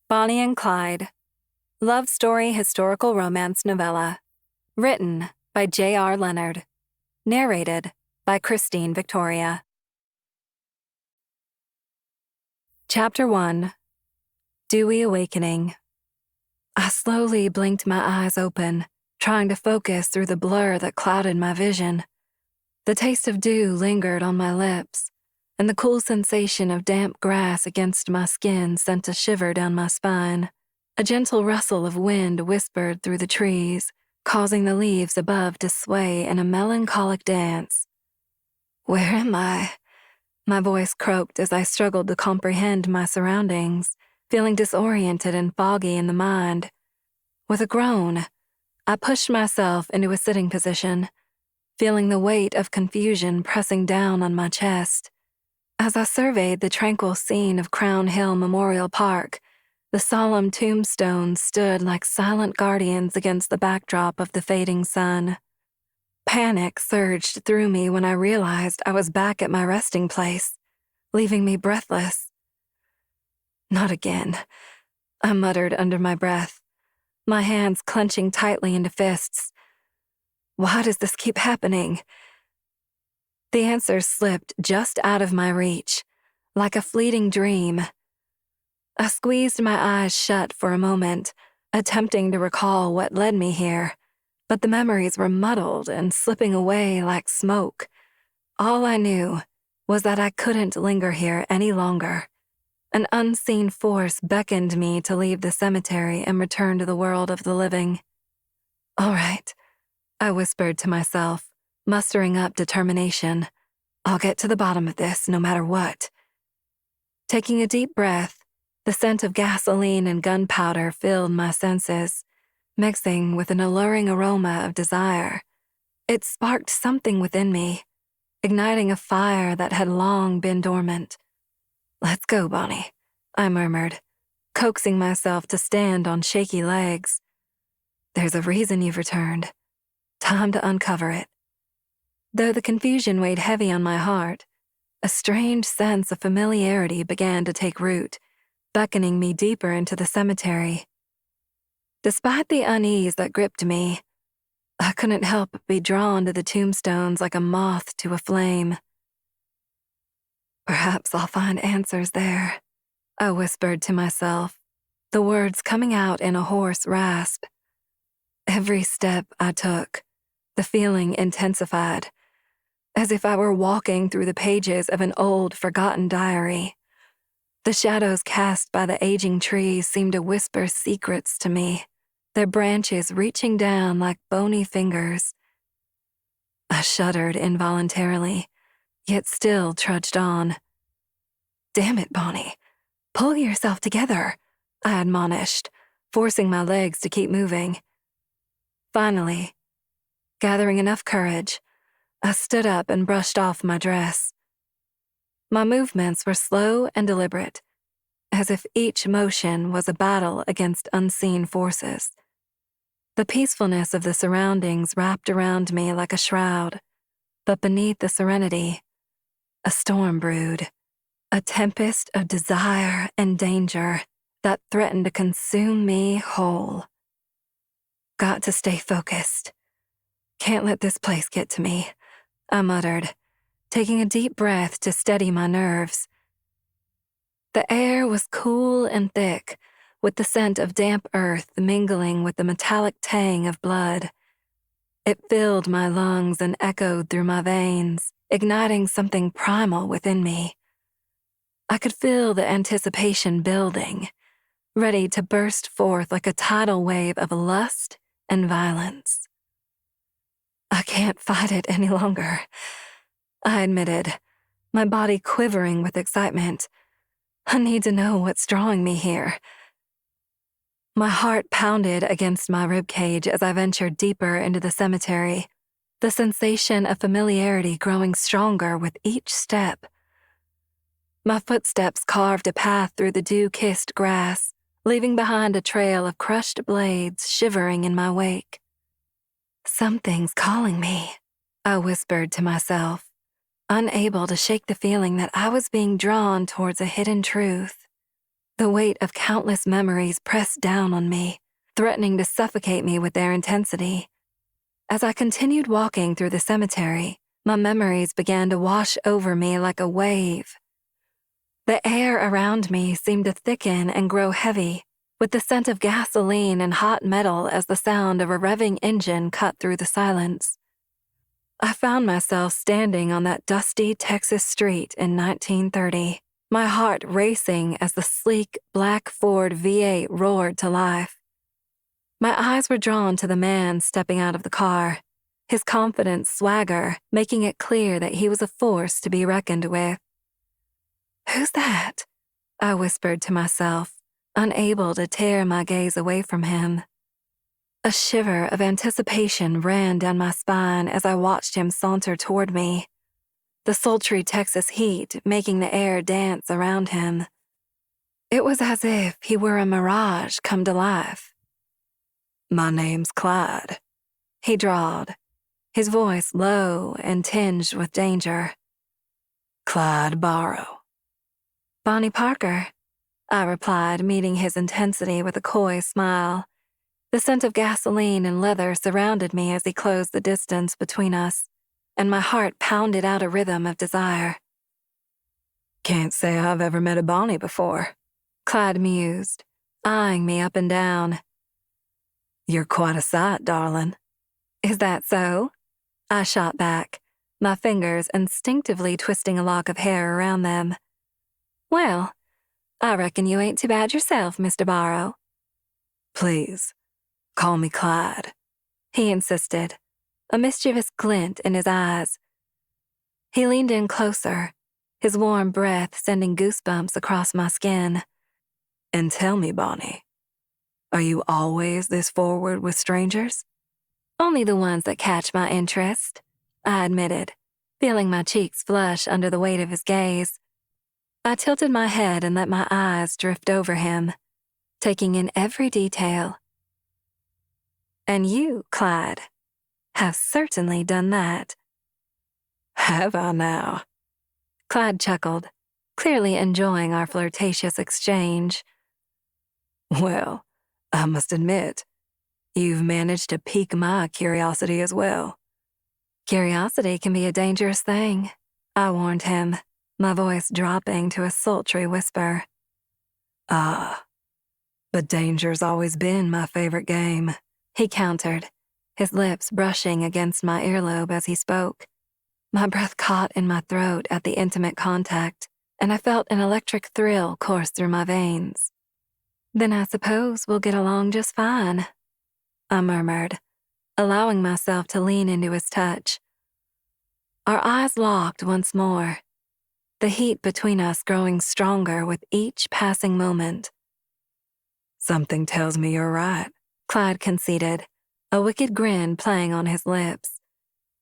Bonnie and Clyde, love story historical romance novella, written by J.R. Leonard, narrated by Christine Victoria. Chapter 1, Dewy Awakening. I slowly blinked my eyes open, trying to focus through the blur that clouded my vision. The taste of dew lingered on my lips, and the cool sensation of damp grass against my skin sent a shiver down my spine. A gentle rustle of wind whispered through the trees, causing the leaves above to sway in a melancholic dance. "Where am I?" My voice croaked as I struggled to comprehend my surroundings, feeling disoriented and foggy in the mind. With a groan, I pushed myself into a sitting position, feeling the weight of confusion pressing down on my chest. As I surveyed the tranquil scene of Crown Hill Memorial Park, the solemn tombstones stood like silent guardians against the backdrop of the fading sun. Panic surged through me when I realized I was back at my resting place, leaving me breathless. "Not again," I muttered under my breath, my hands clenching tightly into fists. Why does this keep happening? The answer slipped just out of my reach, like a fleeting dream. I squeezed my eyes shut for a moment, attempting to recall what led me here, but the memories were muddled and slipping away like smoke. All I knew was that I couldn't linger here any longer. An unseen force beckoned me to leave the cemetery and return to the world of the living. "All right," I whispered to myself, mustering up determination. "I'll get to the bottom of this no matter what." Taking a deep breath, the scent of gasoline and gunpowder filled my senses, mixing with an alluring aroma of desire. It sparked something within me, igniting a fire that had long been dormant. "Let's go, Bonnie," I murmured, coaxing myself to stand on shaky legs. "There's a reason you've returned. Time to uncover it." Though the confusion weighed heavy on my heart, a strange sense of familiarity began to take root, beckoning me deeper into the cemetery. Despite the unease that gripped me, I couldn't help but be drawn to the tombstones like a moth to a flame. "Perhaps I'll find answers there," I whispered to myself, the words coming out in a hoarse rasp. Every step I took, the feeling intensified, as if I were walking through the pages of an old, forgotten diary. The shadows cast by the aging trees seemed to whisper secrets to me, their branches reaching down like bony fingers. I shuddered involuntarily, yet still trudged on. "Damn it, Bonnie. Pull yourself together," I admonished, forcing my legs to keep moving. Finally, gathering enough courage, I stood up and brushed off my dress. My movements were slow and deliberate, as if each motion was a battle against unseen forces. The peacefulness of the surroundings wrapped around me like a shroud, but beneath the serenity, a storm brewed, a tempest of desire and danger that threatened to consume me whole. "Got to stay focused. Can't let this place get to me," I muttered, taking a deep breath to steady my nerves. The air was cool and thick, with the scent of damp earth mingling with the metallic tang of blood. It filled my lungs and echoed through my veins, igniting something primal within me. I could feel the anticipation building, ready to burst forth like a tidal wave of lust and violence. "I can't fight it any longer," I admitted, my body quivering with excitement. "I need to know what's drawing me here." My heart pounded against my ribcage as I ventured deeper into the cemetery, the sensation of familiarity growing stronger with each step. My footsteps carved a path through the dew-kissed grass, leaving behind a trail of crushed blades shivering in my wake. "Something's calling me," I whispered to myself, unable to shake the feeling that I was being drawn towards a hidden truth. The weight of countless memories pressed down on me, threatening to suffocate me with their intensity. As I continued walking through the cemetery, my memories began to wash over me like a wave. The air around me seemed to thicken and grow heavy, with the scent of gasoline and hot metal as the sound of a revving engine cut through the silence. I found myself standing on that dusty Texas street in 1930, my heart racing as the sleek black Ford V8 roared to life. My eyes were drawn to the man stepping out of the car, his confident swagger making it clear that he was a force to be reckoned with. "Who's that?" I whispered to myself, unable to tear my gaze away from him. A shiver of anticipation ran down my spine as I watched him saunter toward me, the sultry Texas heat making the air dance around him. It was as if he were a mirage come to life. "My name's Clyde," he drawled, his voice low and tinged with danger. "Clyde Barrow." "Bonnie Parker," I replied, meeting his intensity with a coy smile. The scent of gasoline and leather surrounded me as he closed the distance between us, and my heart pounded out a rhythm of desire. "Can't say I've ever met a Bonnie before," Clyde mused, eyeing me up and down. "You're quite a sight, darling." "Is that so?" I shot back, my fingers instinctively twisting a lock of hair around them. "Well, I reckon you ain't too bad yourself, Mr. Barrow." "Please, call me Clyde," he insisted, a mischievous glint in his eyes. He leaned in closer, his warm breath sending goosebumps across my skin. "And tell me, Bonnie, are you always this forward with strangers?" "Only the ones that catch my interest," I admitted, feeling my cheeks flush under the weight of his gaze. I tilted my head and let my eyes drift over him, taking in every detail. "And you, Clyde, have certainly done that." "Have I now?" Clyde chuckled, clearly enjoying our flirtatious exchange. "Well, I must admit, you've managed to pique my curiosity as well." "Curiosity can be a dangerous thing," I warned him, my voice dropping to a sultry whisper. "Ah, but danger's always been my favorite game," he countered, his lips brushing against my earlobe as he spoke. My breath caught in my throat at the intimate contact, and I felt an electric thrill course through my veins. "Then I suppose we'll get along just fine," I murmured, allowing myself to lean into his touch. Our eyes locked once more, the heat between us growing stronger with each passing moment. "Something tells me you're right," Clyde conceded, a wicked grin playing on his lips.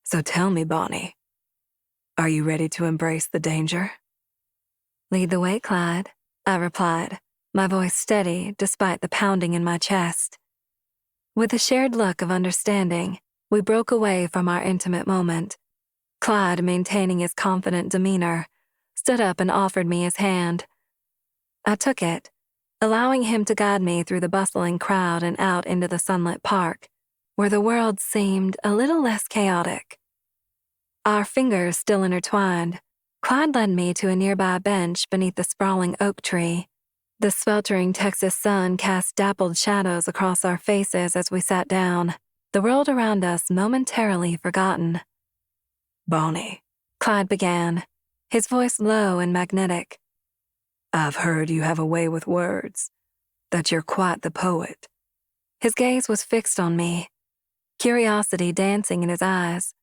"So tell me, Bonnie, are you ready to embrace the danger?" "Lead the way, Clyde," I replied, my voice steady despite the pounding in my chest. With a shared look of understanding, we broke away from our intimate moment. Clyde, maintaining his confident demeanor, stood up and offered me his hand. I took it, allowing him to guide me through the bustling crowd and out into the sunlit park, where the world seemed a little less chaotic. Our fingers still intertwined, Clyde led me to a nearby bench beneath the sprawling oak tree. The sweltering Texas sun cast dappled shadows across our faces as we sat down, the world around us momentarily forgotten. "Bonnie," Clyde began, his voice low and magnetic. "I've heard you have a way with words, that you're quite the poet." His gaze was fixed on me, curiosity dancing in his eyes.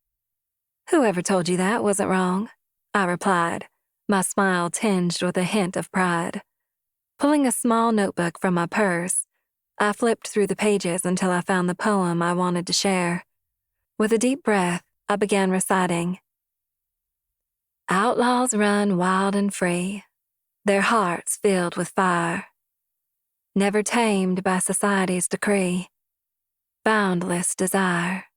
"Whoever told you that wasn't wrong?" I replied, my smile tinged with a hint of pride. Pulling a small notebook from my purse, I flipped through the pages until I found the poem I wanted to share. With a deep breath, I began reciting. "Outlaws run wild and free, their hearts filled with fire, never tamed by society's decree, boundless desire."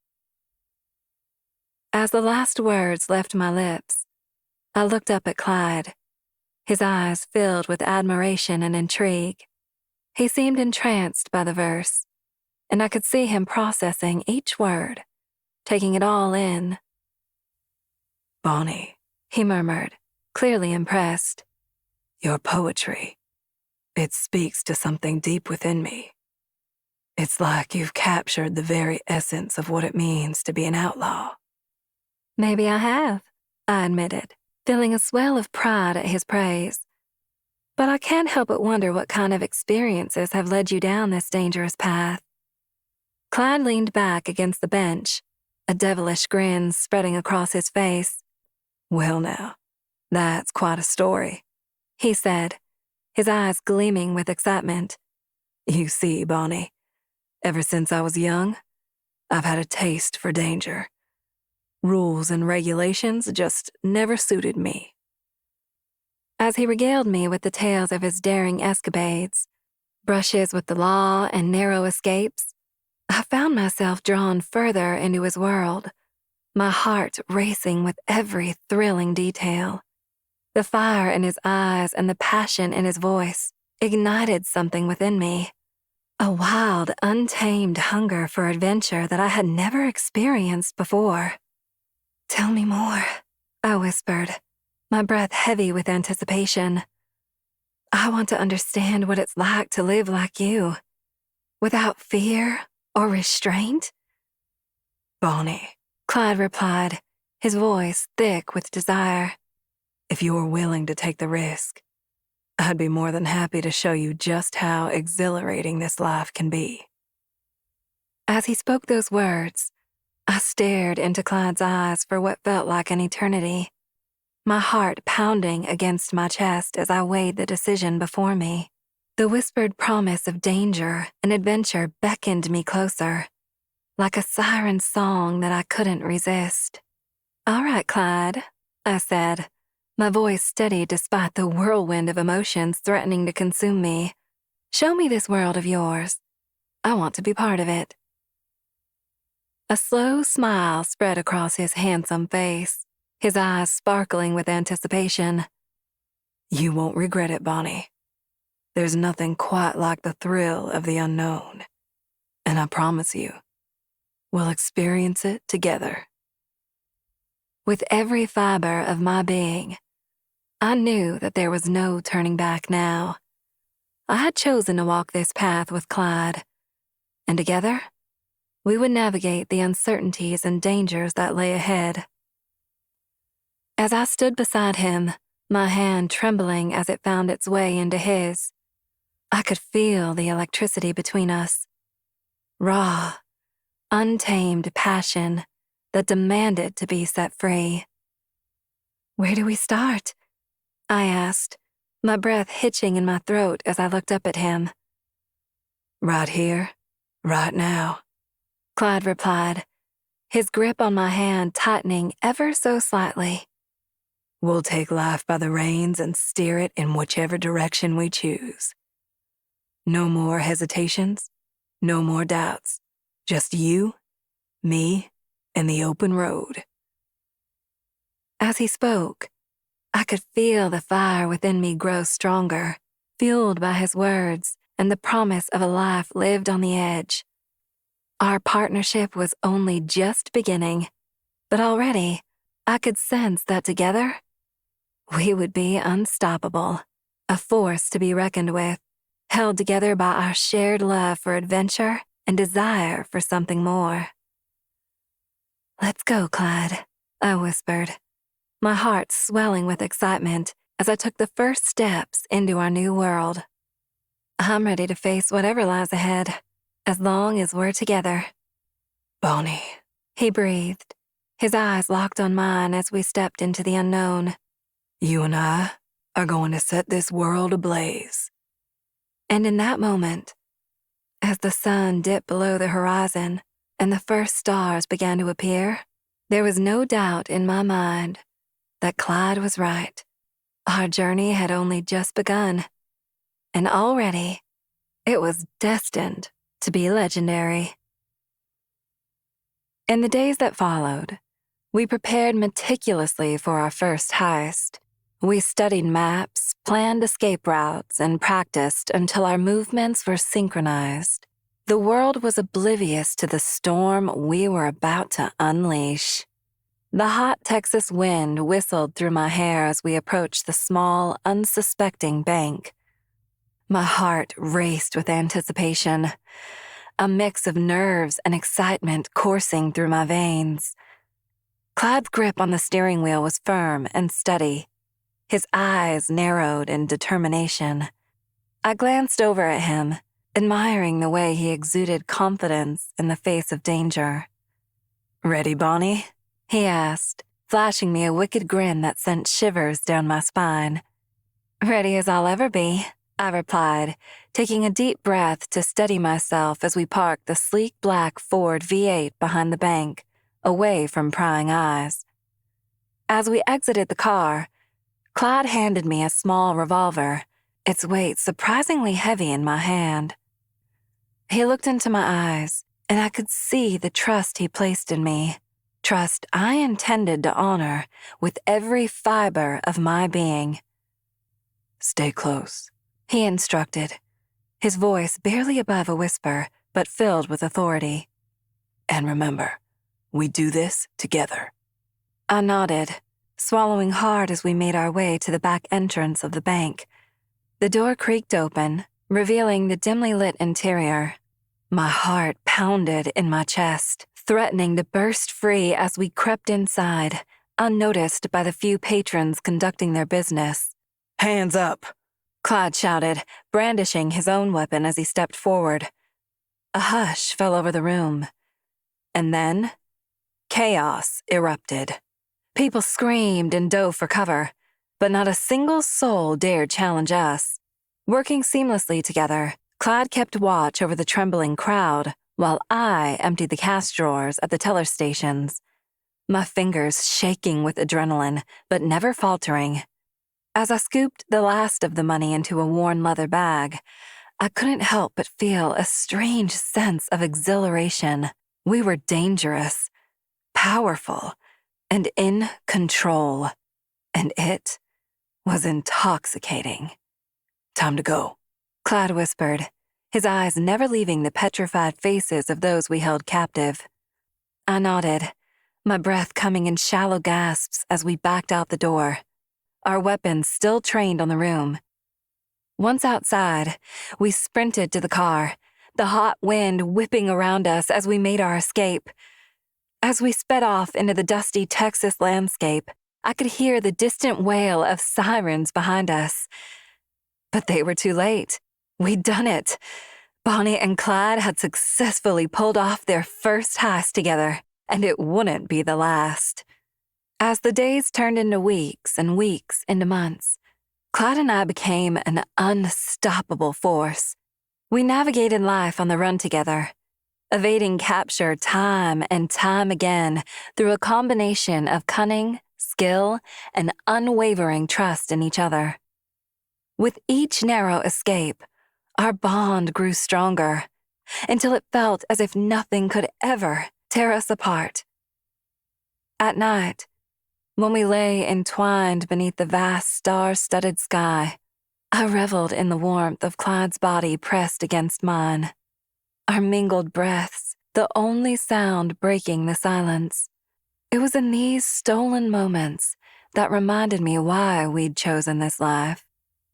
As the last words left my lips, I looked up at Clyde, his eyes filled with admiration and intrigue. He seemed entranced by the verse, and I could see him processing each word, taking it all in. "Bonnie," he murmured, clearly impressed. "Your poetry, it speaks to something deep within me. It's like you've captured the very essence of what it means to be an outlaw." Maybe I have, I admitted, feeling a swell of pride at his praise. But I can't help but wonder what kind of experiences have led you down this dangerous path. Clyde leaned back against the bench, a devilish grin spreading across his face. "Well now, that's quite a story," he said, his eyes gleaming with excitement. "You see, Bonnie, ever since I was young, I've had a taste for danger. Rules and regulations just never suited me." As he regaled me with the tales of his daring escapades, brushes with the law and narrow escapes, I found myself drawn further into his world, my heart racing with every thrilling detail. The fire in his eyes and the passion in his voice ignited something within me, a wild, untamed hunger for adventure that I had never experienced before. "Tell me more," I whispered, my breath heavy with anticipation. "I want to understand what it's like to live like you, without fear or restraint." "Bonnie," Clyde replied, his voice thick with desire. "if you were willing to take the risk, I'd be more than happy to show you just how exhilarating this life can be." As he spoke those words, I stared into Clyde's eyes for what felt like an eternity, my heart pounding against my chest as I weighed the decision before me. The whispered promise of danger and adventure beckoned me closer, like a siren song that I couldn't resist. "All right, Clyde," I said, my voice steady despite the whirlwind of emotions threatening to consume me. "Show me this world of yours. I want to be part of it." A slow smile spread across his handsome face, his eyes sparkling with anticipation. "You won't regret it, Bonnie. There's nothing quite like the thrill of the unknown, and I promise you, we'll experience it together." With every fiber of my being, I knew that there was no turning back now. I had chosen to walk this path with Clyde, and together, we would navigate the uncertainties and dangers that lay ahead. As I stood beside him, my hand trembling as it found its way into his, I could feel the electricity between us. Raw, untamed passion that demanded to be set free. "Where do we start?" I asked, my breath hitching in my throat as I looked up at him. "Right here, right now," Clyde replied, his grip on my hand tightening ever so slightly. "We'll take life by the reins and steer it in whichever direction we choose. No more hesitations, no more doubts. Just you, me, and the open road." As he spoke, I could feel the fire within me grow stronger, fueled by his words and the promise of a life lived on the edge. Our partnership was only just beginning, but already I could sense that together, we would be unstoppable, a force to be reckoned with, held together by our shared love for adventure and desire for something more. "Let's go, Clyde," I whispered, my heart swelling with excitement as I took the first steps into our new world. "I'm ready to face whatever lies ahead, as long as we're together." "Bonnie," he breathed, his eyes locked on mine as we stepped into the unknown. "you and I are going to set this world ablaze." And in that moment, as the sun dipped below the horizon and the first stars began to appear, there was no doubt in my mind that Clyde was right. Our journey had only just begun, and already it was destined to be legendary. In the days that followed, we prepared meticulously for our first heist. We studied maps, planned escape routes, and practiced until our movements were synchronized. The world was oblivious to the storm we were about to unleash. The hot Texas wind whistled through my hair as we approached the small, unsuspecting bank. My heart raced with anticipation, a mix of nerves and excitement coursing through my veins. Clyde's grip on the steering wheel was firm and steady, his eyes narrowed in determination. I glanced over at him, admiring the way he exuded confidence in the face of danger. "Ready, Bonnie?" he asked, flashing me a wicked grin that sent shivers down my spine. "Ready as I'll ever be," I replied, taking a deep breath to steady myself as we parked the sleek black Ford V8 behind the bank, away from prying eyes. As we exited the car, Clyde handed me a small revolver, its weight surprisingly heavy in my hand. He looked into my eyes, and I could see the trust he placed in me, trust I intended to honor with every fiber of my being. "Stay close," he instructed, his voice barely above a whisper, but filled with authority. "And remember, we do this together." I nodded, swallowing hard as we made our way to the back entrance of the bank. The door creaked open, revealing the dimly lit interior. My heart pounded in my chest, threatening to burst free as we crept inside, unnoticed by the few patrons conducting their business. "Hands up!" Clyde shouted, brandishing his own weapon as he stepped forward. A hush fell over the room. And then, chaos erupted. People screamed and dove for cover, but not a single soul dared challenge us. Working seamlessly together, Clyde kept watch over the trembling crowd, while I emptied the cash drawers at the teller stations, my fingers shaking with adrenaline, but never faltering. As I scooped the last of the money into a worn leather bag, I couldn't help but feel a strange sense of exhilaration. We were dangerous, powerful, and in control, and it was intoxicating. "Time to go," Clyde whispered, his eyes never leaving the petrified faces of those we held captive. I nodded, my breath coming in shallow gasps as we backed out the door, our weapons still trained on the room. Once outside, we sprinted to the car, the hot wind whipping around us as we made our escape. As we sped off into the dusty Texas landscape, I could hear the distant wail of sirens behind us. But they were too late. We'd done it. Bonnie and Clyde had successfully pulled off their first heist together, and it wouldn't be the last. As the days turned into weeks and weeks into months, Clyde and I became an unstoppable force. We navigated life on the run together, evading capture time and time again through a combination of cunning, skill, and unwavering trust in each other. With each narrow escape, our bond grew stronger, until it felt as if nothing could ever tear us apart. At night, when we lay entwined beneath the vast star-studded sky, I reveled in the warmth of Clyde's body pressed against mine, our mingled breaths, the only sound breaking the silence. It was in these stolen moments that reminded me why we'd chosen this life,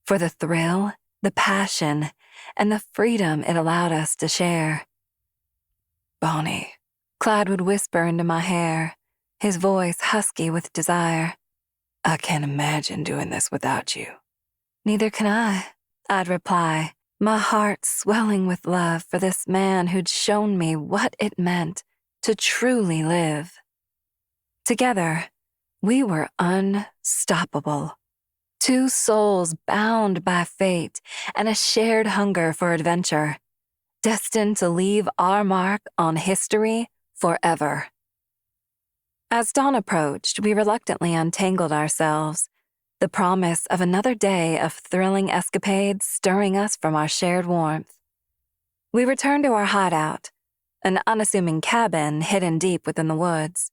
for the thrill, the passion, and the freedom it allowed us to share. "Bonnie," Clyde would whisper into my hair, his voice husky with desire. "I can't imagine doing this without you." "Neither can I," I'd reply, my heart swelling with love for this man who'd shown me what it meant to truly live. Together, we were unstoppable. Two souls bound by fate and a shared hunger for adventure, destined to leave our mark on history forever. As dawn approached, we reluctantly untangled ourselves, the promise of another day of thrilling escapades stirring us from our shared warmth. We returned to our hideout, an unassuming cabin hidden deep within the woods.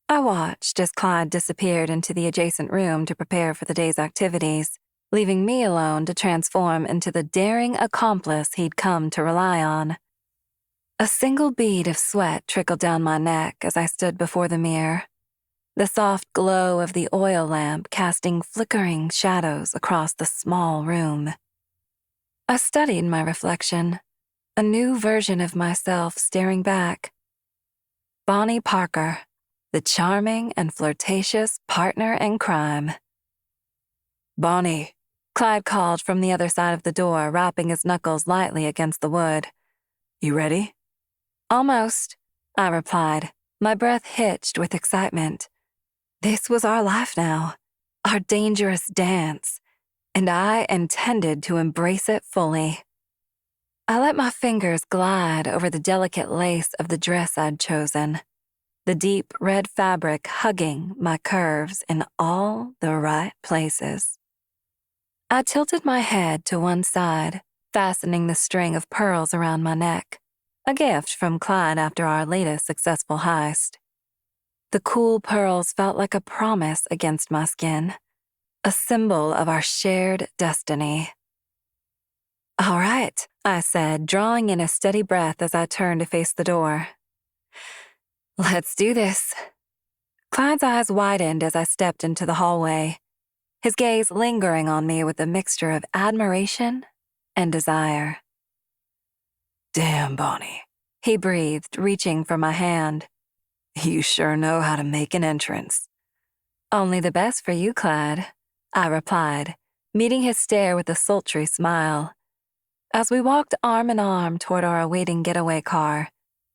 I watched as Clyde disappeared into the adjacent room to prepare for the day's activities, leaving me alone to transform into the daring accomplice he'd come to rely on. A single bead of sweat trickled down my neck as I stood before the mirror, the soft glow of the oil lamp casting flickering shadows across the small room. I studied my reflection, a new version of myself staring back. Bonnie Parker, the charming and flirtatious partner in crime. "Bonnie," Clyde called from the other side of the door, rapping his knuckles lightly against the wood. "You ready?" Almost, I replied, my breath hitched with excitement. This was our life now, our dangerous dance, and I intended to embrace it fully. I let my fingers glide over the delicate lace of the dress I'd chosen, the deep red fabric hugging my curves in all the right places. I tilted my head to one side, fastening the string of pearls around my neck, a gift from Clyde after our latest successful heist. The cool pearls felt like a promise against my skin, a symbol of our shared destiny. "All right," I said, drawing in a steady breath as I turned to face the door. "Let's do this." Clyde's eyes widened as I stepped into the hallway, his gaze lingering on me with a mixture of admiration and desire. "Damn, Bonnie," he breathed, reaching for my hand. "You sure know how to make an entrance." "Only the best for you, Clyde," I replied, meeting his stare with a sultry smile. As we walked arm in arm toward our awaiting getaway car,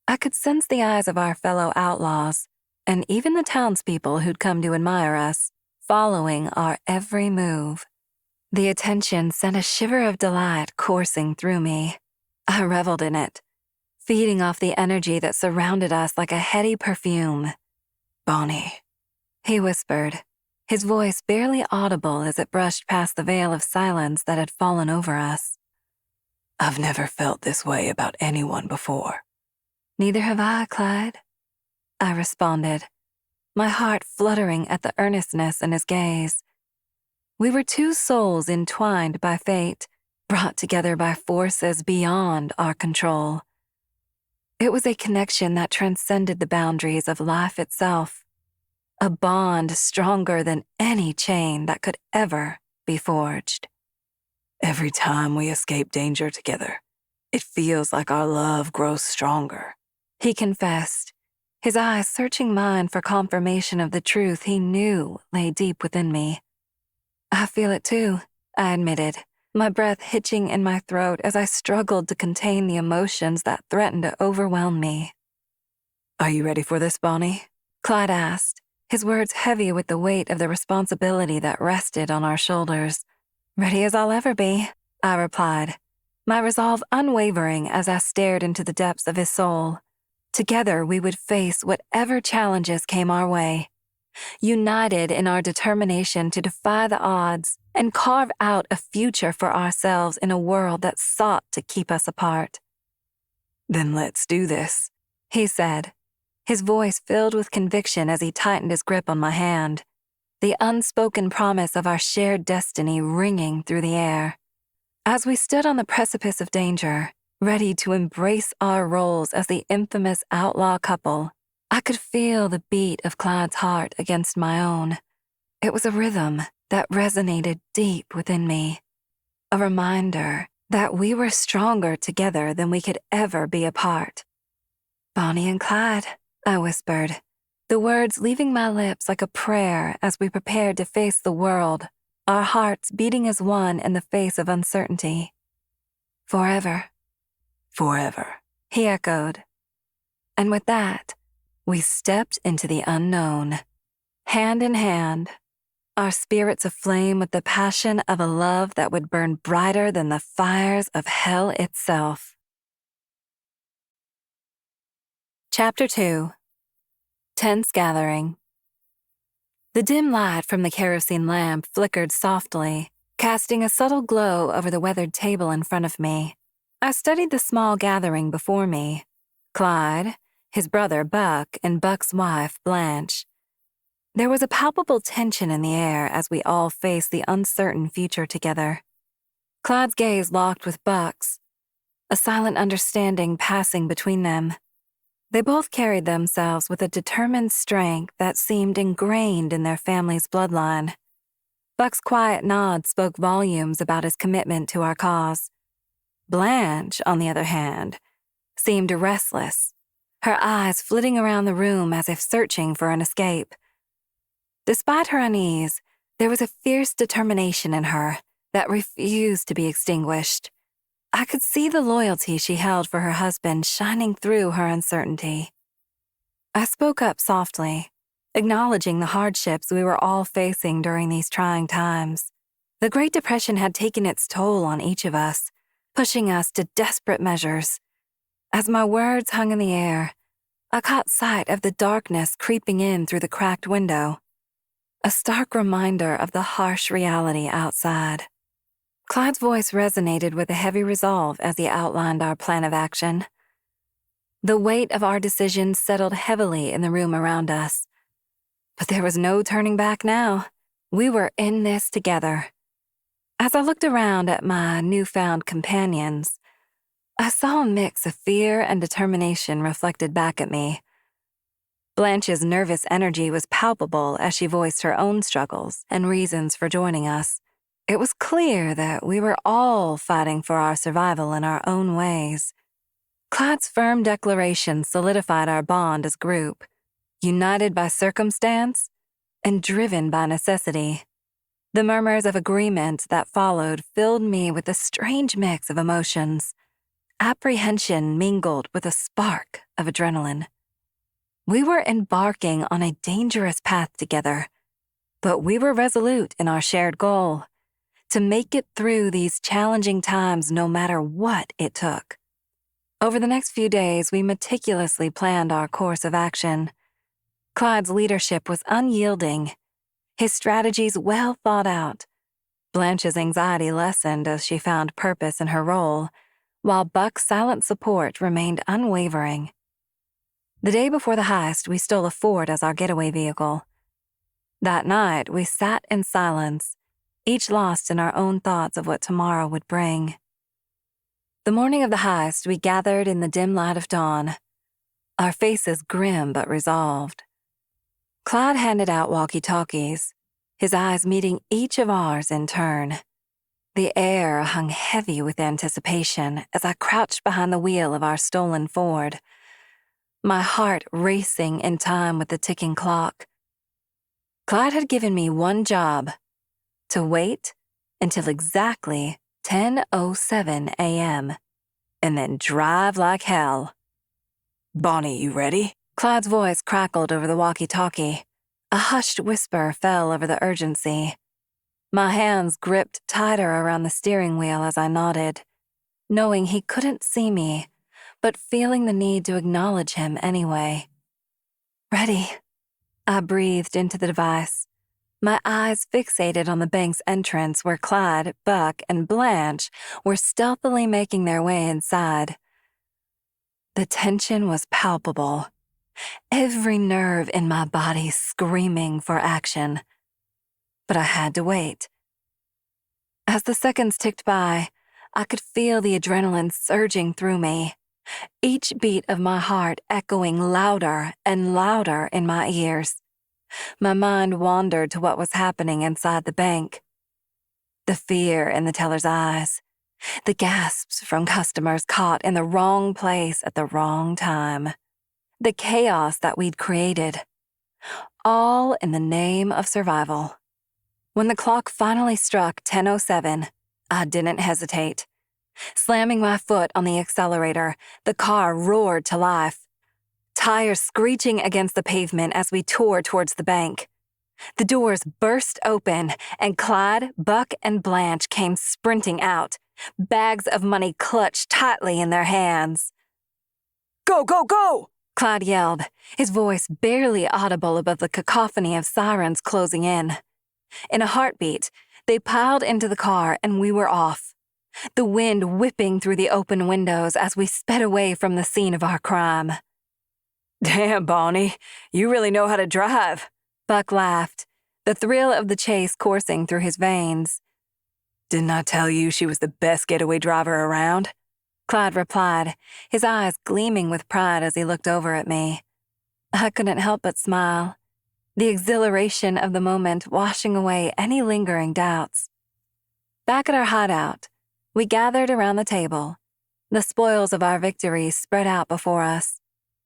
I could sense the eyes of our fellow outlaws, and even the townspeople who'd come to admire us, following our every move. The attention sent a shiver of delight coursing through me. I reveled in it, feeding off the energy that surrounded us like a heady perfume. "Bonnie," he whispered, his voice barely audible as it brushed past the veil of silence that had fallen over us. "I've never felt this way about anyone before." "Neither have I, Clyde," I responded, my heart fluttering at the earnestness in his gaze. We were two souls entwined by fate, brought together by forces beyond our control. It was a connection that transcended the boundaries of life itself, a bond stronger than any chain that could ever be forged. "Every time we escape danger together, it feels like our love grows stronger," he confessed, his eyes searching mine for confirmation of the truth he knew lay deep within me. "I feel it too," I admitted, my breath hitching in my throat as I struggled to contain the emotions that threatened to overwhelm me. "Are you ready for this, Bonnie?" Clyde asked, his words heavy with the weight of the responsibility that rested on our shoulders. "Ready as I'll ever be," I replied, my resolve unwavering as I stared into the depths of his soul. Together we would face whatever challenges came our way, united in our determination to defy the odds and carve out a future for ourselves in a world that sought to keep us apart. "Then let's do this," he said, his voice filled with conviction as he tightened his grip on my hand, the unspoken promise of our shared destiny ringing through the air. As we stood on the precipice of danger, ready to embrace our roles as the infamous outlaw couple, I could feel the beat of Clyde's heart against my own. It was a rhythm that resonated deep within me, a reminder that we were stronger together than we could ever be apart. "Bonnie and Clyde," I whispered, the words leaving my lips like a prayer as we prepared to face the world, our hearts beating as one in the face of uncertainty. "Forever," "Forever," he echoed. And with that, we stepped into the unknown, hand in hand, our spirits aflame with the passion of a love that would burn brighter than the fires of hell itself. Chapter 2. Tense Gathering. The dim light from the kerosene lamp flickered softly, casting a subtle glow over the weathered table in front of me. I studied the small gathering before me. Clyde, his brother Buck, and Buck's wife, Blanche, There was a palpable tension in the air as we all faced the uncertain future together. Clyde's gaze locked with Buck's, a silent understanding passing between them. They both carried themselves with a determined strength that seemed ingrained in their family's bloodline. Buck's quiet nod spoke volumes about his commitment to our cause. Blanche, on the other hand, seemed restless, her eyes flitting around the room as if searching for an escape. Despite her unease, there was a fierce determination in her that refused to be extinguished. I could see the loyalty she held for her husband shining through her uncertainty. I spoke up softly, acknowledging the hardships we were all facing during these trying times. The Great Depression had taken its toll on each of us, pushing us to desperate measures. As my words hung in the air, I caught sight of the darkness creeping in through the cracked window, a stark reminder of the harsh reality outside. Clyde's voice resonated with a heavy resolve as he outlined our plan of action. The weight of our decisions settled heavily in the room around us. But there was no turning back now. We were in this together. As I looked around at my newfound companions, I saw a mix of fear and determination reflected back at me. Blanche's nervous energy was palpable as she voiced her own struggles and reasons for joining us. It was clear that we were all fighting for our survival in our own ways. Clyde's firm declaration solidified our bond as a group, united by circumstance and driven by necessity. The murmurs of agreement that followed filled me with a strange mix of emotions, apprehension mingled with a spark of adrenaline. We were embarking on a dangerous path together, but we were resolute in our shared goal, to make it through these challenging times no matter what it took. Over the next few days, we meticulously planned our course of action. Clyde's leadership was unyielding, his strategies well thought out. Blanche's anxiety lessened as she found purpose in her role, while Buck's silent support remained unwavering. The day before the heist, we stole a Ford as our getaway vehicle. That night, we sat in silence, each lost in our own thoughts of what tomorrow would bring. The morning of the heist, we gathered in the dim light of dawn, our faces grim but resolved. Clyde handed out walkie-talkies, his eyes meeting each of ours in turn. The air hung heavy with anticipation as I crouched behind the wheel of our stolen Ford, my heart racing in time with the ticking clock. Clyde had given me one job: to wait until exactly 10:07 a.m. and then drive like hell. Bonnie, you ready? Clyde's voice crackled over the walkie-talkie. A hushed whisper fell over the urgency. My hands gripped tighter around the steering wheel as I nodded, knowing he couldn't see me, but feeling the need to acknowledge him anyway. Ready, I breathed into the device, my eyes fixated on the bank's entrance where Clyde, Buck, and Blanche were stealthily making their way inside. The tension was palpable, every nerve in my body screaming for action. But I had to wait. As the seconds ticked by, I could feel the adrenaline surging through me, each beat of my heart echoing louder and louder in my ears. My mind wandered to what was happening inside the bank. The fear in the teller's eyes, the gasps from customers caught in the wrong place at the wrong time, the chaos that we'd created, all in the name of survival. When the clock finally struck 10:07, I didn't hesitate. Slamming my foot on the accelerator, the car roared to life, tires screeching against the pavement as we tore towards the bank. The doors burst open, and Clyde, Buck, and Blanche came sprinting out, bags of money clutched tightly in their hands. Go, go, go! Clyde yelled, his voice barely audible above the cacophony of sirens closing in. In a heartbeat, they piled into the car and we were off, the wind whipping through the open windows as we sped away from the scene of our crime. Damn, Bonnie, you really know how to drive, Buck laughed, the thrill of the chase coursing through his veins. "Didn't I tell you she was the best getaway driver around?" Clyde replied, his eyes gleaming with pride as he looked over at me. I couldn't help but smile, the exhilaration of the moment washing away any lingering doubts. Back at our hideout, we gathered around the table, the spoils of our victories spread out before us.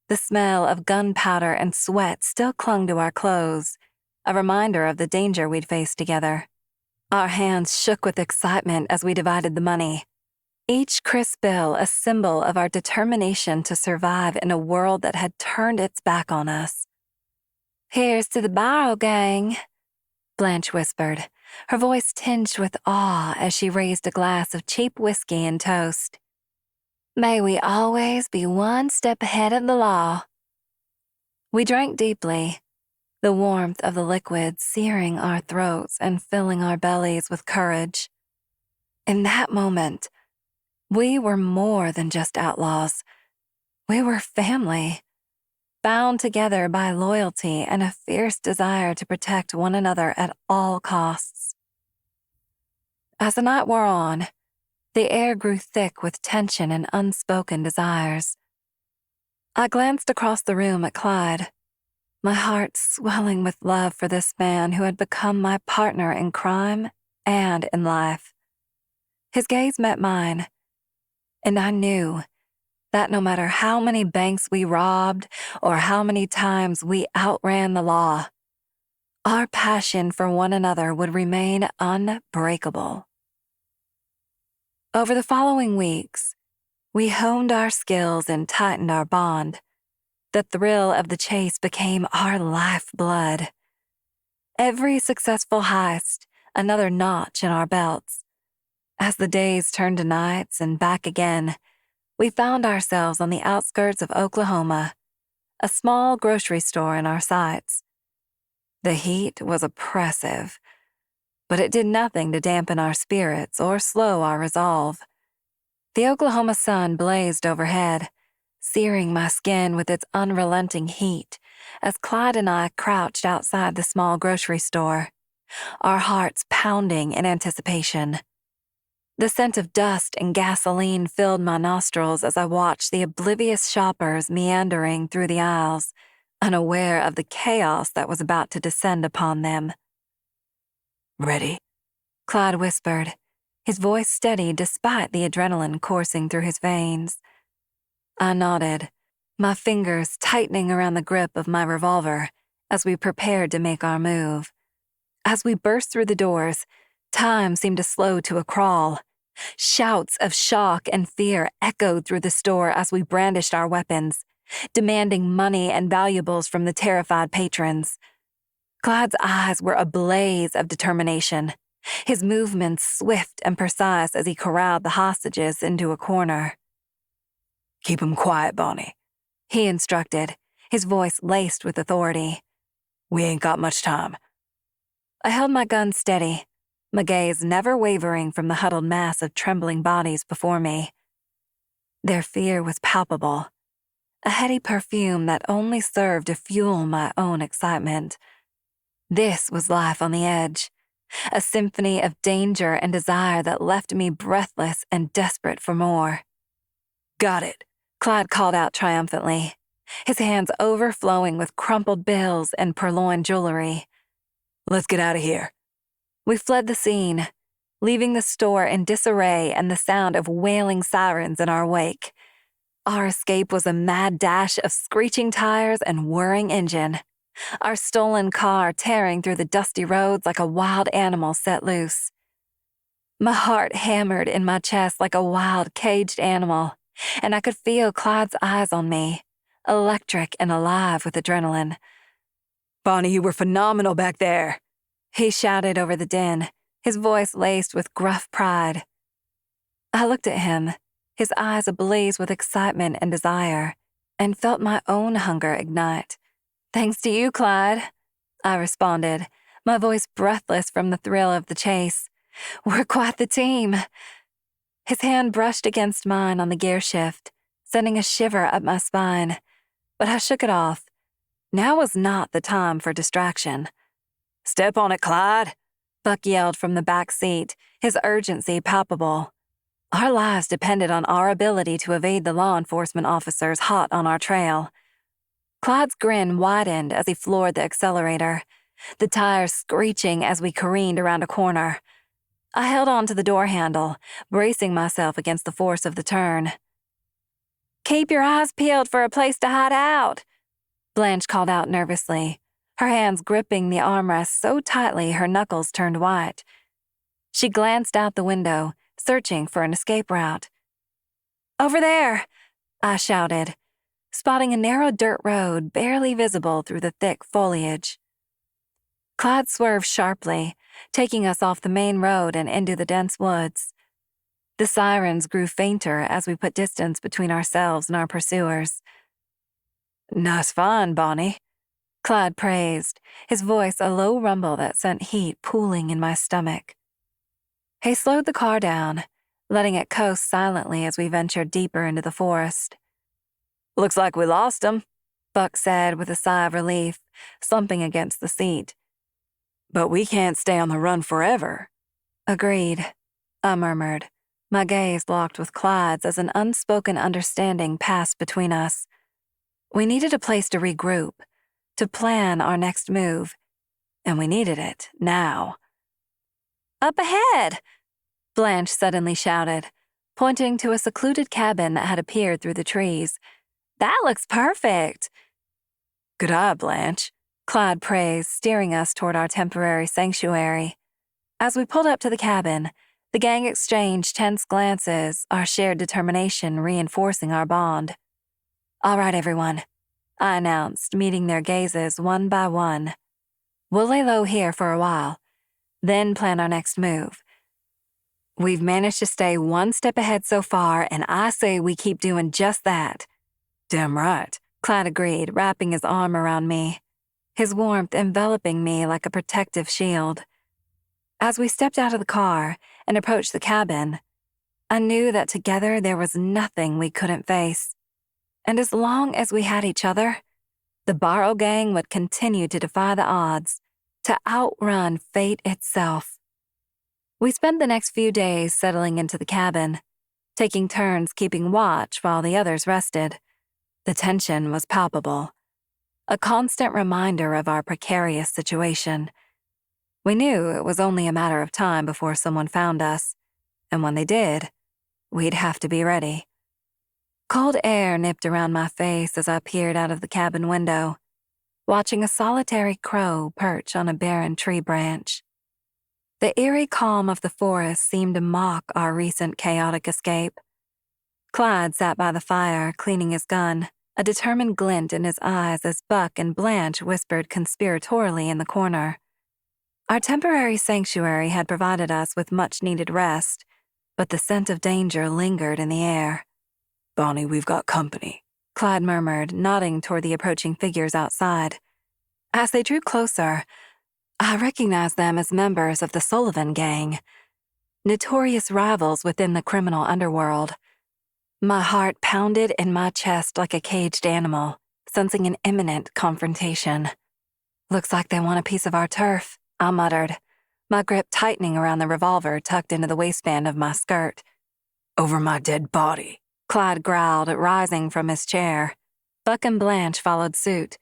The smell of gunpowder and sweat still clung to our clothes, a reminder of the danger we'd faced together. Our hands shook with excitement as we divided the money, each crisp bill a symbol of our determination to survive in a world that had turned its back on us. "Here's to the barrel gang," Blanche whispered, her voice tinged with awe as she raised a glass of cheap whiskey and toast. "May we always be one step ahead of the law." We drank deeply, the warmth of the liquid searing our throats and filling our bellies with courage. In that moment, we were more than just outlaws. We were family, bound together by loyalty and a fierce desire to protect one another at all costs. As the night wore on, the air grew thick with tension and unspoken desires. I glanced across the room at Clyde, my heart swelling with love for this man who had become my partner in crime and in life. His gaze met mine, and I knew that no matter how many banks we robbed or how many times we outran the law, our passion for one another would remain unbreakable. Over the following weeks, we honed our skills and tightened our bond. The thrill of the chase became our lifeblood. Every successful heist, another notch in our belts. As the days turned to nights and back again, we found ourselves on the outskirts of Oklahoma, a small grocery store in our sights. The heat was oppressive, but it did nothing to dampen our spirits or slow our resolve. The Oklahoma sun blazed overhead, searing my skin with its unrelenting heat as Clyde and I crouched outside the small grocery store, our hearts pounding in anticipation. The scent of dust and gasoline filled my nostrils as I watched the oblivious shoppers meandering through the aisles, unaware of the chaos that was about to descend upon them. "Ready?" Clyde whispered, his voice steady despite the adrenaline coursing through his veins. I nodded, my fingers tightening around the grip of my revolver as we prepared to make our move. As we burst through the doors, time seemed to slow to a crawl. Shouts of shock and fear echoed through the store as we brandished our weapons, demanding money and valuables from the terrified patrons. Clyde's eyes were a blaze of determination, his movements swift and precise as he corralled the hostages into a corner. "Keep 'em quiet, Bonnie," he instructed, his voice laced with authority. "We ain't got much time." I held my gun steady, my gaze never wavering from the huddled mass of trembling bodies before me. Their fear was palpable, a heady perfume that only served to fuel my own excitement. This was life on the edge, a symphony of danger and desire that left me breathless and desperate for more. "Got it," Clyde called out triumphantly, his hands overflowing with crumpled bills and purloined jewelry. "Let's get out of here." We fled the scene, leaving the store in disarray and the sound of wailing sirens in our wake. Our escape was a mad dash of screeching tires and whirring engine, our stolen car tearing through the dusty roads like a wild animal set loose. My heart hammered in my chest like a wild, caged animal, and I could feel Clyde's eyes on me, electric and alive with adrenaline. "Bonnie, you were phenomenal back there," he shouted over the din, his voice laced with gruff pride. I looked at him, his eyes ablaze with excitement and desire, and felt my own hunger ignite. "Thanks to you, Clyde," I responded, my voice breathless from the thrill of the chase. "We're quite the team." His hand brushed against mine on the gear shift, sending a shiver up my spine, but I shook it off. Now was not the time for distraction. Step on it, Clyde, Buck yelled from the back seat, his urgency palpable. Our lives depended on our ability to evade the law enforcement officers hot on our trail. Clyde's grin widened as he floored the accelerator, the tires screeching as we careened around a corner. I held on to the door handle, bracing myself against the force of the turn. "Keep your eyes peeled for a place to hide out," Blanche called out nervously, her hands gripping the armrest so tightly her knuckles turned white. She glanced out the window, searching for an escape route. "Over there," I shouted, spotting a narrow dirt road barely visible through the thick foliage. Clyde swerved sharply, taking us off the main road and into the dense woods. The sirens grew fainter as we put distance between ourselves and our pursuers. "Nice find, Bonnie," Clyde praised, his voice a low rumble that sent heat pooling in my stomach. He slowed the car down, letting it coast silently as we ventured deeper into the forest. "Looks like we lost him," Buck said with a sigh of relief, slumping against the seat. "But we can't stay on the run forever." "Agreed," I murmured, my gaze locked with Clyde's as an unspoken understanding passed between us. We needed a place to regroup, to plan our next move, and we needed it now. "Up ahead!" Blanche suddenly shouted, pointing to a secluded cabin that had appeared through the trees. "That looks perfect." "Good eye, Blanche," Clyde praised, steering us toward our temporary sanctuary. As we pulled up to the cabin, the gang exchanged tense glances, our shared determination reinforcing our bond. "All right, everyone," I announced, meeting their gazes one by one. "We'll lay low here for a while, then plan our next move. We've managed to stay one step ahead so far, and I say we keep doing just that." "Damn right," Clyde agreed, wrapping his arm around me, his warmth enveloping me like a protective shield. As we stepped out of the car and approached the cabin, I knew that together there was nothing we couldn't face. And as long as we had each other, the Barrow Gang would continue to defy the odds, to outrun fate itself. We spent the next few days settling into the cabin, taking turns keeping watch while the others rested. The tension was palpable, a constant reminder of our precarious situation. We knew it was only a matter of time before someone found us, and when they did, we'd have to be ready. Cold air nipped around my face as I peered out of the cabin window, watching a solitary crow perch on a barren tree branch. The eerie calm of the forest seemed to mock our recent chaotic escape. Clyde sat by the fire, cleaning his gun, a determined glint in his eyes as Buck and Blanche whispered conspiratorially in the corner. Our temporary sanctuary had provided us with much-needed rest, but the scent of danger lingered in the air. "Bonnie, we've got company," Clyde murmured, nodding toward the approaching figures outside. As they drew closer, I recognized them as members of the Sullivan Gang, notorious rivals within the criminal underworld. My heart pounded in my chest like a caged animal, sensing an imminent confrontation. "Looks like they want a piece of our turf," I muttered, my grip tightening around the revolver tucked into the waistband of my skirt. "Over my dead body," Clyde growled, rising from his chair. Buck and Blanche followed suit,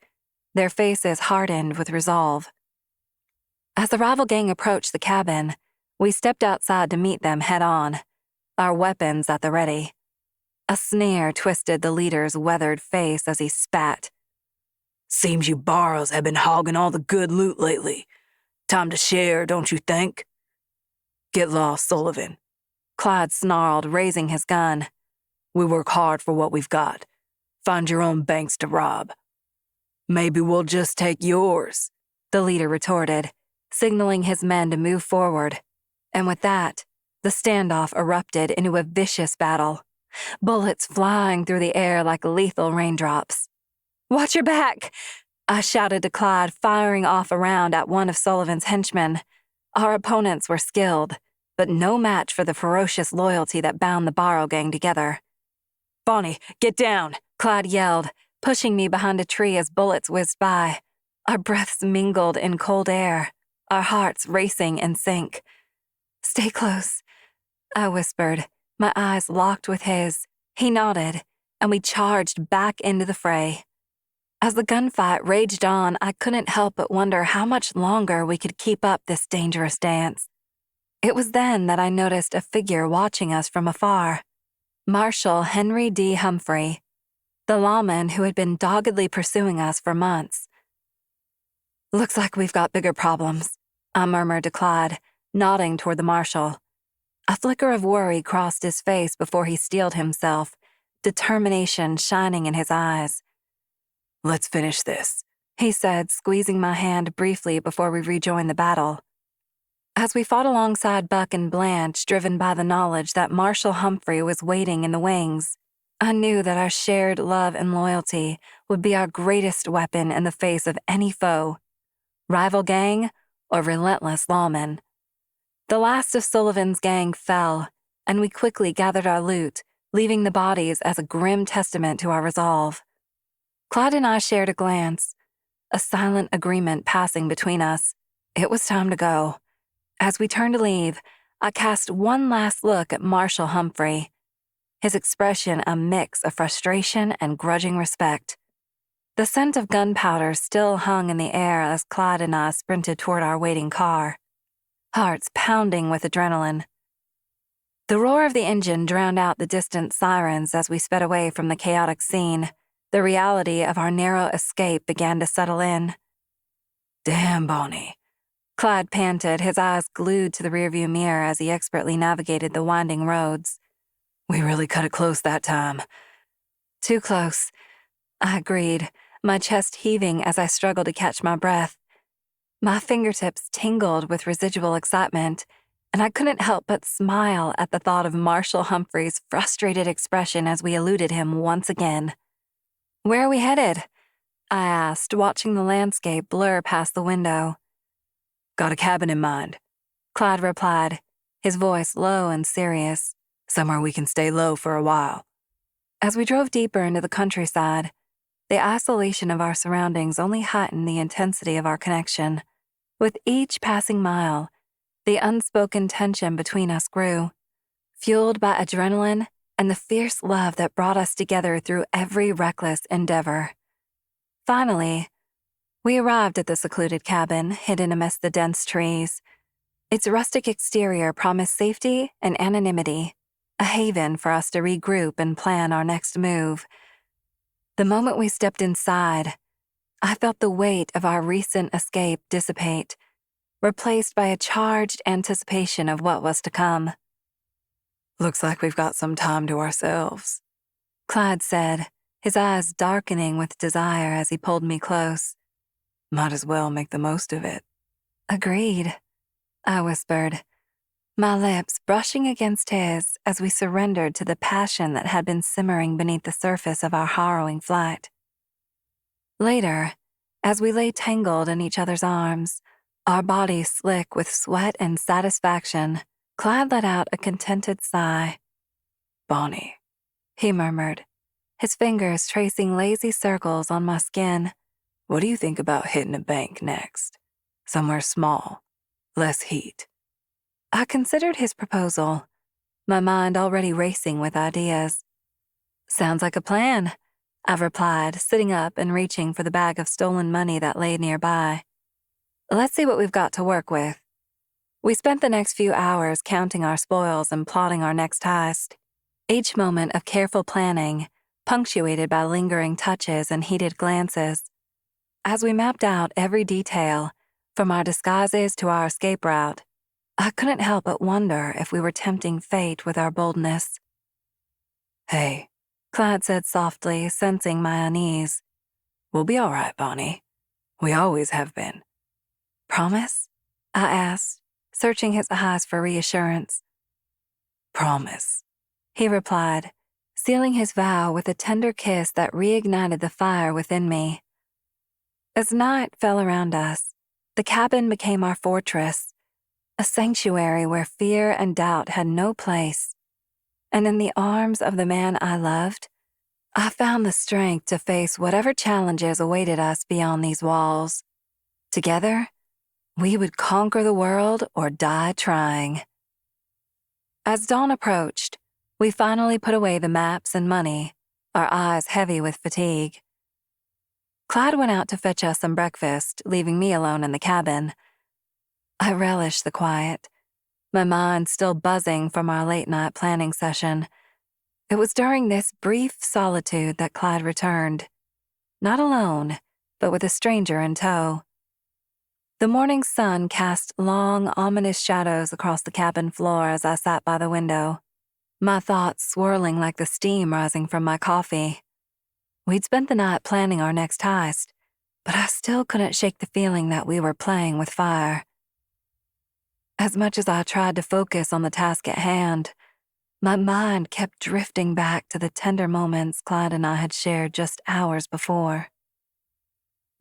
their faces hardened with resolve. As the rival gang approached the cabin, we stepped outside to meet them head-on, our weapons at the ready. A sneer twisted the leader's weathered face as he spat. "Seems you Barrows have been hogging all the good loot lately. Time to share, don't you think?" "Get lost, Sullivan," Clyde snarled, raising his gun. "We work hard for what we've got. Find your own banks to rob." "Maybe we'll just take yours," the leader retorted, signaling his men to move forward. And with that, the standoff erupted into a vicious battle, bullets flying through the air like lethal raindrops. "Watch your back!" I shouted to Clyde, firing off a round at one of Sullivan's henchmen. Our opponents were skilled, but no match for the ferocious loyalty that bound the Barrow Gang together. "Bonnie, get down!" Clyde yelled, pushing me behind a tree as bullets whizzed by. Our breaths mingled in cold air. our hearts racing in sync. "Stay close," I whispered, my eyes locked with his. He nodded, and we charged back into the fray. As the gunfight raged on, I couldn't help but wonder how much longer we could keep up this dangerous dance. It was then that I noticed a figure watching us from afar. Marshal Henry D. Humphrey, the lawman who had been doggedly pursuing us for months. "Looks like we've got bigger problems," I murmured to Clyde, nodding toward the marshal. A flicker of worry crossed his face before he steeled himself, determination shining in his eyes. "Let's finish this," he said, squeezing my hand briefly before we rejoined the battle. As we fought alongside Buck and Blanche, driven by the knowledge that Marshal Humphrey was waiting in the wings, I knew that our shared love and loyalty would be our greatest weapon in the face of any foe, rival gang or relentless lawman. The last of Sullivan's gang fell, and we quickly gathered our loot, leaving the bodies as a grim testament to our resolve. Clyde and I shared a glance, a silent agreement passing between us. It was time to go. As we turned to leave, I cast one last look at Marshal Humphrey, his expression a mix of frustration and grudging respect. The scent of gunpowder still hung in the air as Clyde and I sprinted toward our waiting car, hearts pounding with adrenaline. The roar of the engine drowned out the distant sirens as we sped away from the chaotic scene. The reality of our narrow escape began to settle in. "Damn, Bonnie," Clyde panted, his eyes glued to the rearview mirror as he expertly navigated the winding roads. "We really cut it close that time." "Too close," I agreed, my chest heaving as I struggled to catch my breath. My fingertips tingled with residual excitement, and I couldn't help but smile at the thought of Marshal Humphrey's frustrated expression as we eluded him once again. "Where are we headed?" I asked, watching the landscape blur past the window. "Got a cabin in mind," Clyde replied, his voice low and serious. "Somewhere we can stay low for a while." As we drove deeper into the countryside, the isolation of our surroundings only heightened the intensity of our connection. With each passing mile, the unspoken tension between us grew, fueled by adrenaline and the fierce love that brought us together through every reckless endeavor. Finally, we arrived at the secluded cabin, hidden amidst the dense trees. Its rustic exterior promised safety and anonymity, a haven for us to regroup and plan our next move. The moment we stepped inside, I felt the weight of our recent escape dissipate, replaced by a charged anticipation of what was to come. "Looks like we've got some time to ourselves," Clyde said, his eyes darkening with desire as he pulled me close. "Might as well make the most of it." "Agreed," I whispered, my lips brushing against his as we surrendered to the passion that had been simmering beneath the surface of our harrowing flight. Later, as we lay tangled in each other's arms, our bodies slick with sweat and satisfaction, Clyde let out a contented sigh. "Bonnie," he murmured, his fingers tracing lazy circles on my skin. "what do you think about hitting a bank next? Somewhere small, less heat." I considered his proposal, my mind already racing with ideas. "Sounds like a plan," I replied, sitting up and reaching for the bag of stolen money that lay nearby. "Let's see what we've got to work with." We spent the next few hours counting our spoils and plotting our next heist, each moment of careful planning, punctuated by lingering touches and heated glances. As we mapped out every detail, from our disguises to our escape route, I couldn't help but wonder if we were tempting fate with our boldness. "Hey," Clyde said softly, sensing my unease. "We'll be all right, Bonnie. We always have been." "Promise?" I asked, searching his eyes for reassurance. "Promise," he replied, sealing his vow with a tender kiss that reignited the fire within me. As night fell around us, the cabin became our fortress, a sanctuary where fear and doubt had no place. And in the arms of the man I loved, I found the strength to face whatever challenges awaited us beyond these walls. Together, We would conquer the world or die trying. As dawn approached, we finally put away the maps and money, our eyes heavy with fatigue. Clyde went out to fetch us some breakfast, leaving me alone in the cabin. I relished the quiet, my mind still buzzing from our late-night planning session. It was during this brief solitude that Clyde returned, not alone, but with a stranger in tow. The morning sun cast long, ominous shadows across the cabin floor as I sat by the window, my thoughts swirling like the steam rising from my coffee. We'd spent the night planning our next heist, but I still couldn't shake the feeling that we were playing with fire. As much as I tried to focus on the task at hand, my mind kept drifting back to the tender moments Clyde and I had shared just hours before.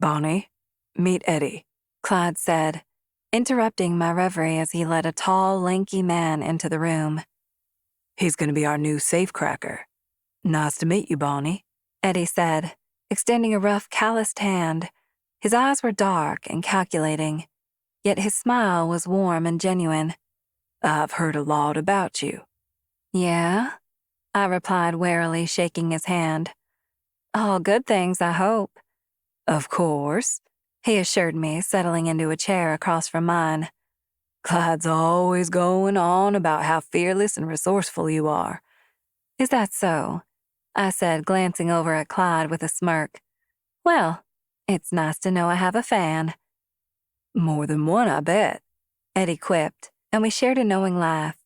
Bonnie, meet Eddie, Clyde said, interrupting my reverie as he led a tall, lanky man into the room. He's gonna be our new safecracker. Nice to meet you, Bonnie, Eddie said, extending a rough, calloused hand. His eyes were dark and calculating, yet his smile was warm and genuine. I've heard a lot about you. Yeah? I replied warily, shaking his hand. All good things, I hope. Of course, he assured me, settling into a chair across from mine. Clyde's always going on about how fearless and resourceful you are. Is that so? I said, glancing over at Clyde with a smirk. Well, it's nice to know I have a fan. More than one, I bet, Eddie quipped, and we shared a knowing laugh.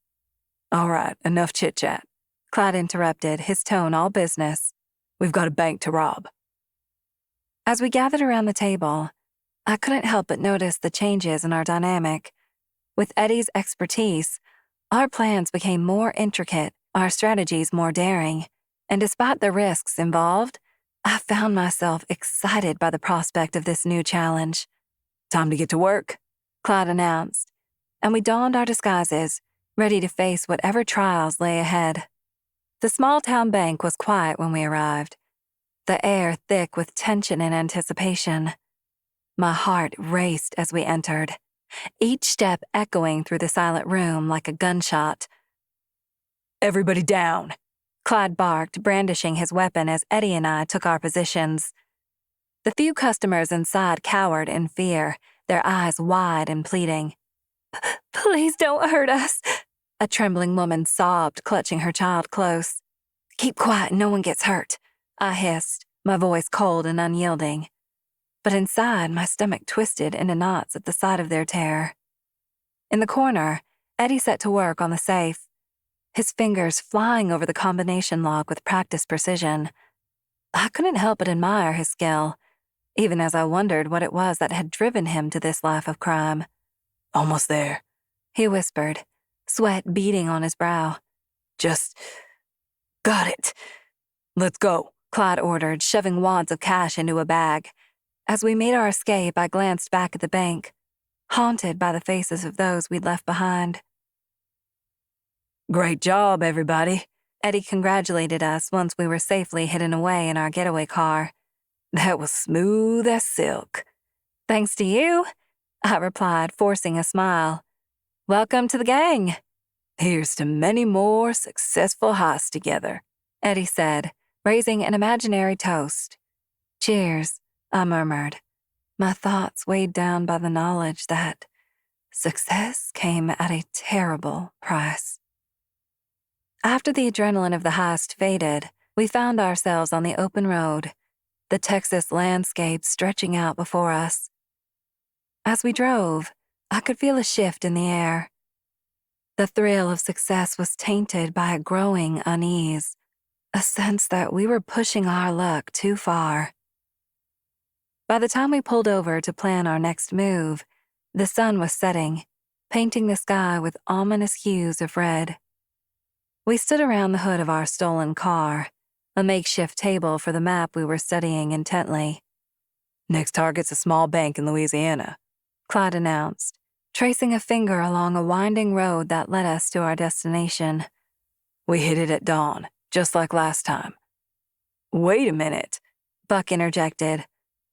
All right, enough chit-chat, Clyde interrupted, his tone all business. We've got a bank to rob. As we gathered around the table, I couldn't help but notice the changes in our dynamic. With Eddie's expertise, our plans became more intricate, our strategies more daring, and despite the risks involved, I found myself excited by the prospect of this new challenge. Time to get to work, Clyde announced, and we donned our disguises, ready to face whatever trials lay ahead. The small-town bank was quiet when we arrived, the air thick with tension and anticipation. My heart raced as we entered, each step echoing through the silent room like a gunshot. Everybody down, Clyde barked, brandishing his weapon as Eddie and I took our positions. The few customers inside cowered in fear, their eyes wide and pleading. Please don't hurt us, a trembling woman sobbed, clutching her child close. Keep quiet, no one gets hurt, I hissed, my voice cold and unyielding. But inside, my stomach twisted into knots at the sight of their terror. In the corner, Eddie set to work on the safe, his fingers flying over the combination lock with practiced precision. I couldn't help but admire his skill, even as I wondered what it was that had driven him to this life of crime. Almost there, he whispered, sweat beading on his brow. Just got it. Let's go, Clyde ordered, shoving wads of cash into a bag. As we made our escape, I glanced back at the bank, haunted by the faces of those we'd left behind. Great job, everybody, Eddie congratulated us once we were safely hidden away in our getaway car. That was smooth as silk. Thanks to you, I replied, forcing a smile. Welcome to the gang. Here's to many more successful heists together, Eddie said, raising an imaginary toast. Cheers, I murmured, my thoughts weighed down by the knowledge that success came at a terrible price. After the adrenaline of the heist faded, we found ourselves on the open road, the Texas landscape stretching out before us. As we drove, I could feel a shift in the air. The thrill of success was tainted by a growing unease, a sense that we were pushing our luck too far. By the time we pulled over to plan our next move, the sun was setting, painting the sky with ominous hues of red. We stood around the hood of our stolen car, a makeshift table for the map we were studying intently. Next target's a small bank in Louisiana, Clyde announced, tracing a finger along a winding road that led us to our destination. We hit it at dawn, just like last time. Wait a minute, Buck interjected.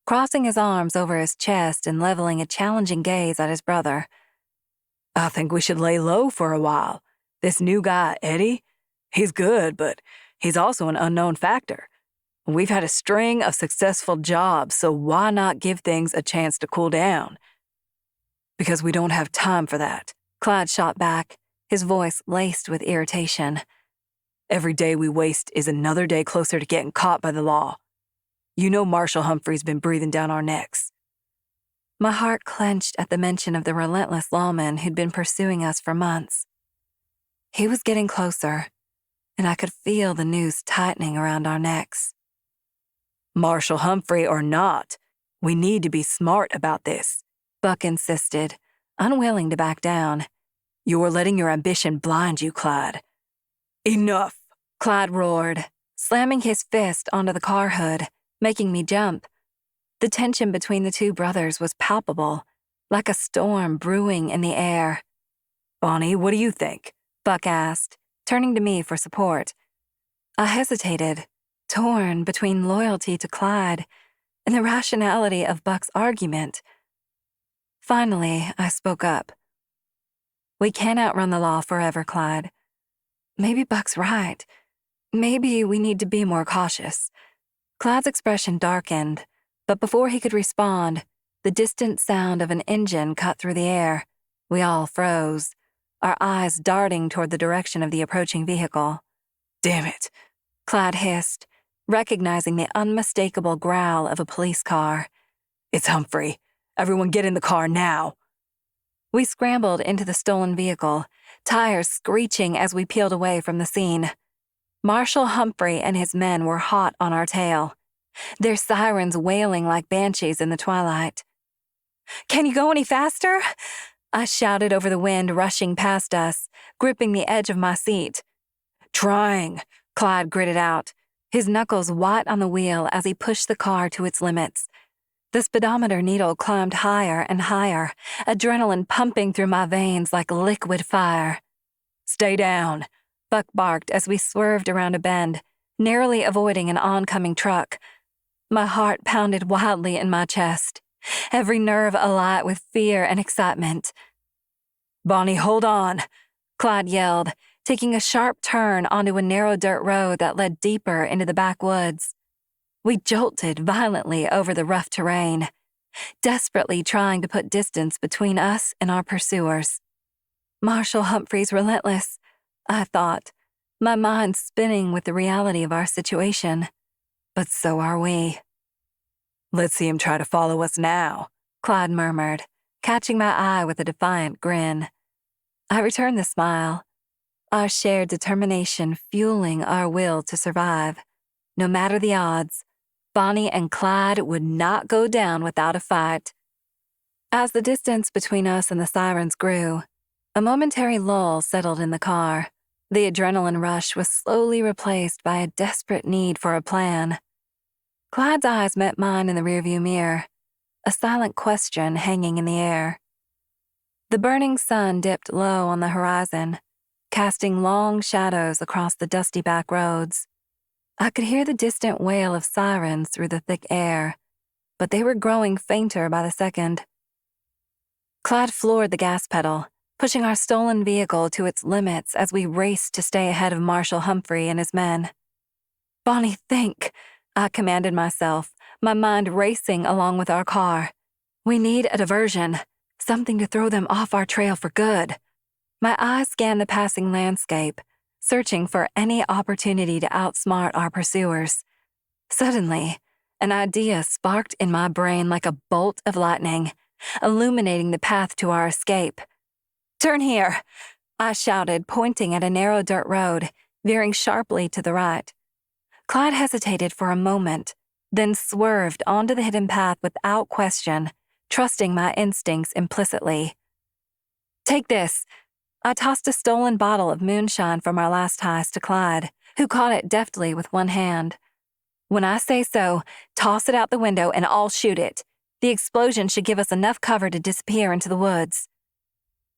crossing his arms over his chest and leveling a challenging gaze at his brother. I think we should lay low for a while. This new guy, Eddie, he's good, but he's also an unknown factor. We've had a string of successful jobs, so why not give things a chance to cool down? Because we don't have time for that. Clyde shot back, his voice laced with irritation. Every day we waste is another day closer to getting caught by the law. You know Marshall Humphrey's been breathing down our necks. My heart clenched at the mention of the relentless lawman who'd been pursuing us for months. He was getting closer, and I could feel the noose tightening around our necks. Marshall Humphrey or not, we need to be smart about this, Buck insisted, unwilling to back down. You're letting your ambition blind you, Clyde. Enough, Clyde roared, slamming his fist onto the car hood, making me jump. The tension between the two brothers was palpable, like a storm brewing in the air. Bonnie, what do you think? Buck asked, turning to me for support. I hesitated, torn between loyalty to Clyde and the rationality of Buck's argument. Finally, I spoke up. We can't outrun the law forever, Clyde. Maybe Buck's right. Maybe we need to be more cautious. Clyde's expression darkened, but before he could respond, the distant sound of an engine cut through the air. We all froze, our eyes darting toward the direction of the approaching vehicle. Damn it, Clyde hissed, recognizing the unmistakable growl of a police car. It's Humphrey. Everyone get in the car now. We scrambled into the stolen vehicle, tires screeching as we peeled away from the scene. Marshall Humphrey and his men were hot on our tail, their sirens wailing like banshees in the twilight. "Can you go any faster?" I shouted over the wind rushing past us, gripping the edge of my seat. "Trying," Clyde gritted out, his knuckles white on the wheel as he pushed the car to its limits. The speedometer needle climbed higher and higher, adrenaline pumping through my veins like liquid fire. "Stay down," Buck barked as we swerved around a bend, narrowly avoiding an oncoming truck. My heart pounded wildly in my chest, every nerve alight with fear and excitement. "Bonnie, hold on," Clyde yelled, taking a sharp turn onto a narrow dirt road that led deeper into the backwoods. We jolted violently over the rough terrain, desperately trying to put distance between us and our pursuers. Marshall Humphrey's relentless, I thought, my mind spinning with the reality of our situation. But so are we. "Let's see him try to follow us now," Clyde murmured, catching my eye with a defiant grin. I returned the smile, our shared determination fueling our will to survive. No matter the odds, Bonnie and Clyde would not go down without a fight. As the distance between us and the sirens grew, a momentary lull settled in the car. The adrenaline rush was slowly replaced by a desperate need for a plan. Clyde's eyes met mine in the rearview mirror, a silent question hanging in the air. The burning sun dipped low on the horizon, casting long shadows across the dusty back roads. I could hear the distant wail of sirens through the thick air, but they were growing fainter by the second. Clyde floored the gas pedal, pushing our stolen vehicle to its limits as we raced to stay ahead of Marshall Humphrey and his men. "Bonnie, think," I commanded myself, my mind racing along with our car. "We need a diversion, something to throw them off our trail for good." My eyes scanned the passing landscape, searching for any opportunity to outsmart our pursuers. Suddenly, an idea sparked in my brain like a bolt of lightning, illuminating the path to our escape. "Turn here," I shouted, pointing at a narrow dirt road, veering sharply to the right. Clyde hesitated for a moment, then swerved onto the hidden path without question, trusting my instincts implicitly. "Take this." I tossed a stolen bottle of moonshine from our last heist to Clyde, who caught it deftly with one hand. "When I say so, toss it out the window and I'll shoot it. The explosion should give us enough cover to disappear into the woods."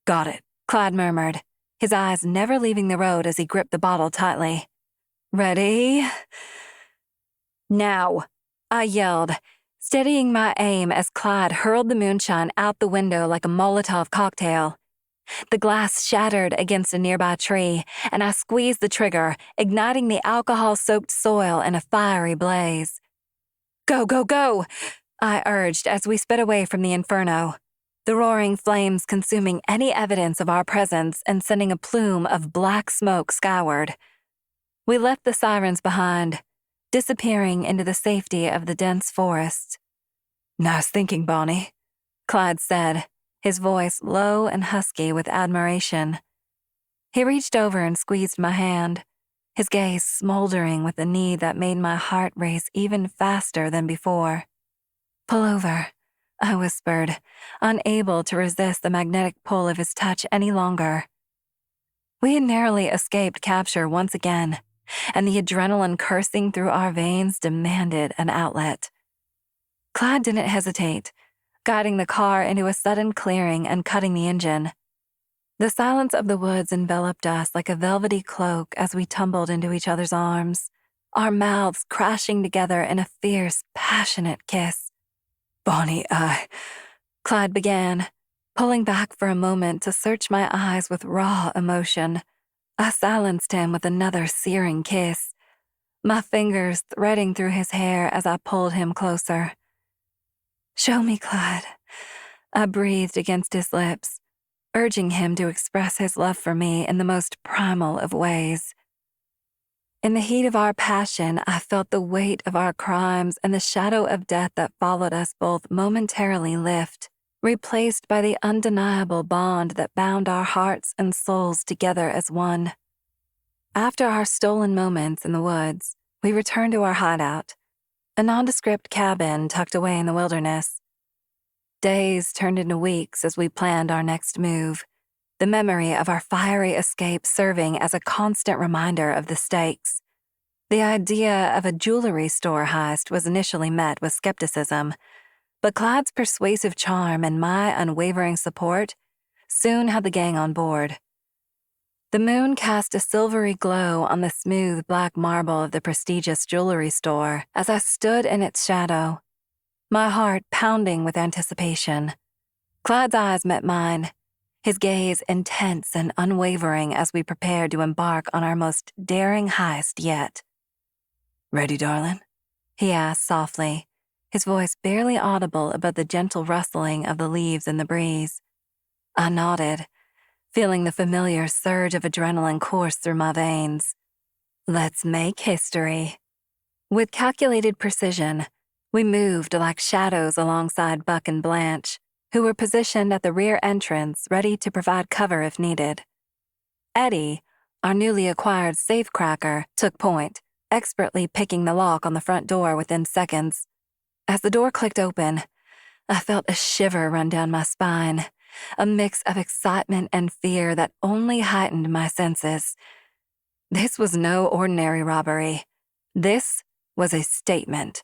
"Got it," Clyde murmured, his eyes never leaving the road as he gripped the bottle tightly. "Ready? Now," I yelled, steadying my aim as Clyde hurled the moonshine out the window like a Molotov cocktail. The glass shattered against a nearby tree, and I squeezed the trigger, igniting the alcohol-soaked soil in a fiery blaze. "Go, go, go!" I urged as we sped away from the inferno, the roaring flames consuming any evidence of our presence and sending a plume of black smoke skyward. We left the sirens behind, disappearing into the safety of the dense forest. "Nice thinking, Bonnie," Clyde said, his voice low and husky with admiration. He reached over and squeezed my hand, his gaze smoldering with a need that made my heart race even faster than before. "Pull over," I whispered, unable to resist the magnetic pull of his touch any longer. We had narrowly escaped capture once again, and the adrenaline coursing through our veins demanded an outlet. Clyde didn't hesitate, guiding the car into a sudden clearing and cutting the engine. The silence of the woods enveloped us like a velvety cloak as we tumbled into each other's arms, our mouths crashing together in a fierce, passionate kiss. "Bonnie, Clyde began, pulling back for a moment to search my eyes with raw emotion. I silenced him with another searing kiss, my fingers threading through his hair as I pulled him closer. "Show me, Clyde," I breathed against his lips, urging him to express his love for me in the most primal of ways. In the heat of our passion, I felt the weight of our crimes and the shadow of death that followed us both momentarily lift, replaced by the undeniable bond that bound our hearts and souls together as one. After our stolen moments in the woods, we returned to our hideout, a nondescript cabin tucked away in the wilderness. Days turned into weeks as we planned our next move, the memory of our fiery escape serving as a constant reminder of the stakes. The idea of a jewelry store heist was initially met with skepticism, but Clyde's persuasive charm and my unwavering support soon had the gang on board. The moon cast a silvery glow on the smooth black marble of the prestigious jewelry store as I stood in its shadow, my heart pounding with anticipation. Clyde's eyes met mine, his gaze intense and unwavering as we prepared to embark on our most daring heist yet. "Ready, darling?" he asked softly, his voice barely audible above the gentle rustling of the leaves in the breeze. I nodded, feeling the familiar surge of adrenaline course through my veins. Let's make history. With calculated precision, we moved like shadows alongside Buck and Blanche, who were positioned at the rear entrance ready to provide cover if needed. Eddie, our newly acquired safecracker, took point, expertly picking the lock on the front door within seconds. As the door clicked open, I felt a shiver run down my spine, a mix of excitement and fear that only heightened my senses. This was no ordinary robbery. This was a statement,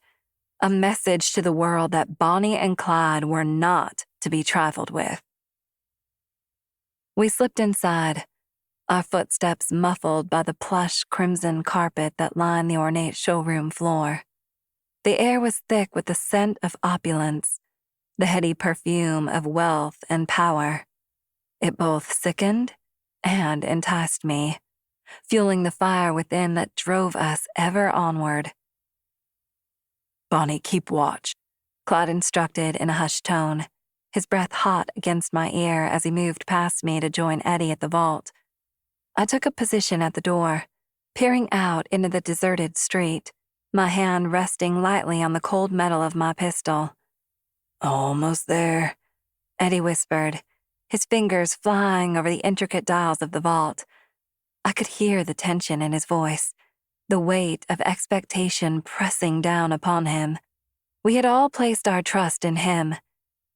a message to the world that Bonnie and Clyde were not to be trifled with. We slipped inside, our footsteps muffled by the plush crimson carpet that lined the ornate showroom floor. The air was thick with the scent of opulence, the heady perfume of wealth and power. It both sickened and enticed me, fueling the fire within that drove us ever onward. "Bonnie, keep watch," Clyde instructed in a hushed tone, his breath hot against my ear as he moved past me to join Eddie at the vault. I took a position at the door, peering out into the deserted street, my hand resting lightly on the cold metal of my pistol. "Almost there," Eddie whispered, his fingers flying over the intricate dials of the vault. I could hear the tension in his voice, the weight of expectation pressing down upon him. We had all placed our trust in him,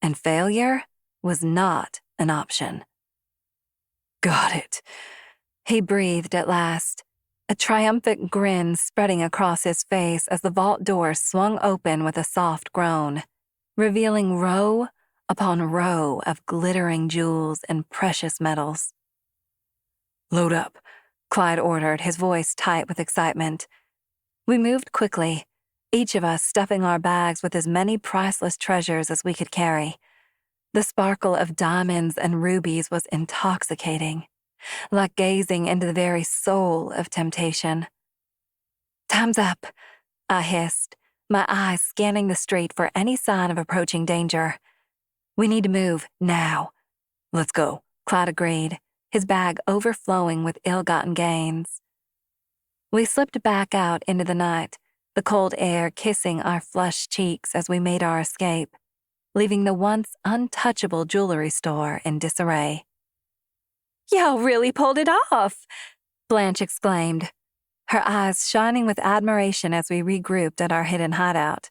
and failure was not an option. "Got it," he breathed at last, a triumphant grin spreading across his face as the vault door swung open with a soft groan, revealing row upon row of glittering jewels and precious metals. "Load up," Clyde ordered, his voice tight with excitement. We moved quickly, each of us stuffing our bags with as many priceless treasures as we could carry. The sparkle of diamonds and rubies was intoxicating, like gazing into the very soul of temptation. "Time's up," I hissed, my eyes scanning the street for any sign of approaching danger. "We need to move, now." "Let's go," Clyde agreed, his bag overflowing with ill-gotten gains. We slipped back out into the night, the cold air kissing our flushed cheeks as we made our escape, leaving the once untouchable jewelry store in disarray. "Y'all really pulled it off," Blanche exclaimed, her eyes shining with admiration as we regrouped at our hidden hideout.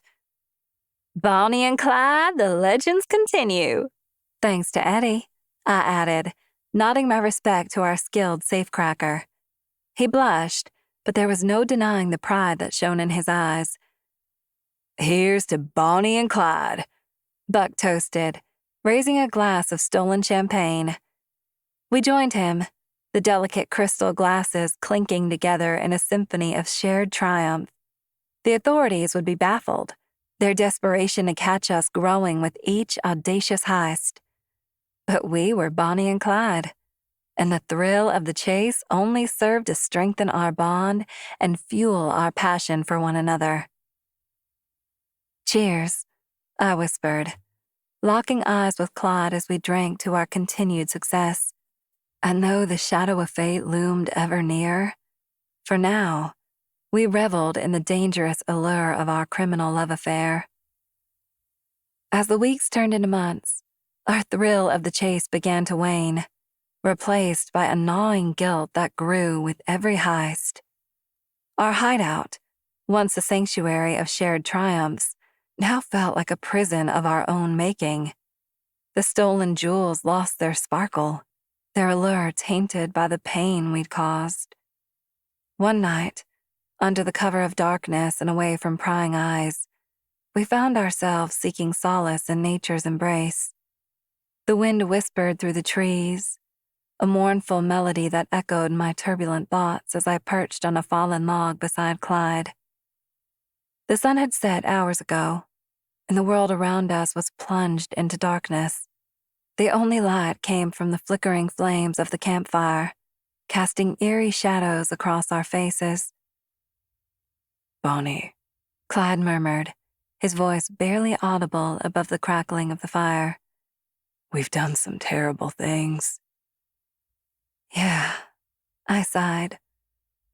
"Bonnie and Clyde, the legends continue." "Thanks to Eddie," I added, nodding my respect to our skilled safecracker. He blushed, but there was no denying the pride that shone in his eyes. "Here's to Bonnie and Clyde," Buck toasted, raising a glass of stolen champagne. We joined him, the delicate crystal glasses clinking together in a symphony of shared triumph. The authorities would be baffled, their desperation to catch us growing with each audacious heist. But we were Bonnie and Clyde, and the thrill of the chase only served to strengthen our bond and fuel our passion for one another. "Cheers," I whispered, locking eyes with Clyde as we drank to our continued success. And though the shadow of fate loomed ever near, for now, we reveled in the dangerous allure of our criminal love affair. As the weeks turned into months, our thrill of the chase began to wane, replaced by a gnawing guilt that grew with every heist. Our hideout, once a sanctuary of shared triumphs, now felt like a prison of our own making. The stolen jewels lost their sparkle, their allure tainted by the pain we'd caused. One night, under the cover of darkness and away from prying eyes, we found ourselves seeking solace in nature's embrace. The wind whispered through the trees, a mournful melody that echoed my turbulent thoughts as I perched on a fallen log beside Clyde. The sun had set hours ago, and the world around us was plunged into darkness. The only light came from the flickering flames of the campfire, casting eerie shadows across our faces. "Bonnie," Clyde murmured, his voice barely audible above the crackling of the fire. "We've done some terrible things." "Yeah," I sighed,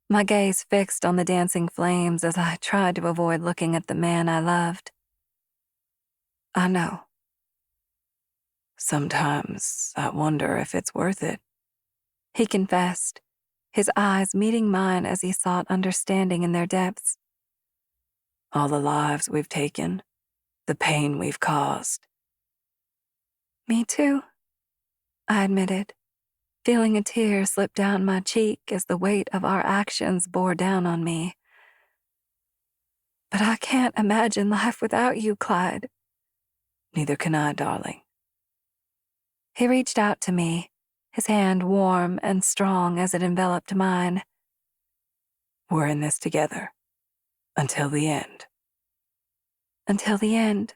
my gaze fixed on the dancing flames as I tried to avoid looking at the man I loved. "I know." "Sometimes I wonder if it's worth it," he confessed, his eyes meeting mine as he sought understanding in their depths. "All the lives we've taken, the pain we've caused." "Me too," I admitted, feeling a tear slip down my cheek as the weight of our actions bore down on me. "But I can't imagine life without you, Clyde." "Neither can I, darling." He reached out to me, his hand warm and strong as it enveloped mine. "We're in this together. Until the end." "Until the end,"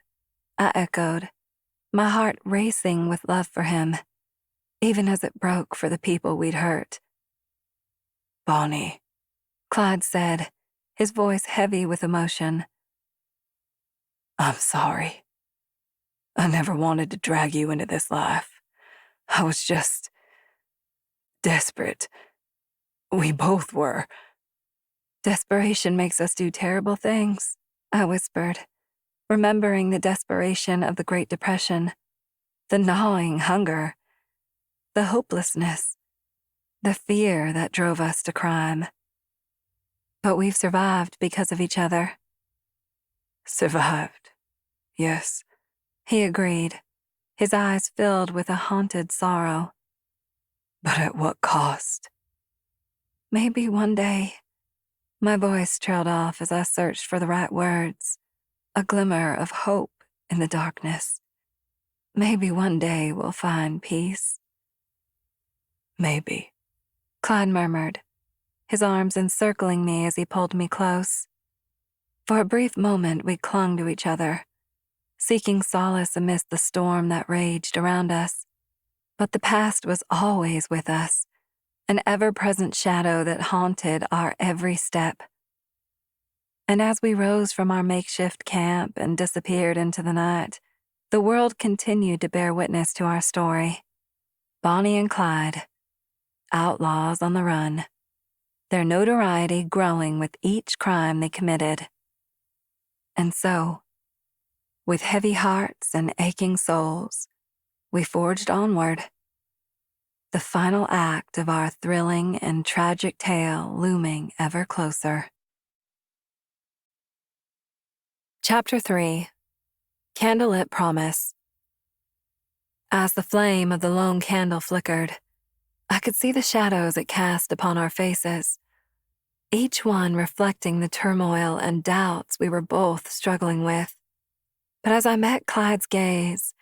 I echoed, my heart racing with love for him, even as it broke for the people we'd hurt. "Bonnie," Clyde said, his voice heavy with emotion. "I'm sorry. I never wanted to drag you into this life. I was just desperate. We both were." "Desperation makes us do terrible things," I whispered, remembering the desperation of the Great Depression, the gnawing hunger, the hopelessness, the fear that drove us to crime. But we've survived because of each other. "Survived, yes," he agreed, his eyes filled with a haunted sorrow. "But at what cost?" "Maybe one day," my voice trailed off as I searched for the right words, a glimmer of hope in the darkness. "Maybe one day we'll find peace." "Maybe," Clyde murmured, his arms encircling me as he pulled me close. For a brief moment, we clung to each other, seeking solace amidst the storm that raged around us. But the past was always with us, an ever-present shadow that haunted our every step. And as we rose from our makeshift camp and disappeared into the night, the world continued to bear witness to our story. Bonnie and Clyde, outlaws on the run, their notoriety growing with each crime they committed. And so, with heavy hearts and aching souls, we forged onward, the final act of our thrilling and tragic tale looming ever closer. Chapter 3. Candlelit Promise. As the flame of the lone candle flickered, I could see the shadows it cast upon our faces, each one reflecting the turmoil and doubts we were both struggling with. But as I met Clyde's gaze,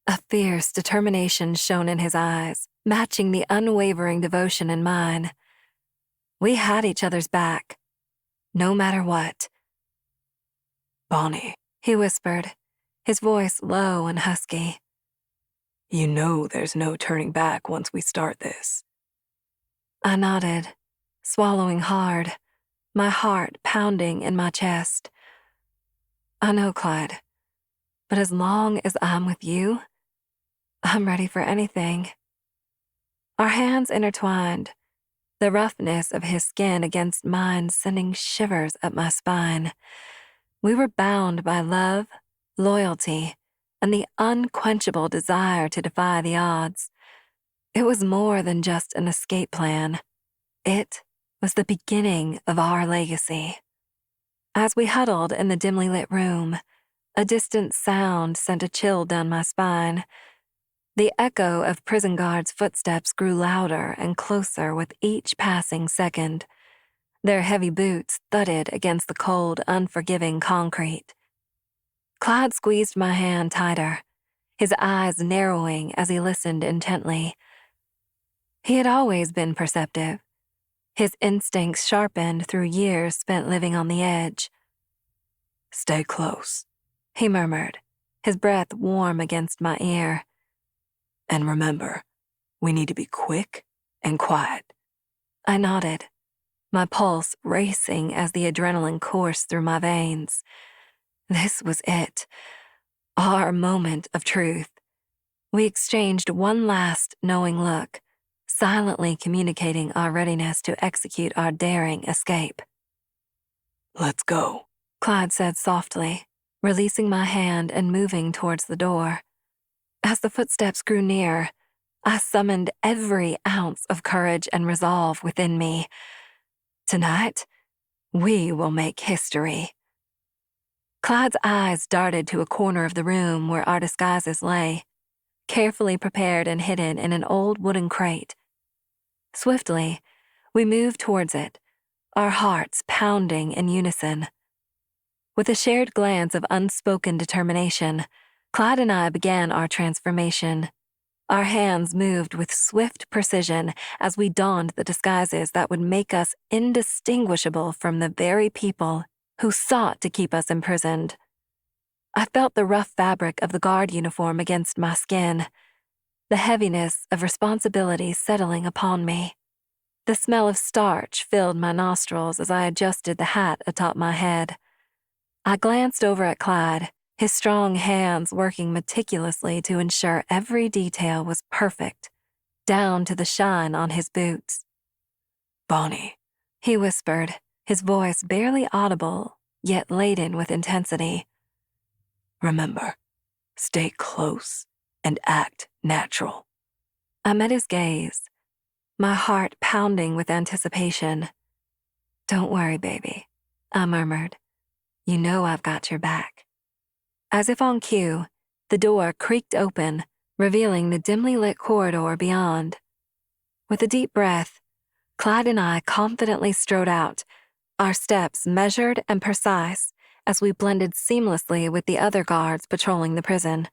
a fierce determination shone in his eyes, matching the unwavering devotion in mine. We had each other's back, no matter what. Bonnie, He whispered, his voice low and husky. you know there's no turning back once we start this. I nodded, swallowing hard, my heart pounding in my chest. I know, Clyde, but as long as I'm with you, I'm ready for anything. Our hands intertwined, the roughness of his skin against mine sending shivers up my spine. We were bound by love, loyalty, and the unquenchable desire to defy the odds. It was more than just an escape plan. It was the beginning of our legacy. As we huddled in the dimly lit room, a distant sound sent a chill down my spine. The echo of prison guards' footsteps grew louder and closer with each passing second. Their heavy boots thudded against the cold, unforgiving concrete. Clyde squeezed my hand tighter, his eyes narrowing as he listened intently. He had always been perceptive, his instincts sharpened through years spent living on the edge. Stay close, He murmured, his breath warm against my ear. and remember, we need to be quick and quiet. I nodded, my pulse racing as the adrenaline coursed through my veins. This was it, our moment of truth. We exchanged one last knowing look, silently communicating our readiness to execute our daring escape. Let's go, Clyde said softly, releasing my hand and moving towards the door. As the footsteps grew near, I summoned every ounce of courage and resolve within me. Tonight, we will make history. Clyde's eyes darted to a corner of the room where our disguises lay, carefully prepared and hidden in an old wooden crate. Swiftly, we moved towards it, our hearts pounding in unison. With a shared glance of unspoken determination, Clyde and I began our transformation. Our hands moved with swift precision as we donned the disguises that would make us indistinguishable from the very people who sought to keep us imprisoned. I felt the rough fabric of the guard uniform against my skin, the heaviness of responsibility settling upon me. The smell of starch filled my nostrils as I adjusted the hat atop my head. I glanced over at Clyde, his strong hands working meticulously to ensure every detail was perfect, down to the shine on his boots. Bonnie, He whispered, his voice barely audible, yet laden with intensity. remember, stay close and act natural. I met his gaze, my heart pounding with anticipation. Don't worry, baby, I murmured. You know I've got your back. As if on cue, the door creaked open, revealing the dimly lit corridor beyond. With a deep breath, Clyde and I confidently strode out, our steps measured and precise as we blended seamlessly with the other guards patrolling the prison.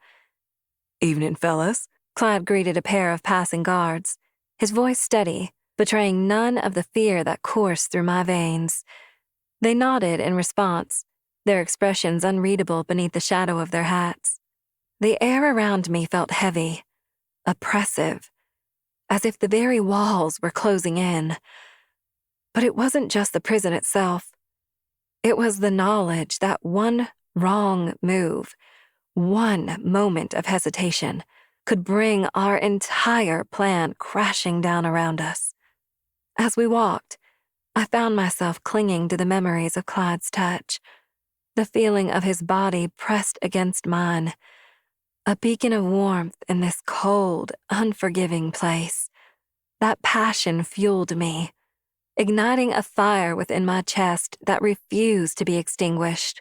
Evening, fellas. Clyde greeted a pair of passing guards, his voice steady, betraying none of the fear that coursed through my veins. They nodded in response, their expressions unreadable beneath the shadow of their hats. The air around me felt heavy, oppressive, as if the very walls were closing in. But it wasn't just the prison itself. It was the knowledge that one wrong move, one moment of hesitation, could bring our entire plan crashing down around us. As we walked, I found myself clinging to the memories of Clyde's touch, the feeling of his body pressed against mine, a beacon of warmth in this cold, unforgiving place. That passion fueled me, igniting a fire within my chest that refused to be extinguished.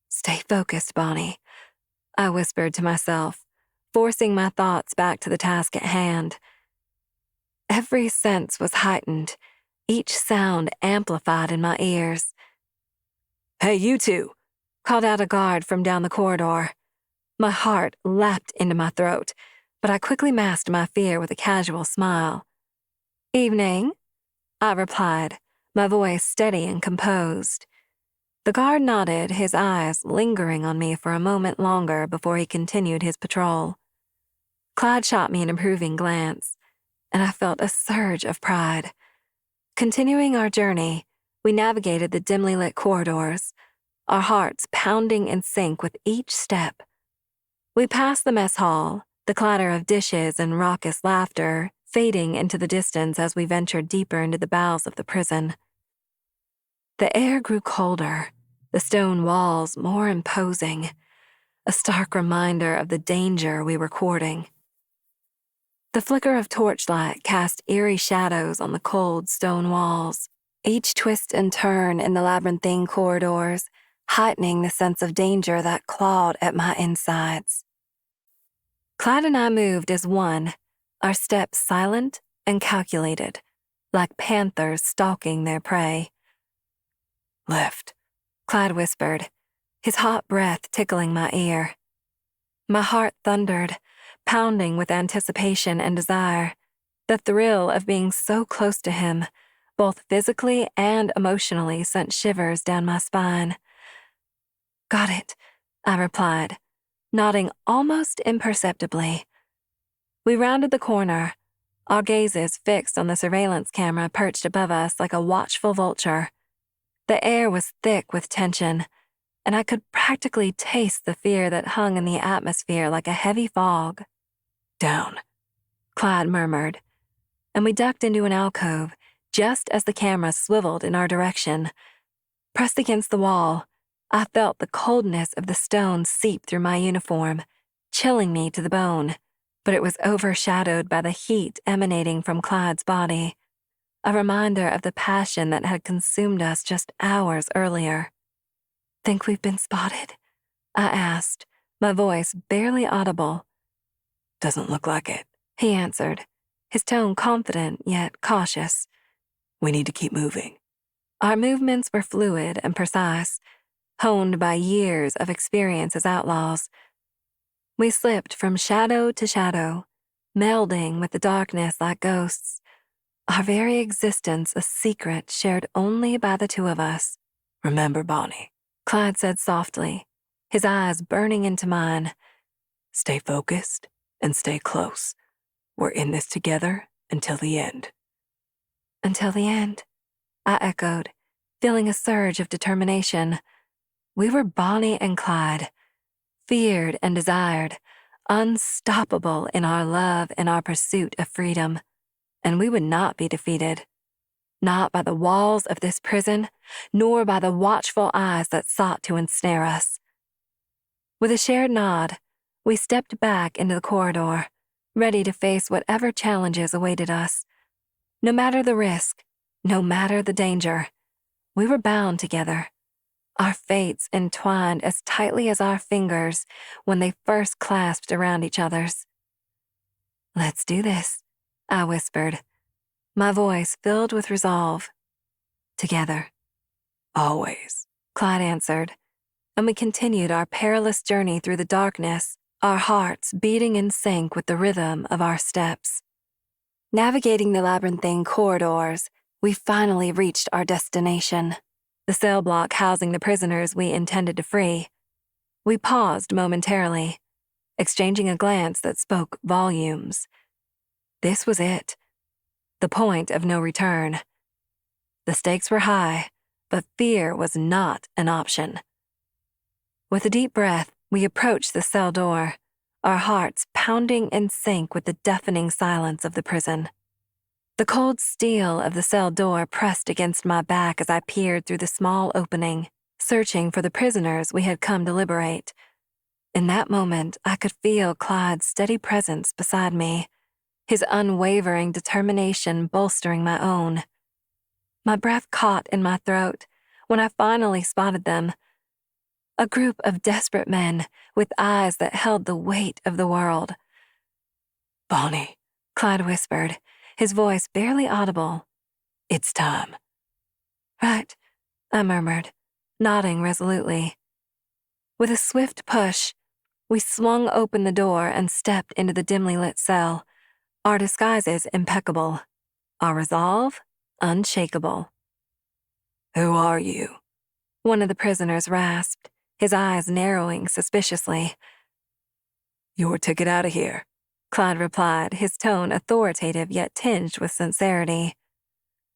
"Stay focused, Bonnie," I whispered to myself, forcing my thoughts back to the task at hand. Every sense was heightened, each sound amplified in my ears. "Hey, you two," called out a guard from down the corridor. My heart leapt into my throat, but I quickly masked my fear with a casual smile. "Evening," I replied, my voice steady and composed. The guard nodded, his eyes lingering on me for a moment longer before he continued his patrol. Clyde shot me an approving glance, and I felt a surge of pride. Continuing our journey, we navigated the dimly lit corridors, our hearts pounding in sync with each step. We passed the mess hall, the clatter of dishes and raucous laughter fading into the distance as we ventured deeper into the bowels of the prison. The air grew colder, the stone walls more imposing, a stark reminder of the danger we were courting. The flicker of torchlight cast eerie shadows on the cold stone walls, each twist and turn in the labyrinthine corridors, heightening the sense of danger that clawed at my insides. Clyde and I moved as one, our steps silent and calculated, like panthers stalking their prey. "Left," Clyde whispered, his hot breath tickling my ear. My heart thundered, pounding with anticipation and desire, the thrill of being so close to him, both physically and emotionally, sent shivers down my spine. "Got it," I replied, nodding almost imperceptibly. We rounded the corner, our gazes fixed on the surveillance camera perched above us like a watchful vulture. The air was thick with tension, and I could practically taste the fear that hung in the atmosphere like a heavy fog. "Down," Clyde murmured, and we ducked into an alcove just as the camera swiveled in our direction. Pressed against the wall, I felt the coldness of the stone seep through my uniform, chilling me to the bone, but it was overshadowed by the heat emanating from Clyde's body, a reminder of the passion that had consumed us just hours earlier. "Think we've been spotted?" I asked, my voice barely audible. "Doesn't look like it," he answered, his tone confident yet cautious. "We need to keep moving." Our movements were fluid and precise, honed by years of experience as outlaws. We slipped from shadow to shadow, melding with the darkness like ghosts, our very existence a secret shared only by the two of us. "Remember, Bonnie," Clyde said softly, his eyes burning into mine. "Stay focused and stay close. We're in this together until the end." "Until the end," I echoed, feeling a surge of determination. We were Bonnie and Clyde, feared and desired, unstoppable in our love and our pursuit of freedom, and we would not be defeated. Not by the walls of this prison, nor by the watchful eyes that sought to ensnare us. With a shared nod, we stepped back into the corridor, ready to face whatever challenges awaited us. No matter the risk, no matter the danger, we were bound together, our fates entwined as tightly as our fingers when they first clasped around each other's. "Let's do this," I whispered, my voice filled with resolve. "Together." "Always," Clyde answered, and we continued our perilous journey through the darkness, our hearts beating in sync with the rhythm of our steps. Navigating the labyrinthine corridors, we finally reached our destination. the cell block housing the prisoners we intended to free. We paused momentarily, exchanging a glance that spoke volumes. This was it, the point of no return. The stakes were high, but fear was not an option. With a deep breath, we approached the cell door, our hearts pounding in sync with the deafening silence of the prison. The cold steel of the cell door pressed against my back as I peered through the small opening, searching for the prisoners we had come to liberate. In that moment, I could feel Clyde's steady presence beside me, his unwavering determination bolstering my own. My breath caught in my throat when I finally spotted them. A group of desperate men with eyes that held the weight of the world. Bonnie, Clyde whispered, his voice barely audible. It's time. Right, I murmured, nodding resolutely. With a swift push, we swung open the door and stepped into the dimly lit cell, our disguises impeccable, our resolve unshakable. Who are you? One of the prisoners rasped, his eyes narrowing suspiciously. Your ticket out of here, Clyde replied, his tone authoritative yet tinged with sincerity.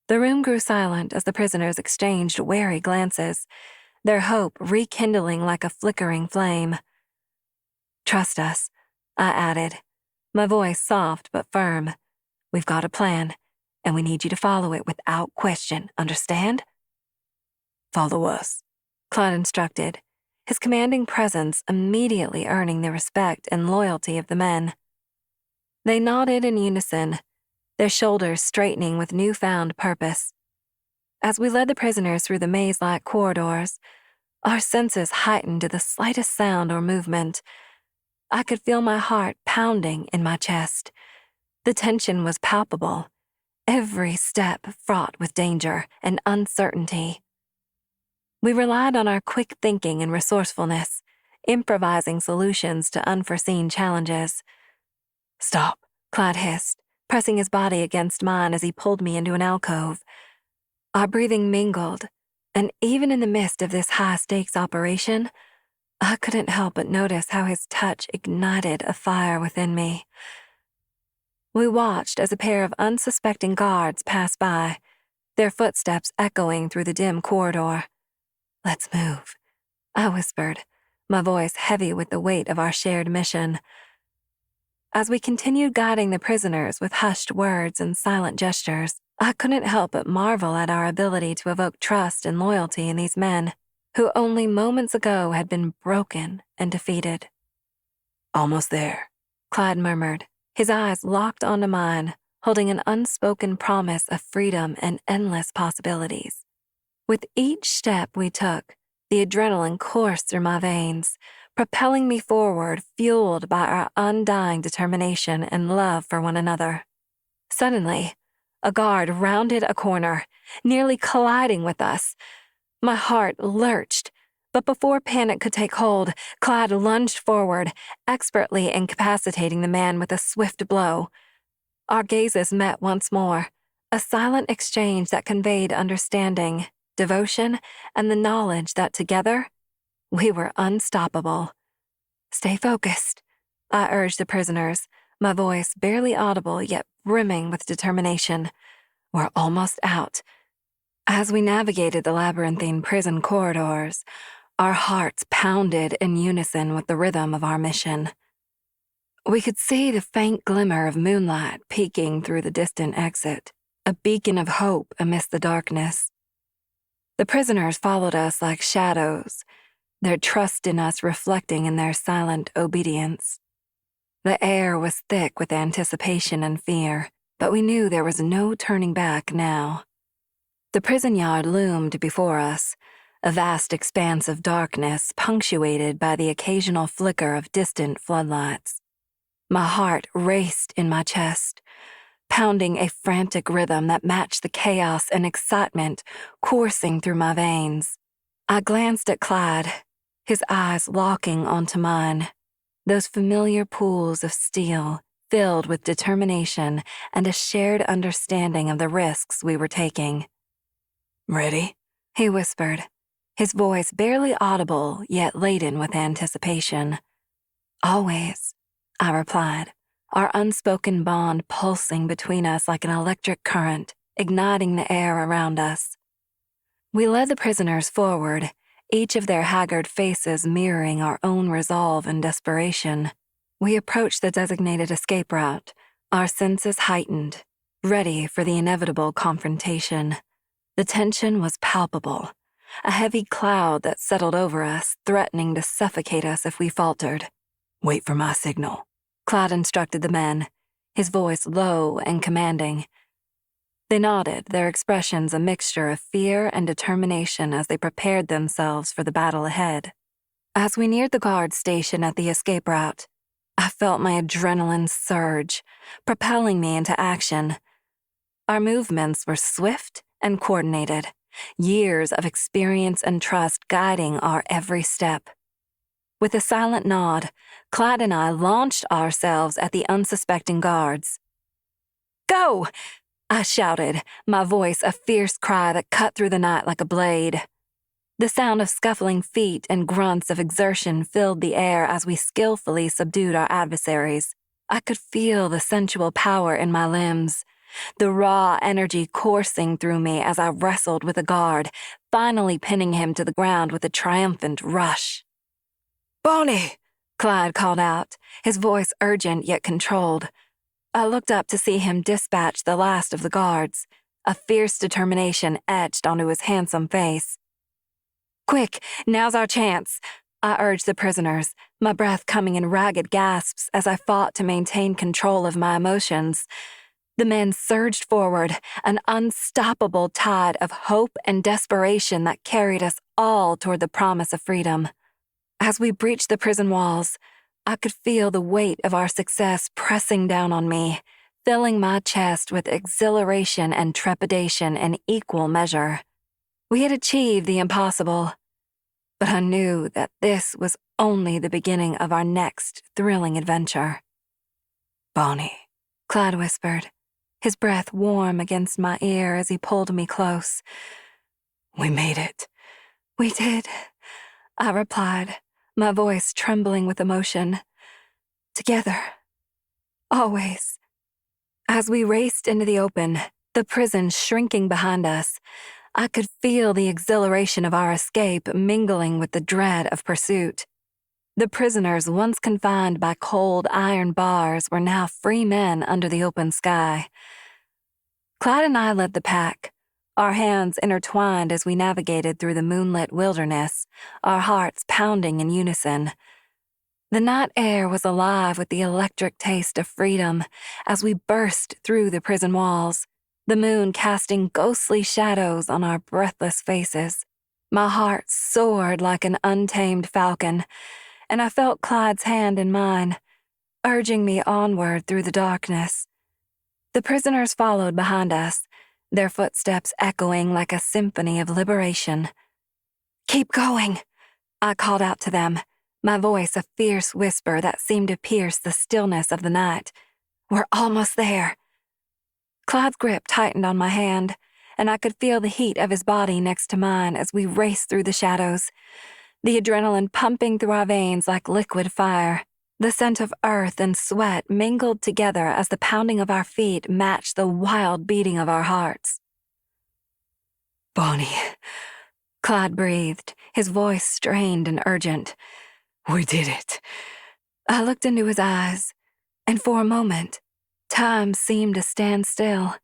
The room grew silent as the prisoners exchanged wary glances, their hope rekindling like a flickering flame. Trust us, I added, my voice soft but firm. We've got a plan, and we need you to follow it without question, understand? Follow us, Clyde instructed, his commanding presence immediately earning the respect and loyalty of the men. They nodded in unison, their shoulders straightening with newfound purpose. As we led the prisoners through the maze-like corridors, our senses heightened to the slightest sound or movement. I could feel my heart pounding in my chest. The tension was palpable, every step fraught with danger and uncertainty. We relied on our quick thinking and resourcefulness, improvising solutions to unforeseen challenges. Stop, Clyde hissed, pressing his body against mine as he pulled me into an alcove. Our breathing mingled, and even in the midst of this high-stakes operation, I couldn't help but notice how his touch ignited a fire within me. We watched as a pair of unsuspecting guards passed by, their footsteps echoing through the dim corridor. Let's move, I whispered, my voice heavy with the weight of our shared mission. As we continued guiding the prisoners with hushed words and silent gestures, I couldn't help but marvel at our ability to evoke trust and loyalty in these men, who only moments ago had been broken and defeated. Almost there, Clyde murmured, his eyes locked onto mine, holding an unspoken promise of freedom and endless possibilities. With each step we took, the adrenaline coursed through my veins, propelling me forward, fueled by our undying determination and love for one another. Suddenly, a guard rounded a corner, nearly colliding with us. My heart lurched, but before panic could take hold, Clyde lunged forward, expertly incapacitating the man with a swift blow. Our gazes met once more, a silent exchange that conveyed understanding, devotion, and the knowledge that together, we were unstoppable. Stay focused, I urged the prisoners, my voice barely audible yet brimming with determination. We're almost out. As we navigated the labyrinthine prison corridors, our hearts pounded in unison with the rhythm of our mission. We could see the faint glimmer of moonlight peeking through the distant exit, a beacon of hope amidst the darkness. The prisoners followed us like shadows, their trust in us reflecting in their silent obedience. The air was thick with anticipation and fear, but we knew there was no turning back now. The prison yard loomed before us, a vast expanse of darkness punctuated by the occasional flicker of distant floodlights. My heart raced in my chest, pounding a frantic rhythm that matched the chaos and excitement coursing through my veins. I glanced at Clyde, his eyes locking onto mine, those familiar pools of steel filled with determination and a shared understanding of the risks we were taking. Ready? he whispered, his voice barely audible yet laden with anticipation. Always, I replied, our unspoken bond pulsing between us like an electric current, igniting the air around us. We led the prisoners forward, each of their haggard faces mirroring our own resolve and desperation. We approached the designated escape route, our senses heightened, ready for the inevitable confrontation. The tension was palpable, a heavy cloud that settled over us, threatening to suffocate us if we faltered. Wait for my signal, Clyde instructed the men, his voice low and commanding. They nodded, their expressions a mixture of fear and determination as they prepared themselves for the battle ahead. As we neared the guard station at the escape route, I felt my adrenaline surge, propelling me into action. Our movements were swift and coordinated, years of experience and trust guiding our every step. With a silent nod, Clyde and I launched ourselves at the unsuspecting guards. "Go!" I shouted, my voice a fierce cry that cut through the night like a blade. The sound of scuffling feet and grunts of exertion filled the air as we skillfully subdued our adversaries. I could feel the sensual power in my limbs, the raw energy coursing through me as I wrestled with a guard, finally pinning him to the ground with a triumphant rush. "Bonnie!" Clyde called out, his voice urgent yet controlled. I looked up to see him dispatch the last of the guards, a fierce determination etched onto his handsome face. "Quick, now's our chance," I urged the prisoners, my breath coming in ragged gasps as I fought to maintain control of my emotions. The men surged forward, an unstoppable tide of hope and desperation that carried us all toward the promise of freedom. As we breached the prison walls, I could feel the weight of our success pressing down on me, filling my chest with exhilaration and trepidation in equal measure. We had achieved the impossible, but I knew that this was only the beginning of our next thrilling adventure. Bonnie, Clyde whispered, his breath warm against my ear as he pulled me close. We made it. We did, I replied, my voice trembling with emotion. Together. Always. As we raced into the open, the prison shrinking behind us, I could feel the exhilaration of our escape mingling with the dread of pursuit. The prisoners once confined by cold iron bars were now free men under the open sky. Clyde and I led the pack, our hands intertwined as we navigated through the moonlit wilderness, our hearts pounding in unison. The night air was alive with the electric taste of freedom as we burst through the prison walls, the moon casting ghostly shadows on our breathless faces. My heart soared like an untamed falcon, and I felt Clyde's hand in mine, urging me onward through the darkness. The prisoners followed behind us, their footsteps echoing like a symphony of liberation. "Keep going," I called out to them, my voice a fierce whisper that seemed to pierce the stillness of the night. "We're almost there." Clyde's grip tightened on my hand, and I could feel the heat of his body next to mine as we raced through the shadows, the adrenaline pumping through our veins like liquid fire. The scent of earth and sweat mingled together as the pounding of our feet matched the wild beating of our hearts. Bonnie, Clyde breathed, his voice strained and urgent. We did it. I looked into his eyes, and for a moment, time seemed to stand still.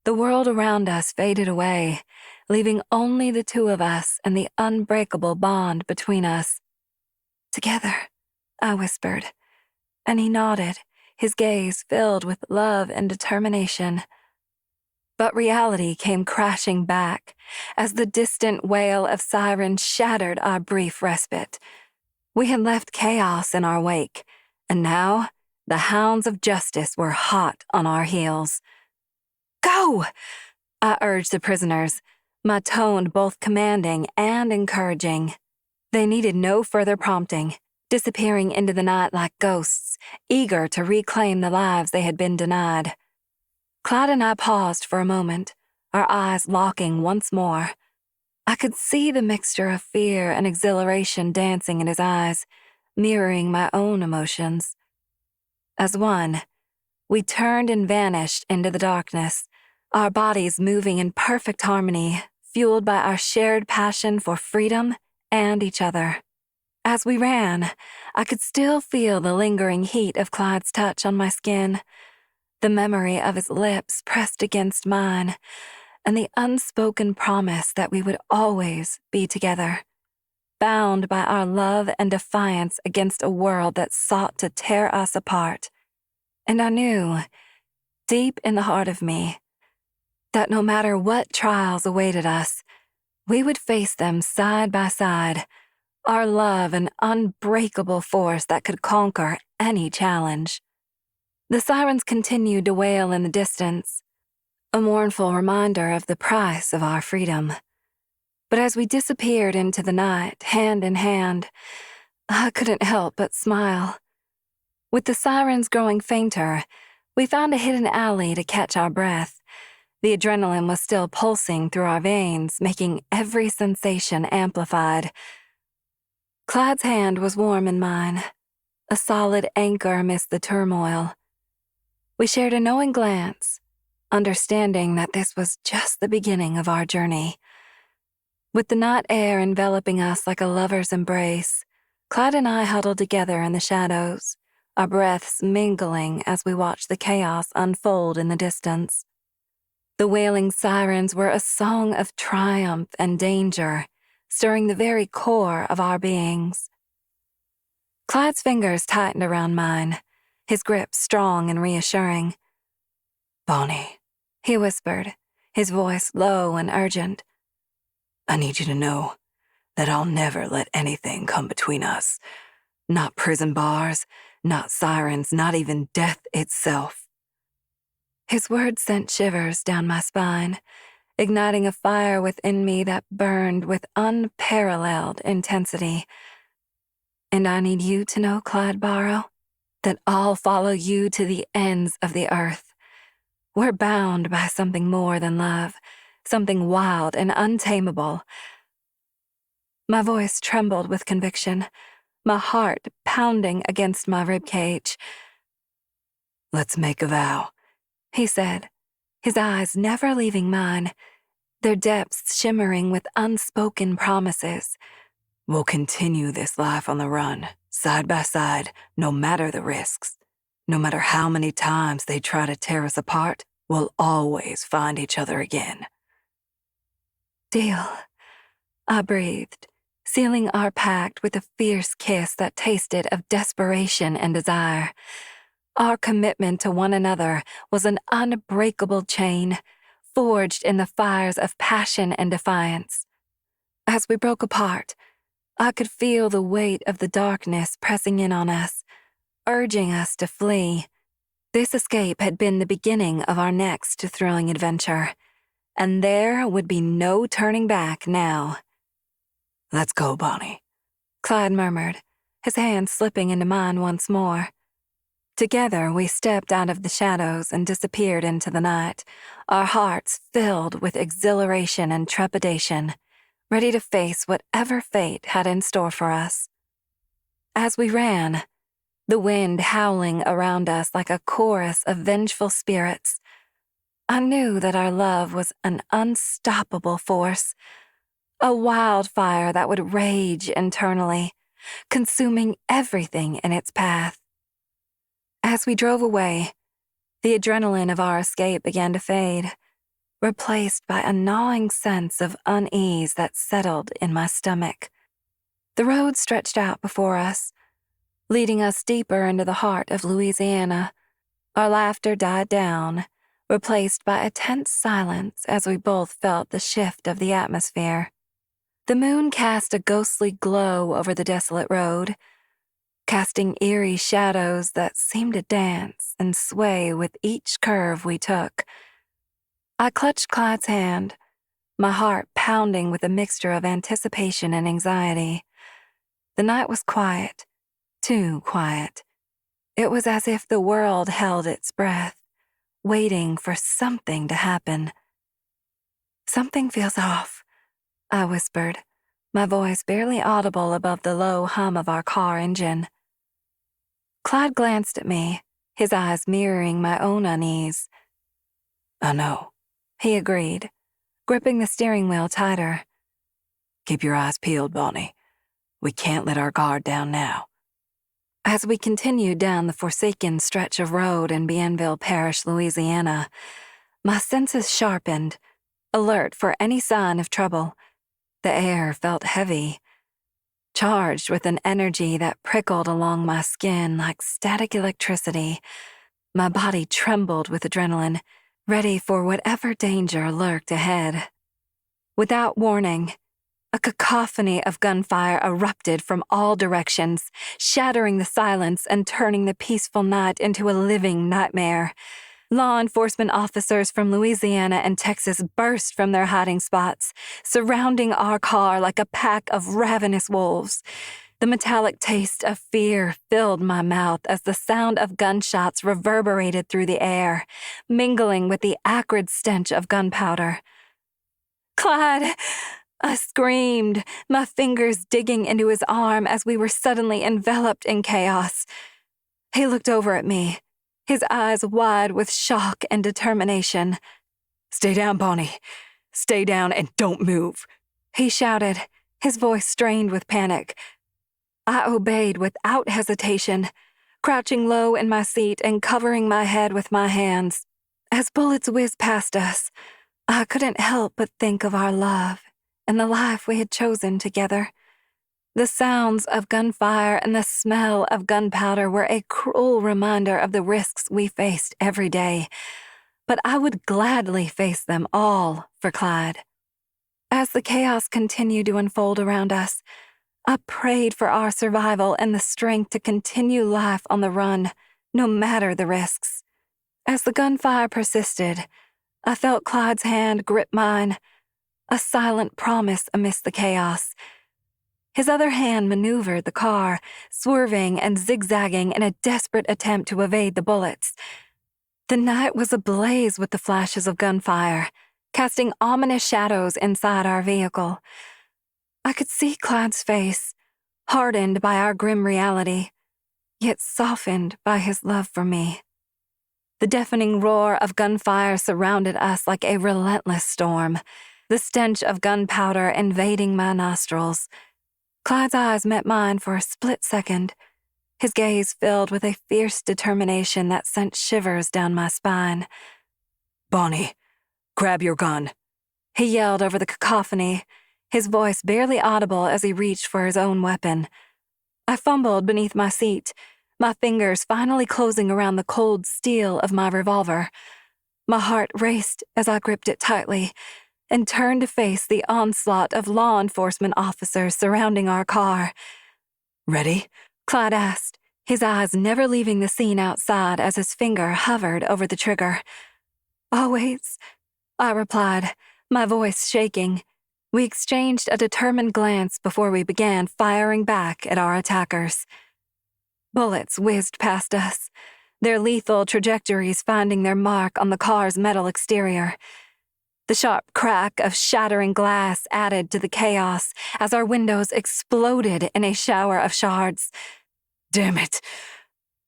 The world around us faded away, leaving only the two of us and the unbreakable bond between us. "Together," I whispered, and he nodded, his gaze filled with love and determination. But reality came crashing back as the distant wail of sirens shattered our brief respite. We had left chaos in our wake, and now the hounds of justice were hot on our heels. "Go!" I urged the prisoners, my tone both commanding and encouraging. They needed no further prompting, disappearing into the night like ghosts, eager to reclaim the lives they had been denied. Clyde and I paused for a moment, our eyes locking once more. I could see the mixture of fear and exhilaration dancing in his eyes, mirroring my own emotions. As one, we turned and vanished into the darkness, our bodies moving in perfect harmony, fueled by our shared passion for freedom and each other. As we ran, I could still feel the lingering heat of Clyde's touch on my skin, the memory of his lips pressed against mine, and the unspoken promise that we would always be together, bound by our love and defiance against a world that sought to tear us apart. And I knew, deep in the heart of me, that no matter what trials awaited us, we would face them side by side, our love an unbreakable force that could conquer any challenge. The sirens continued to wail in the distance, a mournful reminder of the price of our freedom. But as we disappeared into the night, hand in hand, I couldn't help but smile. With the sirens growing fainter, we found a hidden alley to catch our breath. The adrenaline was still pulsing through our veins, making every sensation amplified. Clyde's hand was warm in mine, a solid anchor amidst the turmoil. We shared a knowing glance, understanding that this was just the beginning of our journey. With the night air enveloping us like a lover's embrace, Clyde and I huddled together in the shadows, our breaths mingling as we watched the chaos unfold in the distance. The wailing sirens were a song of triumph and danger, stirring the very core of our beings. Clyde's fingers tightened around mine, his grip strong and reassuring. Bonnie, He whispered, his voice low and urgent. I need you to know that I'll never let anything come between us. Not prison bars, not sirens, not even death itself. His words sent shivers down my spine, igniting a fire within me that burned with unparalleled intensity. And I need you to know, Clyde Barrow, that I'll follow you to the ends of the earth. We're bound by something more than love, something wild and untamable. My voice trembled with conviction, my heart pounding against my ribcage. Let's make a vow, He said, his eyes never leaving mine, their depths shimmering with unspoken promises. We'll continue this life on the run, side by side, no matter the risks. No matter how many times they try to tear us apart, we'll always find each other again. Deal, I breathed, sealing our pact with a fierce kiss that tasted of desperation and desire. Our commitment to one another was an unbreakable chain, forged in the fires of passion and defiance. As we broke apart, I could feel the weight of the darkness pressing in on us, urging us to flee. This escape had been the beginning of our next thrilling adventure, and there would be no turning back now. Let's go, Bonnie, Clyde murmured, his hand slipping into mine once more. Together, we stepped out of the shadows and disappeared into the night, our hearts filled with exhilaration and trepidation, ready to face whatever fate had in store for us. As we ran, the wind howling around us like a chorus of vengeful spirits, I knew that our love was an unstoppable force, a wildfire that would rage internally, consuming everything in its path. As we drove away, the adrenaline of our escape began to fade, replaced by a gnawing sense of unease that settled in my stomach. The road stretched out before us, leading us deeper into the heart of Louisiana. Our laughter died down, replaced by a tense silence as we both felt the shift of the atmosphere. The moon cast a ghostly glow over the desolate road, casting eerie shadows that seemed to dance and sway with each curve we took. I clutched Clyde's hand, my heart pounding with a mixture of anticipation and anxiety. The night was quiet, too quiet. It was as if the world held its breath, waiting for something to happen. Something feels off, I whispered, my voice barely audible above the low hum of our car engine. Clyde glanced at me, his eyes mirroring my own unease. I know, he agreed, gripping the steering wheel tighter. Keep your eyes peeled, Bonnie. We can't let our guard down now. As we continued down the forsaken stretch of road in Bienville Parish, Louisiana, my senses sharpened, alert for any sign of trouble. The air felt heavy, charged with an energy that prickled along my skin like static electricity. My body trembled with adrenaline, ready for whatever danger lurked ahead. Without warning, a cacophony of gunfire erupted from all directions, shattering the silence and turning the peaceful night into a living nightmare. Law enforcement officers from Louisiana and Texas burst from their hiding spots, surrounding our car like a pack of ravenous wolves. The metallic taste of fear filled my mouth as the sound of gunshots reverberated through the air, mingling with the acrid stench of gunpowder. "Clyde!" I screamed, my fingers digging into his arm as we were suddenly enveloped in chaos. He looked over at me, his eyes wide with shock and determination. "Stay down, Bonnie. Stay down and don't move," he shouted, his voice strained with panic. I obeyed without hesitation, crouching low in my seat and covering my head with my hands. As bullets whizzed past us, I couldn't help but think of our love and the life we had chosen together. The sounds of gunfire and the smell of gunpowder were a cruel reminder of the risks we faced every day, but I would gladly face them all for Clyde. As the chaos continued to unfold around us, I prayed for our survival and the strength to continue life on the run, no matter the risks. As the gunfire persisted, I felt Clyde's hand grip mine, a silent promise amidst the chaos. His other hand maneuvered the car, swerving and zigzagging in a desperate attempt to evade the bullets. The night was ablaze with the flashes of gunfire, casting ominous shadows inside our vehicle. I could see Clyde's face, hardened by our grim reality, yet softened by his love for me. The deafening roar of gunfire surrounded us like a relentless storm, the stench of gunpowder invading my nostrils. Clyde's eyes met mine for a split second, his gaze filled with a fierce determination that sent shivers down my spine. "Bonnie, grab your gun," he yelled over the cacophony, his voice barely audible as he reached for his own weapon. I fumbled beneath my seat, my fingers finally closing around the cold steel of my revolver. My heart raced as I gripped it tightly and turned to face the onslaught of law enforcement officers surrounding our car. "Ready?" Clyde asked, his eyes never leaving the scene outside as his finger hovered over the trigger. "Always," I replied, my voice shaking. We exchanged a determined glance before we began firing back at our attackers. Bullets whizzed past us, their lethal trajectories finding their mark on the car's metal exterior. The sharp crack of shattering glass added to the chaos as our windows exploded in a shower of shards. "Damn it,"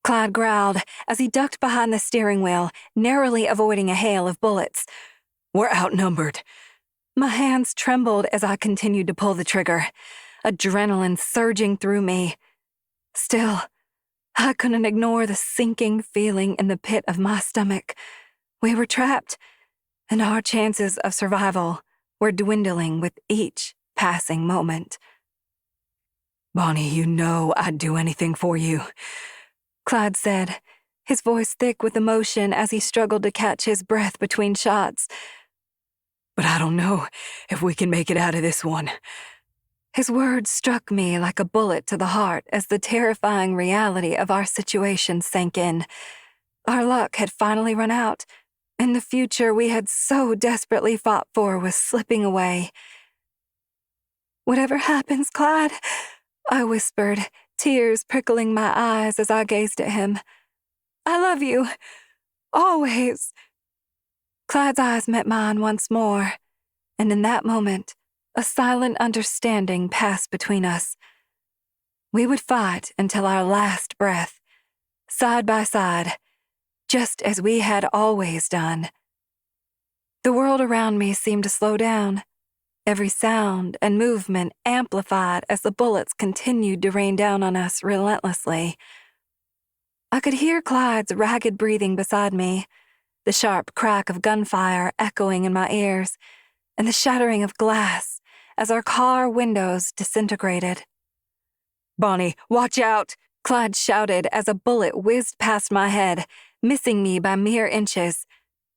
Clyde growled as he ducked behind the steering wheel, narrowly avoiding a hail of bullets. "We're outnumbered." My hands trembled as I continued to pull the trigger, adrenaline surging through me. Still, I couldn't ignore the sinking feeling in the pit of my stomach. We were trapped, and our chances of survival were dwindling with each passing moment. "Bonnie, you know I'd do anything for you," Clyde said, his voice thick with emotion as he struggled to catch his breath between shots. "But I don't know if we can make it out of this one." His words struck me like a bullet to the heart as the terrifying reality of our situation sank in. Our luck had finally run out, and the future we had so desperately fought for was slipping away. "Whatever happens, Clyde," I whispered, tears prickling my eyes as I gazed at him. "I love you. Always." Clyde's eyes met mine once more, and in that moment, A silent understanding passed between us. We would fight until our last breath, side by side, just as we had always done. The world around me seemed to slow down, every sound and movement amplified as the bullets continued to rain down on us relentlessly. I could hear Clyde's ragged breathing beside me, the sharp crack of gunfire echoing in my ears, and the shattering of glass as our car windows disintegrated. Bonnie, watch out! Clyde shouted as a bullet whizzed past my head, missing me by mere inches.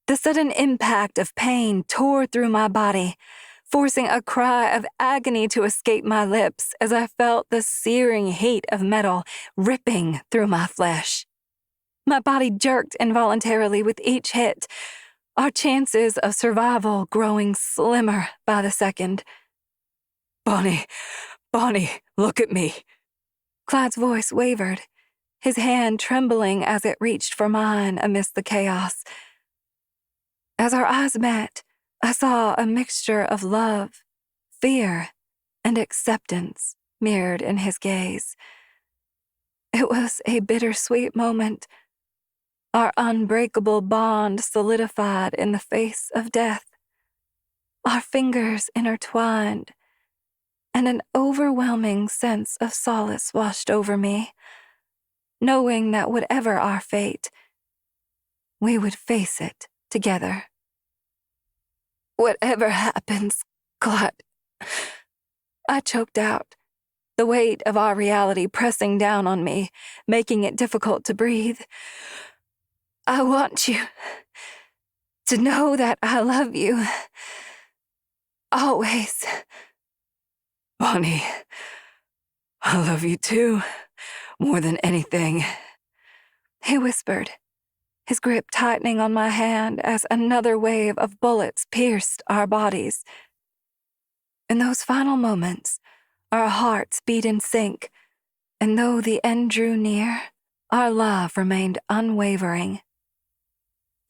The sudden impact of pain tore through my body, forcing a cry of agony to escape my lips as I felt the searing heat of metal ripping through my flesh. My body jerked involuntarily with each hit, our chances of survival growing slimmer by the second. Bonnie, look at me. Clyde's voice wavered, his hand trembling as it reached for mine amidst the chaos. As our eyes met, I saw a mixture of love, fear, and acceptance mirrored in his gaze. It was a bittersweet moment, our unbreakable bond solidified in the face of death, our fingers intertwined, and an overwhelming sense of solace washed over me, knowing that whatever our fate, we would face it together. Whatever happens, Clyde, I choked out, the weight of our reality pressing down on me, making it difficult to breathe. I want you to know that I love you. Always. Bonnie, I love you too, more than anything. He whispered, his grip tightening on my hand as another wave of bullets pierced our bodies. In those final moments, our hearts beat in sync, and though the end drew near, our love remained unwavering.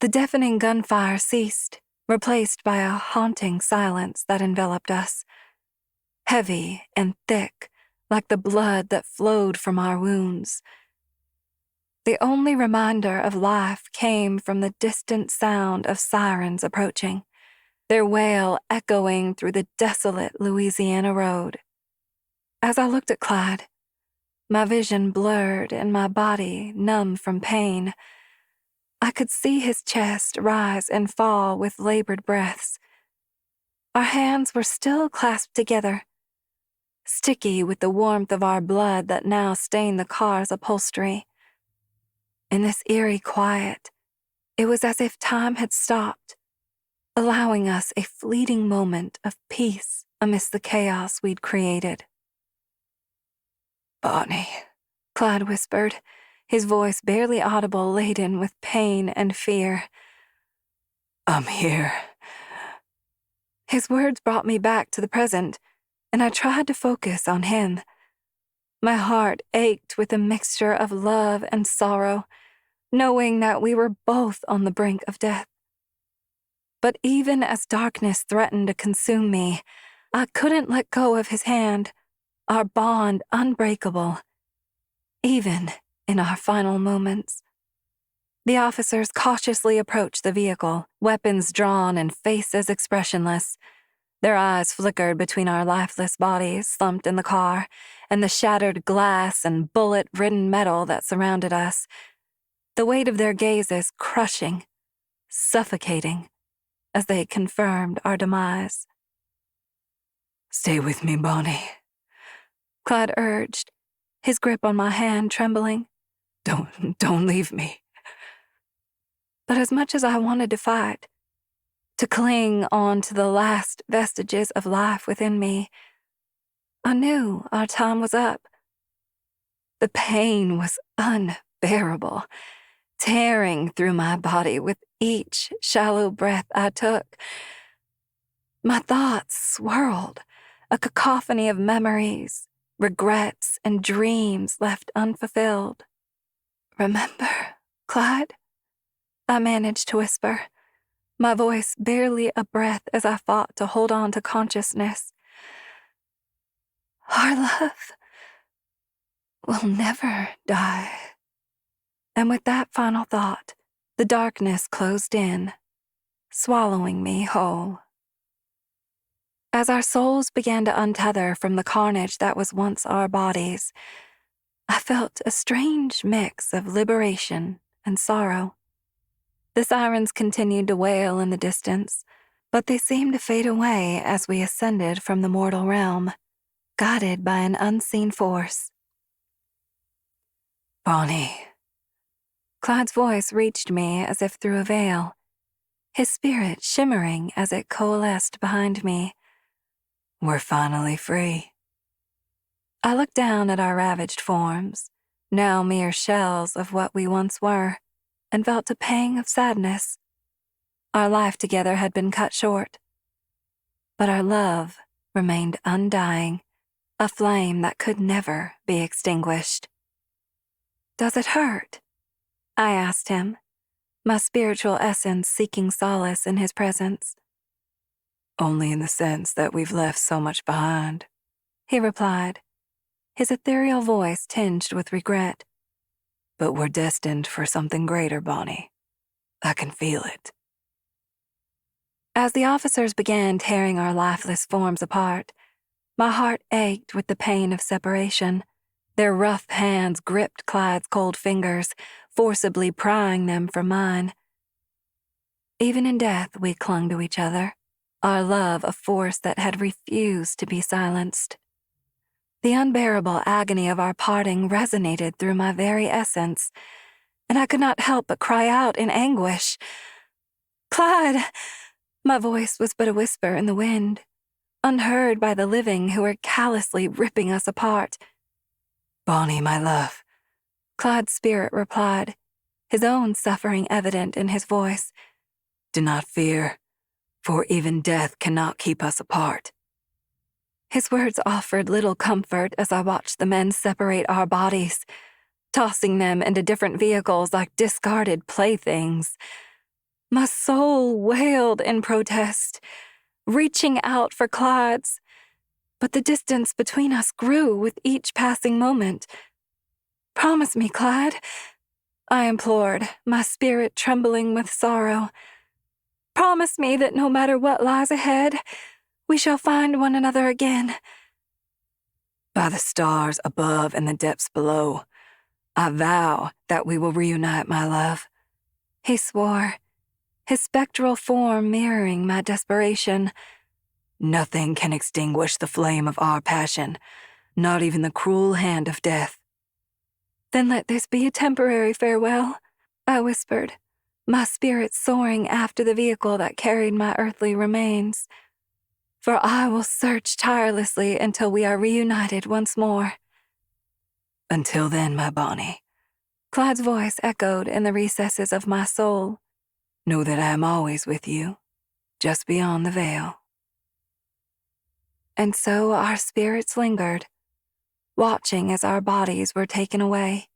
The deafening gunfire ceased, replaced by a haunting silence that enveloped us, heavy and thick, like the blood that flowed from our wounds. The only reminder of life came from the distant sound of sirens approaching, their wail echoing through the desolate Louisiana road. As I looked at Clyde, my vision blurred and my body numb from pain, I could see his chest rise and fall with labored breaths. Our hands were still clasped together, sticky with the warmth of our blood that now stained the car's upholstery. In this eerie quiet, it was as if time had stopped, allowing us a fleeting moment of peace amidst the chaos we'd created. Bonnie, Clyde whispered, his voice barely audible, laden with pain and fear. I'm here. His words brought me back to the present, and I tried to focus on him. My heart ached with a mixture of love and sorrow, knowing that we were both on the brink of death. But even as darkness threatened to consume me, I couldn't let go of his hand, our bond unbreakable, even in our final moments. The officers cautiously approached the vehicle, weapons drawn and faces expressionless. Their eyes flickered between our lifeless bodies slumped in the car and the shattered glass and bullet-ridden metal that surrounded us, the weight of their gazes crushing, suffocating, as they confirmed our demise. Stay with me, Bonnie, Clyde urged, his grip on my hand trembling. Don't leave me. But as much as I wanted to fight, to cling on to the last vestiges of life within me, I knew our time was up. The pain was unbearable, tearing through my body with each shallow breath I took. My thoughts swirled, a cacophony of memories, regrets, and dreams left unfulfilled. Remember, Clyde? I managed to whisper, my voice barely a breath as I fought to hold on to consciousness. Our love will never die. And with that final thought, the darkness closed in, swallowing me whole. As our souls began to untether from the carnage that was once our bodies, I felt a strange mix of liberation and sorrow. The sirens continued to wail in the distance, but they seemed to fade away as we ascended from the mortal realm, guided by an unseen force. Bonnie. Clyde's voice reached me as if through a veil, his spirit shimmering as it coalesced behind me. We're finally free. I looked down at our ravaged forms, now mere shells of what we once were, and felt a pang of sadness. Our life together had been cut short, but our love remained undying, a flame that could never be extinguished. Does it hurt? I asked him, my spiritual essence seeking solace in his presence. Only in the sense that we've left so much behind, he replied, his ethereal voice tinged with regret. But we're destined for something greater, Bonnie. I can feel it. As the officers began tearing our lifeless forms apart, my heart ached with the pain of separation. Their rough hands gripped Clyde's cold fingers, forcibly prying them from mine. Even in death, we clung to each other, our love a force that had refused to be silenced. The unbearable agony of our parting resonated through my very essence, and I could not help but cry out in anguish. "Clyde!" My voice was but a whisper in the wind, unheard by the living who were callously ripping us apart. Bonnie, my love, Clyde's spirit replied, his own suffering evident in his voice. Do not fear, for even death cannot keep us apart. His words offered little comfort as I watched the men separate our bodies, tossing them into different vehicles like discarded playthings. My soul wailed in protest, reaching out for Clyde's, but the distance between us grew with each passing moment. "Promise me, Clyde," I implored, my spirit trembling with sorrow. "Promise me that no matter what lies ahead, we shall find one another again." By the stars above and the depths below, I vow that we will reunite, my love. He swore, his spectral form mirroring my desperation. Nothing can extinguish the flame of our passion, not even the cruel hand of death. "Then let this be a temporary farewell," I whispered, my spirit soaring after the vehicle that carried my earthly remains. "For I will search tirelessly until we are reunited once more." Until then, my Bonnie, Clyde's voice echoed in the recesses of my soul. Know that I am always with you, just beyond the veil. And so our spirits lingered, watching as our bodies were taken away,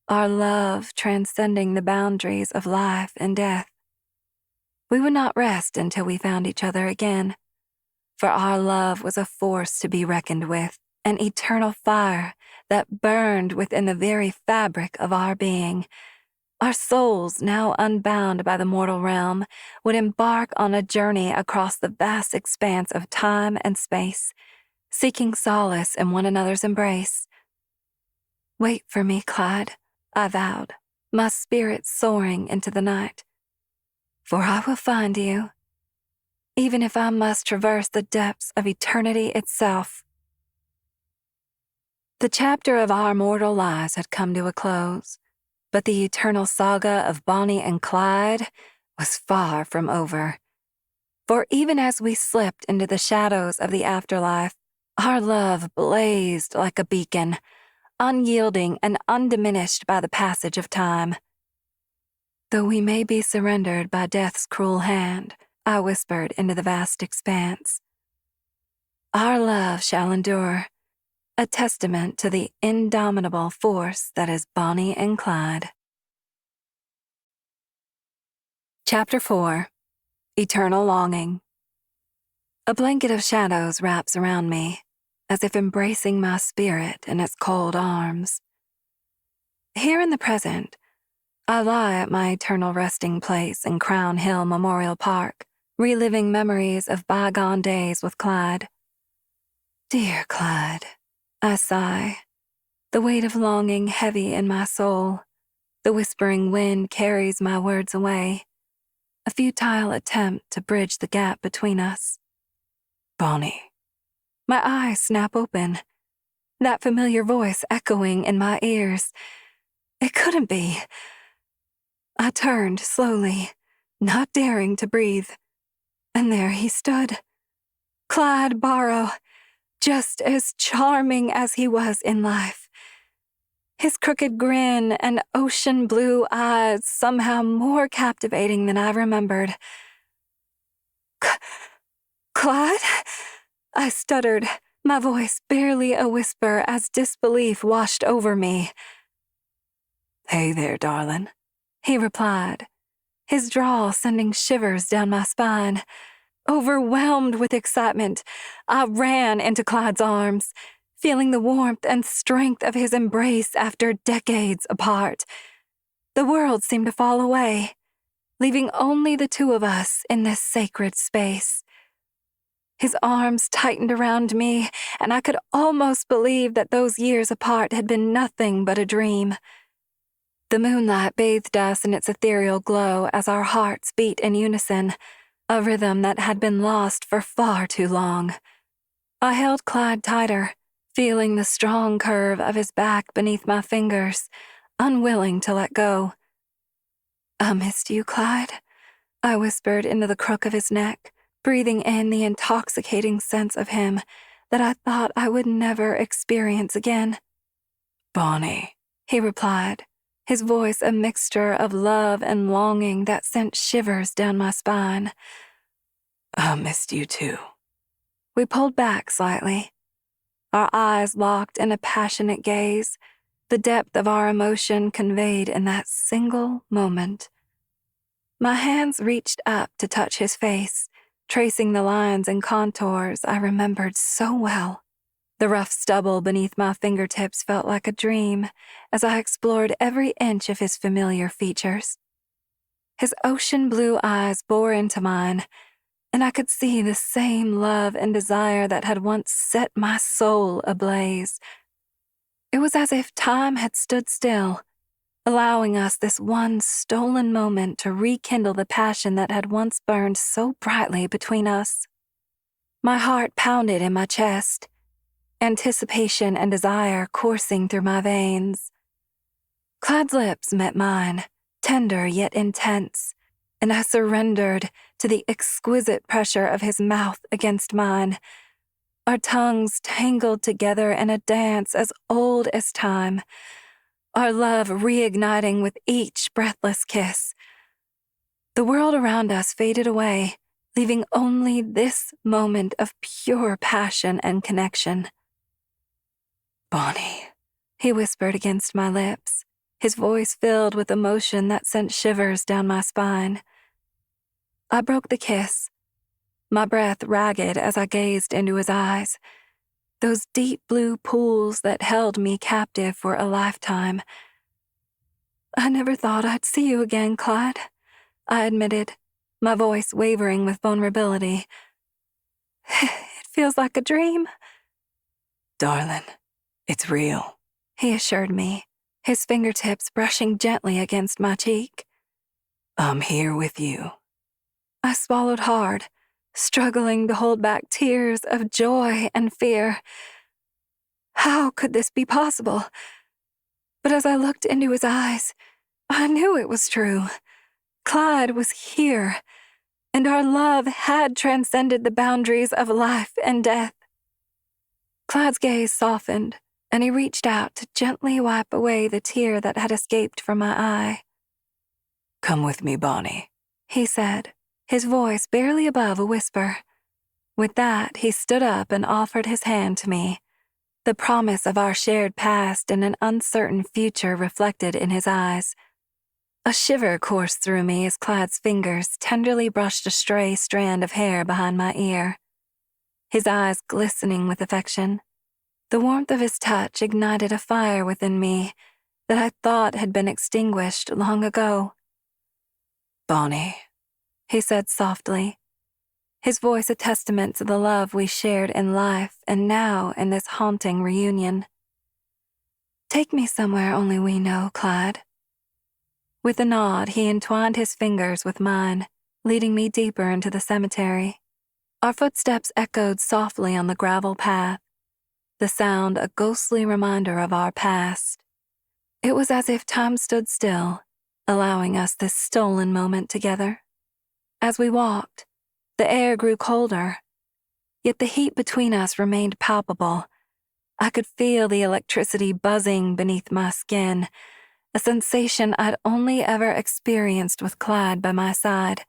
our love transcending the boundaries of life and death. We would not rest until we found each other again, for our love was a force to be reckoned with, an eternal fire that burned within the very fabric of our being. Our souls, now unbound by the mortal realm, would embark on a journey across the vast expanse of time and space, seeking solace in one another's embrace. "Wait for me, Clyde," I vowed, my spirit soaring into the night. "For I will find you, even if I must traverse the depths of eternity itself." The chapter of our mortal lives had come to a close, but the eternal saga of Bonnie and Clyde was far from over. For even as we slipped into the shadows of the afterlife, our love blazed like a beacon, unyielding and undiminished by the passage of time. "Though we may be surrendered by death's cruel hand," I whispered into the vast expanse, "our love shall endure, a testament to the indomitable force that is Bonnie and Clyde." Chapter 4. Eternal Longing. A blanket of shadows wraps around me, as if embracing my spirit in its cold arms. Here in the present, I lie at my eternal resting place in Crown Hill Memorial Park, reliving memories of bygone days with Clyde. Dear Clyde, I sigh, the weight of longing heavy in my soul. The whispering wind carries my words away, a futile attempt to bridge the gap between us. Bonnie. My eyes snap open, that familiar voice echoing in my ears. It couldn't be. I turned slowly, not daring to breathe, and there he stood. Clyde Barrow, just as charming as he was in life. His crooked grin and ocean blue eyes somehow more captivating than I remembered. Clyde? I stuttered, my voice barely a whisper as disbelief washed over me. Hey there, darling, he replied, his drawl sending shivers down my spine. Overwhelmed with excitement, I ran into Clyde's arms, feeling the warmth and strength of his embrace after decades apart. The world seemed to fall away, leaving only the two of us in this sacred space. His arms tightened around me, and I could almost believe that those years apart had been nothing but a dream. The moonlight bathed us in its ethereal glow as our hearts beat in unison, a rhythm that had been lost for far too long. I held Clyde tighter, feeling the strong curve of his back beneath my fingers, unwilling to let go. I missed you, Clyde, I whispered into the crook of his neck, breathing in the intoxicating sense of him that I thought I would never experience again. Bonnie, he replied, his voice a mixture of love and longing that sent shivers down my spine. I missed you too. We pulled back slightly, our eyes locked in a passionate gaze, the depth of our emotion conveyed in that single moment. My hands reached up to touch his face, tracing the lines and contours I remembered so well. The rough stubble beneath my fingertips felt like a dream as I explored every inch of his familiar features. His ocean blue eyes bore into mine, and I could see the same love and desire that had once set my soul ablaze. It was as if time had stood still, allowing us this one stolen moment to rekindle the passion that had once burned so brightly between us. My heart pounded in my chest, anticipation and desire coursing through my veins. Clyde's lips met mine, tender yet intense, and I surrendered to the exquisite pressure of his mouth against mine. Our tongues tangled together in a dance as old as time, our love reigniting with each breathless kiss. The world around us faded away, leaving only this moment of pure passion and connection. Bonnie, he whispered against my lips, his voice filled with emotion that sent shivers down my spine. I broke the kiss, my breath ragged as I gazed into his eyes, those deep blue pools that held me captive for a lifetime. I never thought I'd see you again, Clyde, I admitted, my voice wavering with vulnerability. It feels like a dream. darling, it's real, he assured me, his fingertips brushing gently against my cheek. I'm here with you. I swallowed hard, struggling to hold back tears of joy and fear. How could this be possible? But as I looked into his eyes, I knew it was true. Clyde was here, and our love had transcended the boundaries of life and death. Clyde's gaze softened, and he reached out to gently wipe away the tear that had escaped from my eye. Come with me, Bonnie, he said, his voice barely above a whisper. With that, he stood up and offered his hand to me, the promise of our shared past and an uncertain future reflected in his eyes. A shiver coursed through me as Clyde's fingers tenderly brushed a stray strand of hair behind my ear, his eyes glistening with affection, The warmth of his touch ignited a fire within me that I thought had been extinguished long ago. "Bonnie," he said softly, his voice a testament to the love we shared in life and now in this haunting reunion. "Take me somewhere only we know, Clyde." With a nod, he entwined his fingers with mine, leading me deeper into the cemetery. Our footsteps echoed softly on the gravel path, the sound a ghostly reminder of our past. It was as if time stood still, allowing us this stolen moment together. As we walked, the air grew colder, yet the heat between us remained palpable. I could feel the electricity buzzing beneath my skin, a sensation I'd only ever experienced with Clyde by my side.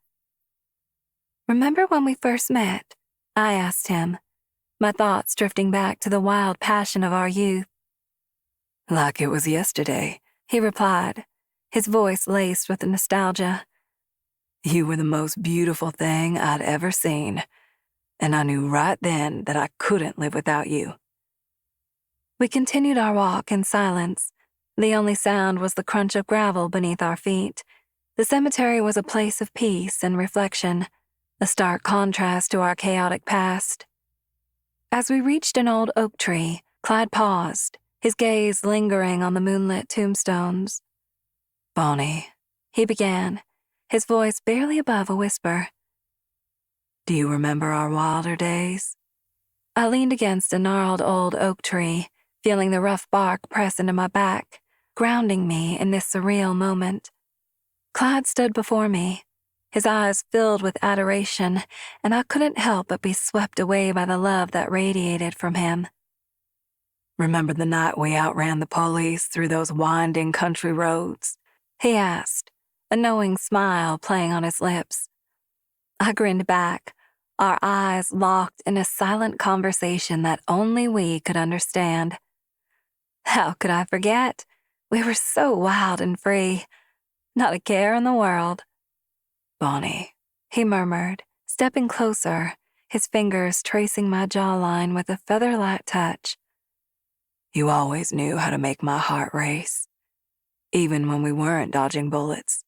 "Remember when we first met?" I asked him, my thoughts drifting back to the wild passion of our youth. "Like it was yesterday," he replied, his voice laced with nostalgia. "You were the most beautiful thing I'd ever seen, and I knew right then that I couldn't live without you." We continued our walk in silence. The only sound was the crunch of gravel beneath our feet. The cemetery was a place of peace and reflection, a stark contrast to our chaotic past. As we reached an old oak tree, Clyde paused, his gaze lingering on the moonlit tombstones. "Bonnie," he began, his voice barely above a whisper. "Do you remember our wilder days?" I leaned against a gnarled old oak tree, feeling the rough bark press into my back, grounding me in this surreal moment. Clyde stood before me, his eyes filled with adoration, and I couldn't help but be swept away by the love that radiated from him. "Remember the night we outran the police through those winding country roads?" he asked, a knowing smile playing on his lips. I grinned back, our eyes locked in a silent conversation that only we could understand. How could I forget? We were so wild and free. Not a care in the world. "Bonnie," he murmured, stepping closer, his fingers tracing my jawline with a feather-light touch. "You always knew how to make my heart race, even when we weren't dodging bullets."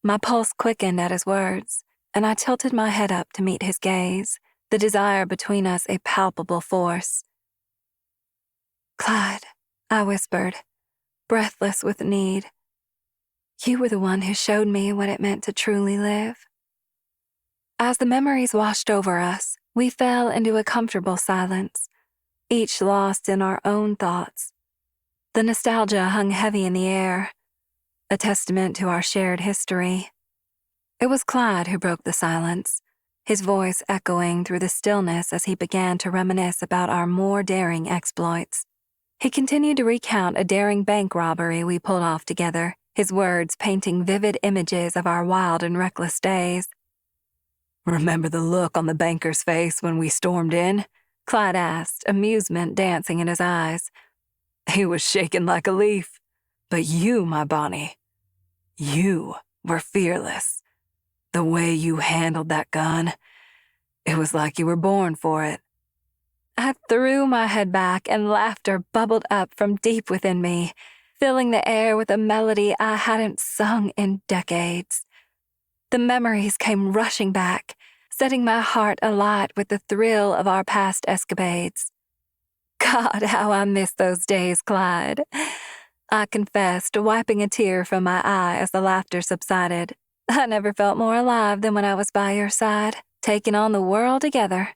My pulse quickened at his words, and I tilted my head up to meet his gaze, the desire between us a palpable force. "Clyde," I whispered, breathless with need. "You were the one who showed me what it meant to truly live." As the memories washed over us, we fell into a comfortable silence, each lost in our own thoughts. The nostalgia hung heavy in the air, a testament to our shared history. It was Clyde who broke the silence, his voice echoing through the stillness as he began to reminisce about our more daring exploits. He continued to recount a daring bank robbery we pulled off together, his words painting vivid images of our wild and reckless days. "Remember the look on the banker's face when we stormed in?" Clyde asked, amusement dancing in his eyes. "He was shaking like a leaf. But you, my Bonnie, you were fearless. The way you handled that gun, it was like you were born for it." I threw my head back and laughter bubbled up from deep within me, filling the air with a melody I hadn't sung in decades. The memories came rushing back, setting my heart alight with the thrill of our past escapades. God, how I miss those days, Clyde, I confessed, wiping a tear from my eye as the laughter subsided. I never felt more alive than when I was by your side, taking on the world together.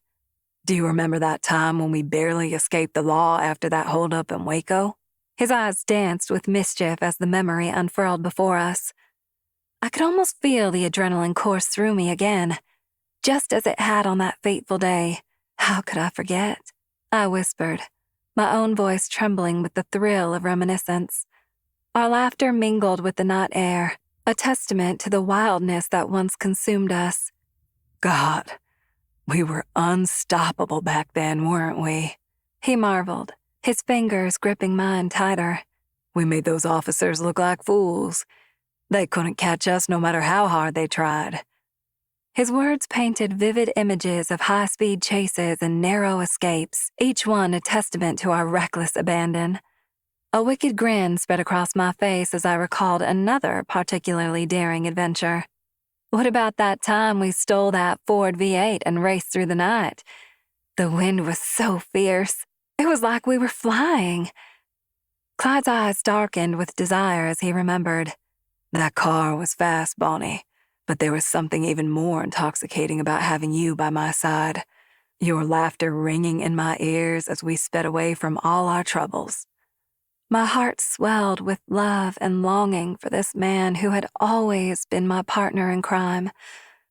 "Do you remember that time when we barely escaped the law after that holdup in Waco?" His eyes danced with mischief as the memory unfurled before us. I could almost feel the adrenaline course through me again, just as it had on that fateful day. How could I forget? I whispered, my own voice trembling with the thrill of reminiscence. Our laughter mingled with the night air, a testament to the wildness that once consumed us. "God, we were unstoppable back then, weren't we?" he marveled, his fingers gripping mine tighter. "We made those officers look like fools. They couldn't catch us no matter how hard they tried." His words painted vivid images of high-speed chases and narrow escapes, each one a testament to our reckless abandon. A wicked grin spread across my face as I recalled another particularly daring adventure. What about that time we stole that Ford V8 and raced through the night? The wind was so fierce. It was like we were flying. Clyde's eyes darkened with desire as he remembered. That car was fast, Bonnie, but there was something even more intoxicating about having you by my side. Your laughter ringing in my ears as we sped away from all our troubles. My heart swelled with love and longing for this man who had always been my partner in crime,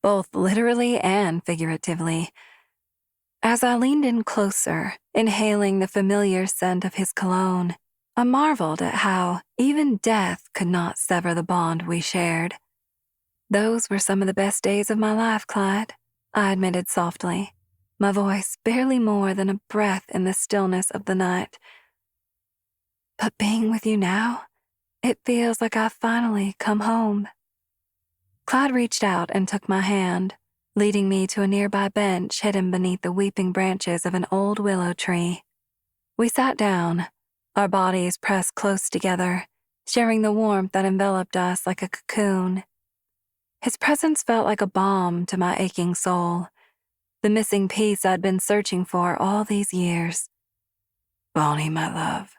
both literally and figuratively. As I leaned in closer, inhaling the familiar scent of his cologne, I marveled at how even death could not sever the bond we shared. Those were some of the best days of my life, Clyde, I admitted softly, my voice barely more than a breath in the stillness of the night. But being with you now, it feels like I've finally come home. Clyde reached out and took my hand, leading me to a nearby bench hidden beneath the weeping branches of an old willow tree. We sat down, our bodies pressed close together, sharing the warmth that enveloped us like a cocoon. His presence felt like a balm to my aching soul, the missing piece I'd been searching for all these years. Bonnie, my love,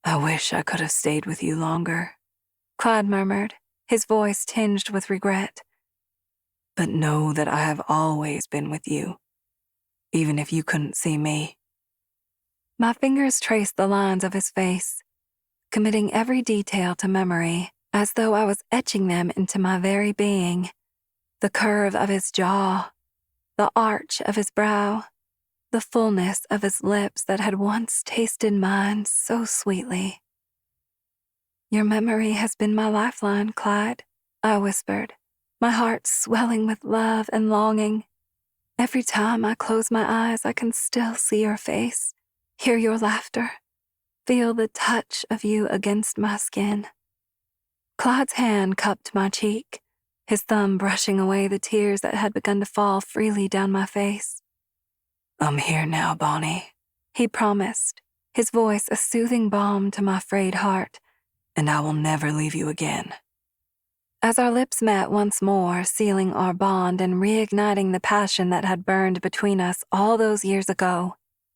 I wish I could have stayed with you longer, Clyde murmured, his voice tinged with regret. But know that I have always been with you, even if you couldn't see me. My fingers traced the lines of his face, committing every detail to memory, as though I was etching them into my very being. The curve of his jaw, the arch of his brow, the fullness of his lips that had once tasted mine so sweetly. Your memory has been my lifeline, Clyde, I whispered, my heart swelling with love and longing. Every time I close my eyes, I can still see your face, hear your laughter, feel the touch of you against my skin. Clyde's hand cupped my cheek, his thumb brushing away the tears that had begun to fall freely down my face. I'm here now, Bonnie, he promised, his voice a soothing balm to my frayed heart. And I will never leave you again. As our lips met once more, sealing our bond and reigniting the passion that had burned between us all those years ago,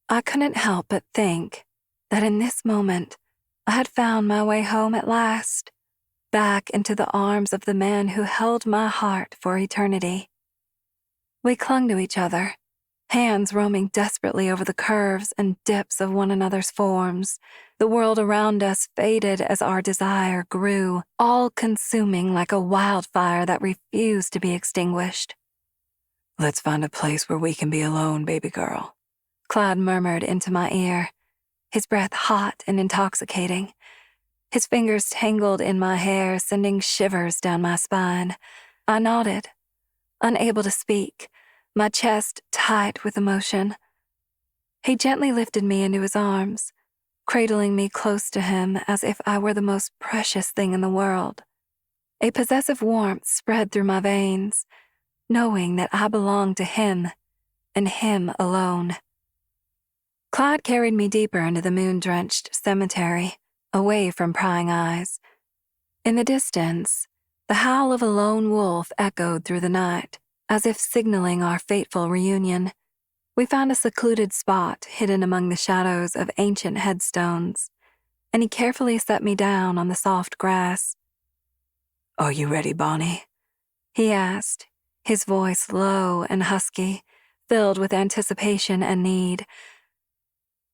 I couldn't help but think that in this moment, I had found my way home at last, back into the arms of the man who held my heart for eternity. We clung to each other, hands roaming desperately over the curves and dips of one another's forms. The world around us faded as our desire grew, all-consuming like a wildfire that refused to be extinguished. Let's find a place where we can be alone, baby girl, Clyde murmured into my ear, his breath hot and intoxicating. His fingers tangled in my hair, sending shivers down my spine. I nodded, unable to speak, my chest tight with emotion. He gently lifted me into his arms, cradling me close to him as if I were the most precious thing in the world. A possessive warmth spread through my veins, knowing that I belonged to him, and him alone. Clyde carried me deeper into the moon-drenched cemetery, away from prying eyes. In the distance, the howl of a lone wolf echoed through the night, as if signaling our fateful reunion. We found a secluded spot hidden among the shadows of ancient headstones, and he carefully set me down on the soft grass. Are you ready, Bonnie? He asked, his voice low and husky, filled with anticipation and need.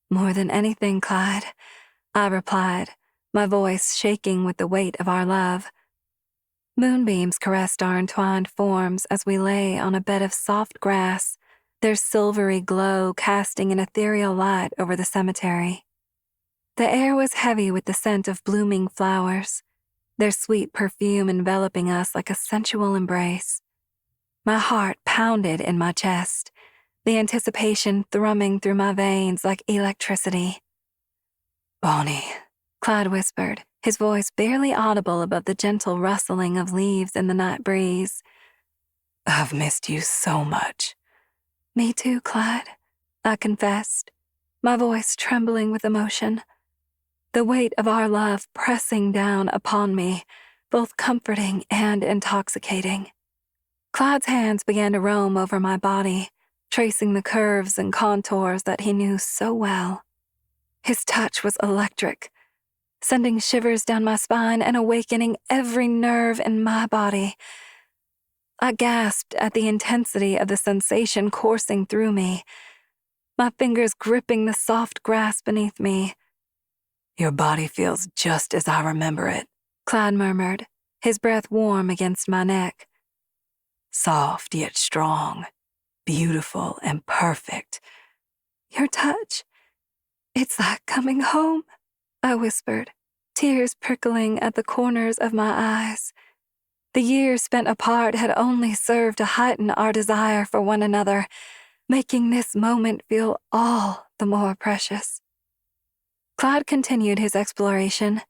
More than anything, Clyde, I replied, my voice shaking with the weight of our love. Moonbeams caressed our entwined forms as we lay on a bed of soft grass, their silvery glow casting an ethereal light over the cemetery. The air was heavy with the scent of blooming flowers, their sweet perfume enveloping us like a sensual embrace. My heart pounded in my chest, the anticipation thrumming through my veins like electricity. Bonnie, Clyde whispered, his voice barely audible above the gentle rustling of leaves in the night breeze. I've missed you so much. Me too, Clyde, I confessed, my voice trembling with emotion. The weight of our love pressing down upon me, both comforting and intoxicating. Clyde's hands began to roam over my body, tracing the curves and contours that he knew so well. His touch was electric, sending shivers down my spine and awakening every nerve in my body. I gasped at the intensity of the sensation coursing through me, my fingers gripping the soft grass beneath me. Your body feels just as I remember it, Clyde murmured, his breath warm against my neck. Soft yet strong, beautiful and perfect. Your touch, it's like coming home, I whispered, tears prickling at the corners of my eyes. The years spent apart had only served to heighten our desire for one another, making this moment feel all the more precious. Clyde continued his exploration,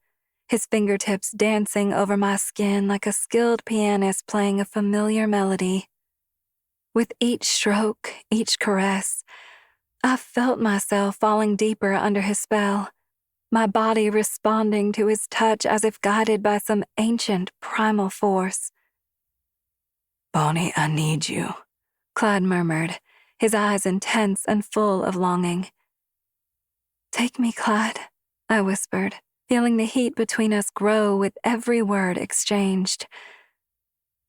his fingertips dancing over my skin like a skilled pianist playing a familiar melody. With each stroke, each caress, I felt myself falling deeper under his spell, my body responding to his touch as if guided by some ancient primal force. Bonnie, I need you, Clyde murmured, his eyes intense and full of longing. Take me, Clyde, I whispered, feeling the heat between us grow with every word exchanged.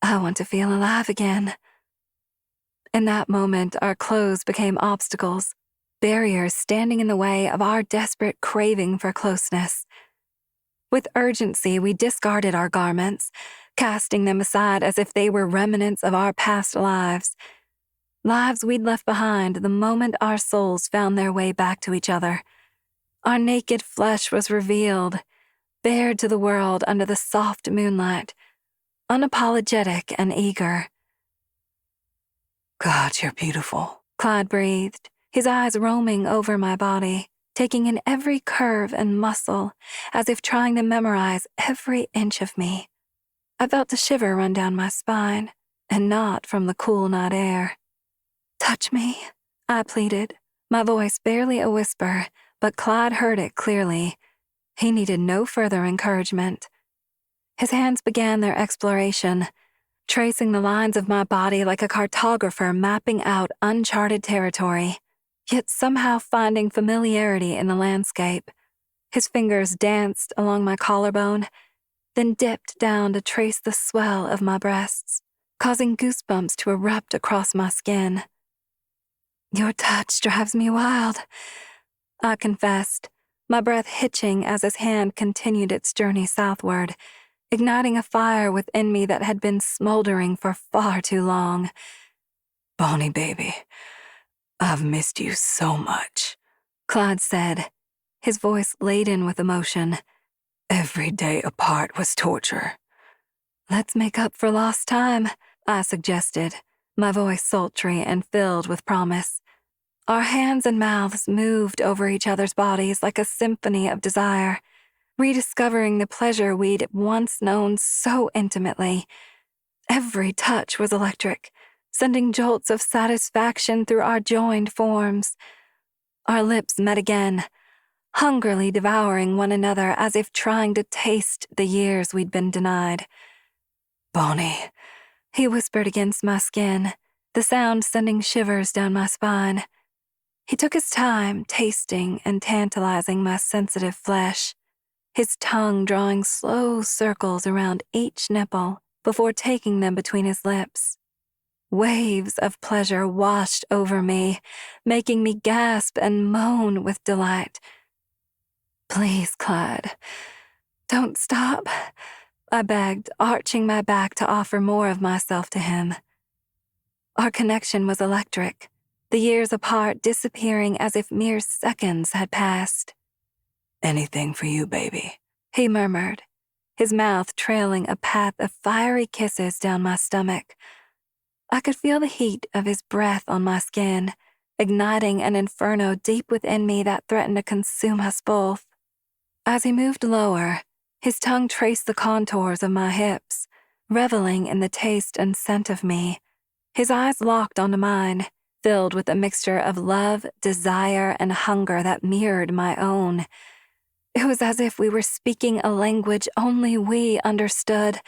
I want to feel alive again. In that moment, our clothes became obstacles, barriers standing in the way of our desperate craving for closeness. With urgency, we discarded our garments, casting them aside as if they were remnants of our past lives we'd left behind the moment our souls found their way back to each other. Our naked flesh was revealed, bared to the world under the soft moonlight, unapologetic and eager. God, you're beautiful, Clyde breathed, his eyes roaming over my body, taking in every curve and muscle, as if trying to memorize every inch of me. I felt a shiver run down my spine, and not from the cool night air. Touch me, I pleaded, my voice barely a whisper, but Clyde heard it clearly. He needed no further encouragement. His hands began their exploration, tracing the lines of my body like a cartographer mapping out uncharted territory, yet somehow finding familiarity in the landscape. His fingers danced along my collarbone, then dipped down to trace the swell of my breasts, causing goosebumps to erupt across my skin. Your touch drives me wild, I confessed, my breath hitching as his hand continued its journey southward, igniting a fire within me that had been smoldering for far too long. Bonnie, baby, I've missed you so much, Clyde said, his voice laden with emotion. Every day apart was torture. Let's make up for lost time, I suggested, my voice sultry and filled with promise. Our hands and mouths moved over each other's bodies like a symphony of desire, rediscovering the pleasure we'd once known so intimately. Every touch was electric, sending jolts of satisfaction through our joined forms. Our lips met again, hungrily devouring one another as if trying to taste the years we'd been denied. Bonnie, he whispered against my skin, the sound sending shivers down my spine. He took his time, tasting and tantalizing my sensitive flesh, his tongue drawing slow circles around each nipple before taking them between his lips. Waves of pleasure washed over me, making me gasp and moan with delight. Please, Clyde, don't stop, I begged, arching my back to offer more of myself to him. Our connection was electric, the years apart disappearing as if mere seconds had passed. Anything for you, baby, he murmured, his mouth trailing a path of fiery kisses down my stomach. I could feel the heat of his breath on my skin, igniting an inferno deep within me that threatened to consume us both. As he moved lower, his tongue traced the contours of my hips, reveling in the taste and scent of me. His eyes locked onto mine, filled with a mixture of love, desire, and hunger that mirrored my own. It was as if we were speaking a language only we understood,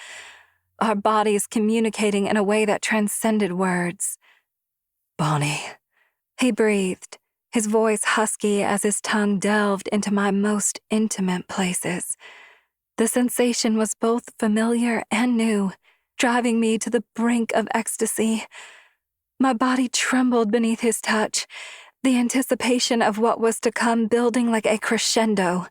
our bodies communicating in a way that transcended words. Bonnie. He breathed, his voice husky as his tongue delved into my most intimate places. The sensation was both familiar and new, driving me to the brink of ecstasy. My body trembled beneath his touch, the anticipation of what was to come building like a crescendo.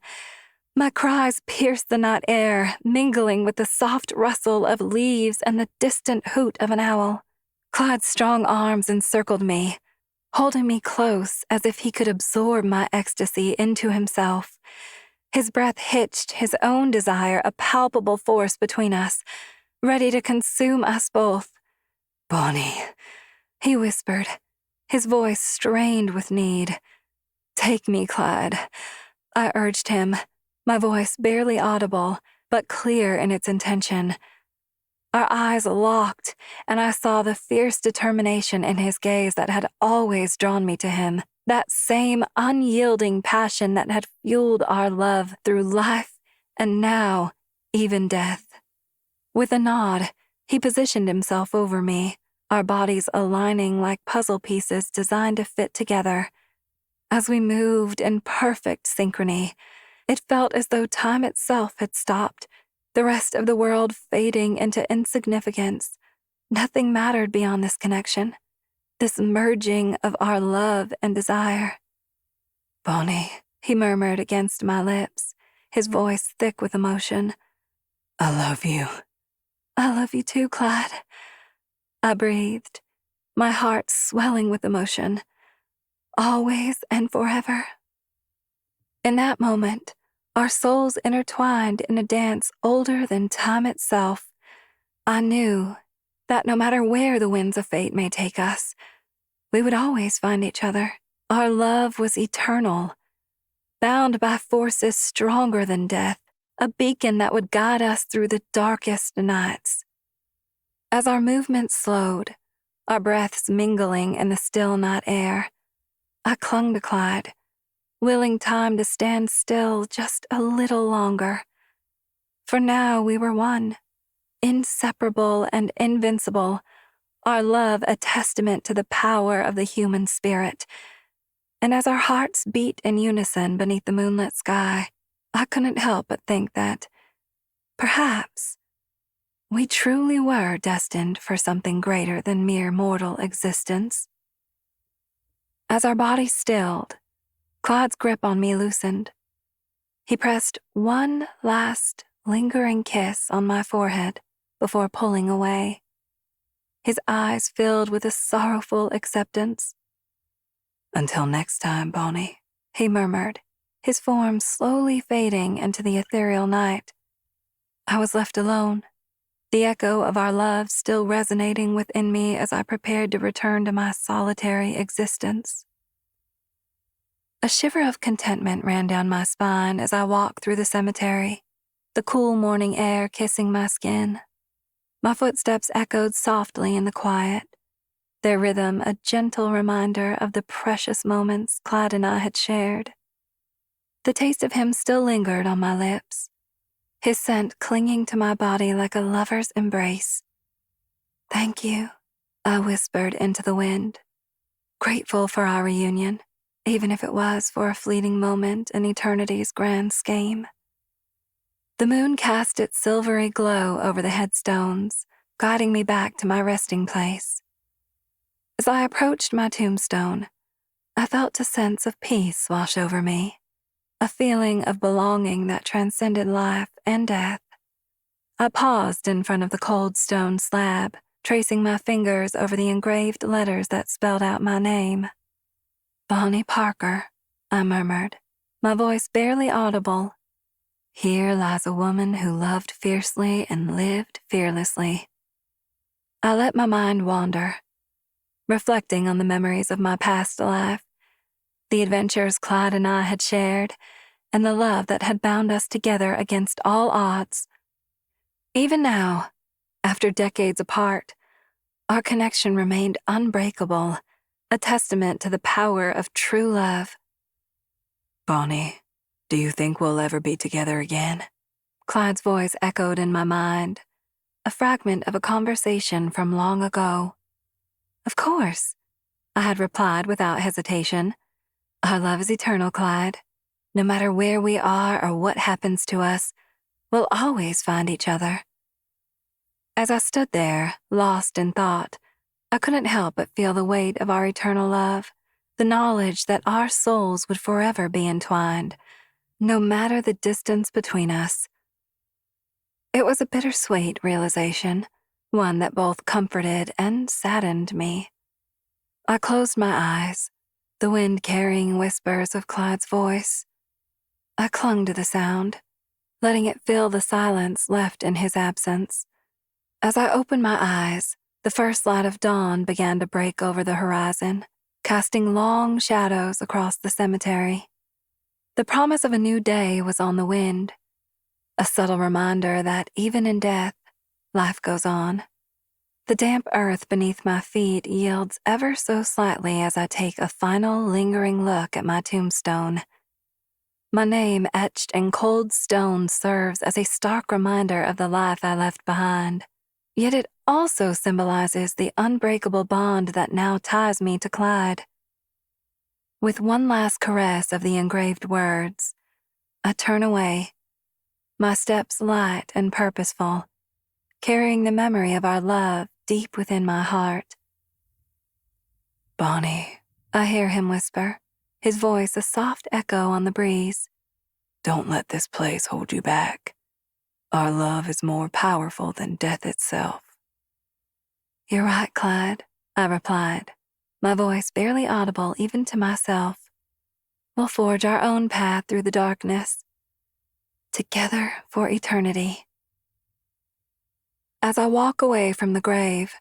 My cries pierced the night air, mingling with the soft rustle of leaves and the distant hoot of an owl. Clyde's strong arms encircled me, holding me close as if he could absorb my ecstasy into himself. His breath hitched his own desire, a palpable force between us, ready to consume us both. Bonnie, he whispered, his voice strained with need. Take me, Clyde, I urged him, my voice barely audible, but clear in its intention. Our eyes locked, and I saw the fierce determination in his gaze that had always drawn me to him, that same unyielding passion that had fueled our love through life and now, even death. With a nod, he positioned himself over me, our bodies aligning like puzzle pieces designed to fit together. As we moved in perfect synchrony, it felt as though time itself had stopped, the rest of the world fading into insignificance. Nothing mattered beyond this connection, this merging of our love and desire. Bonnie, he murmured against my lips, his voice thick with emotion. I love you. I love you too, Clyde. I breathed, my heart swelling with emotion. Always and forever. In that moment, our souls intertwined in a dance older than time itself. I knew that no matter where the winds of fate may take us, we would always find each other. Our love was eternal, bound by forces stronger than death, a beacon that would guide us through the darkest nights. As our movements slowed, our breaths mingling in the still night air, I clung to Clyde, willing time to stand still just a little longer. For now we were one, inseparable and invincible, our love a testament to the power of the human spirit. And as our hearts beat in unison beneath the moonlit sky, I couldn't help but think that, perhaps, we truly were destined for something greater than mere mortal existence. As our bodies stilled, Clyde's grip on me loosened. He pressed one last, lingering kiss on my forehead before pulling away. His eyes filled with a sorrowful acceptance. Until next time, Bonnie, he murmured, his form slowly fading into the ethereal night. I was left alone, the echo of our love still resonating within me as I prepared to return to my solitary existence. A shiver of contentment ran down my spine as I walked through the cemetery, the cool morning air kissing my skin. My footsteps echoed softly in the quiet, their rhythm a gentle reminder of the precious moments Clyde and I had shared. The taste of him still lingered on my lips, his scent clinging to my body like a lover's embrace. Thank you, I whispered into the wind, grateful for our reunion, even if it was for a fleeting moment in eternity's grand scheme. The moon cast its silvery glow over the headstones, guiding me back to my resting place. As I approached my tombstone, I felt a sense of peace wash over me, a feeling of belonging that transcended life and death. I paused in front of the cold stone slab, tracing my fingers over the engraved letters that spelled out my name. Bonnie Parker, I murmured, my voice barely audible. Here lies a woman who loved fiercely and lived fearlessly. I let my mind wander, reflecting on the memories of my past life, the adventures Clyde and I had shared, and the love that had bound us together against all odds. Even now, after decades apart, Our connection remained unbreakable, a testament to the power of true love. Bonnie, do you think we'll ever be together again? Clyde's voice echoed in my mind, a fragment of a conversation from long ago. Of course, I had replied without hesitation. Our love is eternal, Clyde. No matter where we are or what happens to us, we'll always find each other. As I stood there, lost in thought, I couldn't help but feel the weight of our eternal love, the knowledge that our souls would forever be entwined, no matter the distance between us. It was a bittersweet realization, one that both comforted and saddened me. I closed my eyes, the wind carrying whispers of Clyde's voice. I clung to the sound, letting it fill the silence left in his absence. As I opened my eyes, the first light of dawn began to break over the horizon, casting long shadows across the cemetery. The promise of a new day was on the wind, a subtle reminder that even in death, life goes on. The damp earth beneath my feet yields ever so slightly as I take a final lingering look at my tombstone. My name etched in cold stone serves as a stark reminder of the life I left behind. Yet it also symbolizes the unbreakable bond that now ties me to Clyde. With one last caress of the engraved words, I turn away, my steps light and purposeful, carrying the memory of our love deep within my heart. Bonnie, I hear him whisper, his voice a soft echo on the breeze. don't let this place hold you back. Our love is more powerful than death itself. You're right, Clyde, I replied, my voice barely audible even to myself. We'll forge our own path through the darkness, together for eternity. As I walk away from the grave,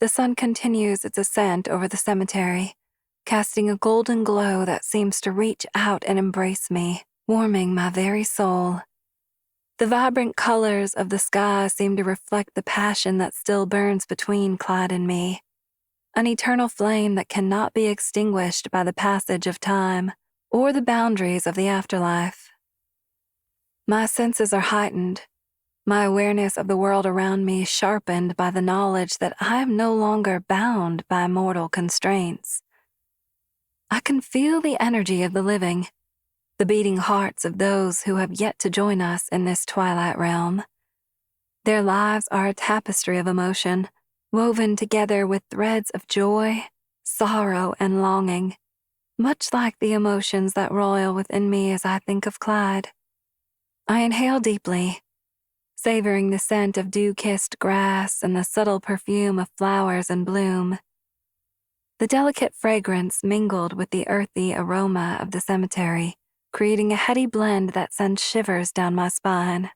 the sun continues its ascent over the cemetery, casting a golden glow that seems to reach out and embrace me, warming my very soul. The vibrant colors of the sky seem to reflect the passion that still burns between Clyde and me, an eternal flame that cannot be extinguished by the passage of time or the boundaries of the afterlife. My senses are heightened, my awareness of the world around me sharpened by the knowledge that I am no longer bound by mortal constraints. I can feel the energy of the living, the beating hearts of those who have yet to join us in this twilight realm. Their lives are a tapestry of emotion, woven together with threads of joy, sorrow, and longing, much like the emotions that roil within me as I think of Clyde. I inhale deeply, savoring the scent of dew-kissed grass and the subtle perfume of flowers in bloom. The delicate fragrance mingled with the earthy aroma of the cemetery, creating a heady blend that sends shivers down my spine.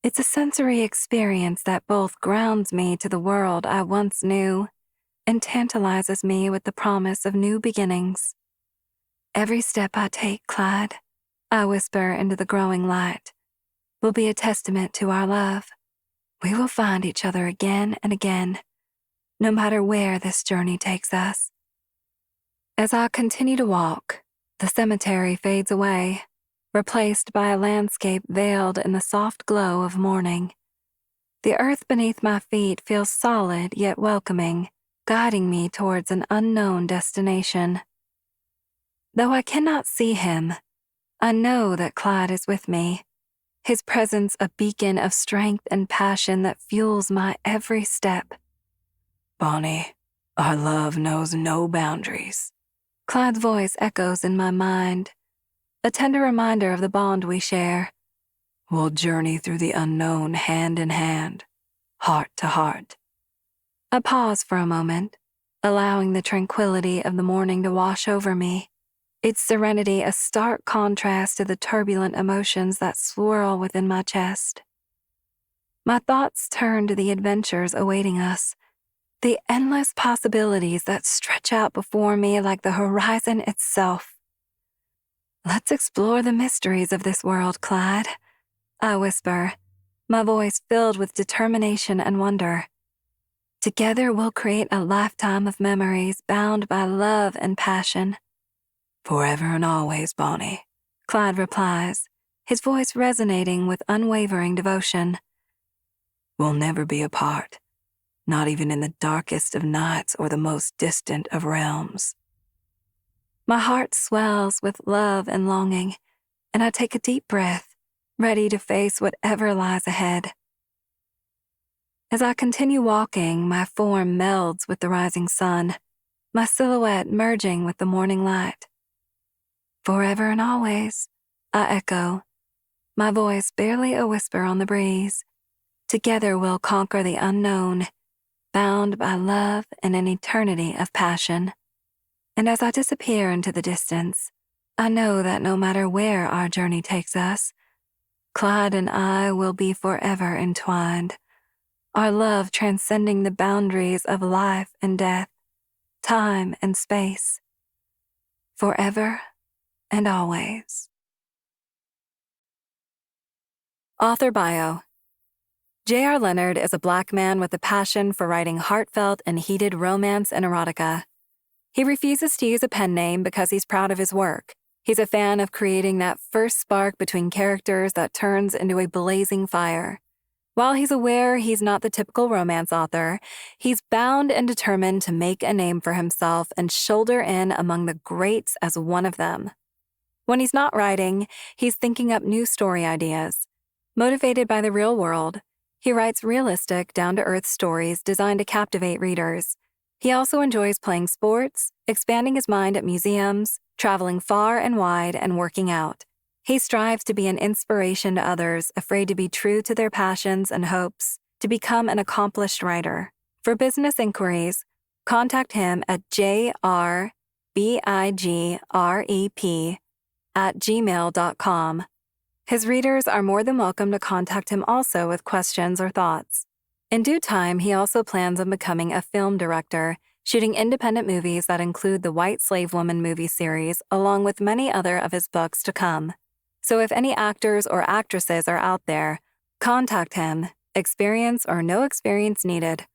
It's a sensory experience that both grounds me to the world I once knew and tantalizes me with the promise of new beginnings. Every step I take, Clyde, I whisper into the growing light, will be a testament to our love. We will find each other again and again, no matter where this journey takes us. As I continue to walk, the cemetery fades away, replaced by a landscape veiled in the soft glow of morning. The earth beneath my feet feels solid yet welcoming, guiding me towards an unknown destination. Though I cannot see him, I know that Clyde is with me, his presence a beacon of strength and passion that fuels my every step. Bonnie, our love knows no boundaries. Clyde's voice echoes in my mind, a tender reminder of the bond we share. We'll journey through the unknown hand in hand, heart to heart. I pause for a moment, allowing the tranquility of the morning to wash over me, its serenity a stark contrast to the turbulent emotions that swirl within my chest. My thoughts turn to the adventures awaiting us, the endless possibilities that stretch out before me like the horizon itself. Let's explore the mysteries of this world, Clyde, I whisper, my voice filled with determination and wonder. Together we'll create a lifetime of memories bound by love and passion. Forever and always, Bonnie, Clyde replies, his voice resonating with unwavering devotion. We'll never be apart, not even in the darkest of nights or the most distant of realms. My heart swells with love and longing, and I take a deep breath, ready to face whatever lies ahead. As I continue walking, my form melds with the rising sun, my silhouette merging with the morning light. Forever and always, I echo, my voice barely a whisper on the breeze. Together we'll conquer the unknown, bound by love and an eternity of passion. And as I disappear into the distance, I know that no matter where our journey takes us, Clyde and I will be forever entwined, our love transcending the boundaries of life and death, time and space, forever and always. Author Bio. J.R. Leonard is a Black man with a passion for writing heartfelt and heated romance and erotica. He refuses to use a pen name because he's proud of his work. He's a fan of creating that first spark between characters that turns into a blazing fire. While he's aware he's not the typical romance author, he's bound and determined to make a name for himself and shoulder in among the greats as one of them. When he's not writing, he's thinking up new story ideas. Motivated by the real world, he writes realistic, down-to-earth stories designed to captivate readers. He also enjoys playing sports, expanding his mind at museums, traveling far and wide, and working out. He strives to be an inspiration to others, afraid to be true to their passions and hopes, to become an accomplished writer. For business inquiries, contact him at jrbigrep@gmail.com. His readers are more than welcome to contact him also with questions or thoughts. In due time, he also plans on becoming a film director, shooting independent movies that include the White Slave Woman movie series, along with many other of his books to come. So if any actors or actresses are out there, contact him, experience or no experience needed.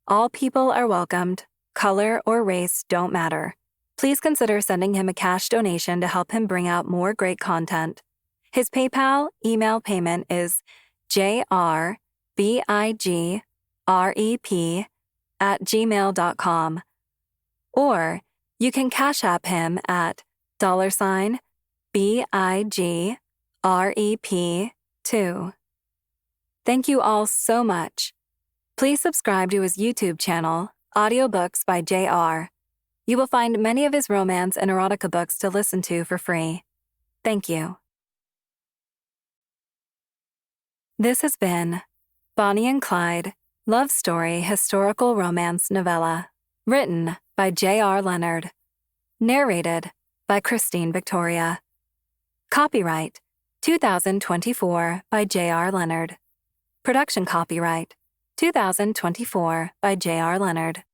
All people are welcomed, color or race don't matter. Please consider sending him a cash donation to help him bring out more great content. His PayPal email payment is jrbigrep@gmail.com. Or you can Cash App him at $BIGREP2. Thank you all so much. Please subscribe to his YouTube channel, Audiobooks by JR. You will find many of his romance and erotica books to listen to for free. Thank you. This has been Bonnie and Clyde, Love Story Historical Romance Novella, written by J.R. Leonard, narrated by Christine Victoria. Copyright 2024 by J.R. Leonard. Production copyright 2024 by J.R. Leonard.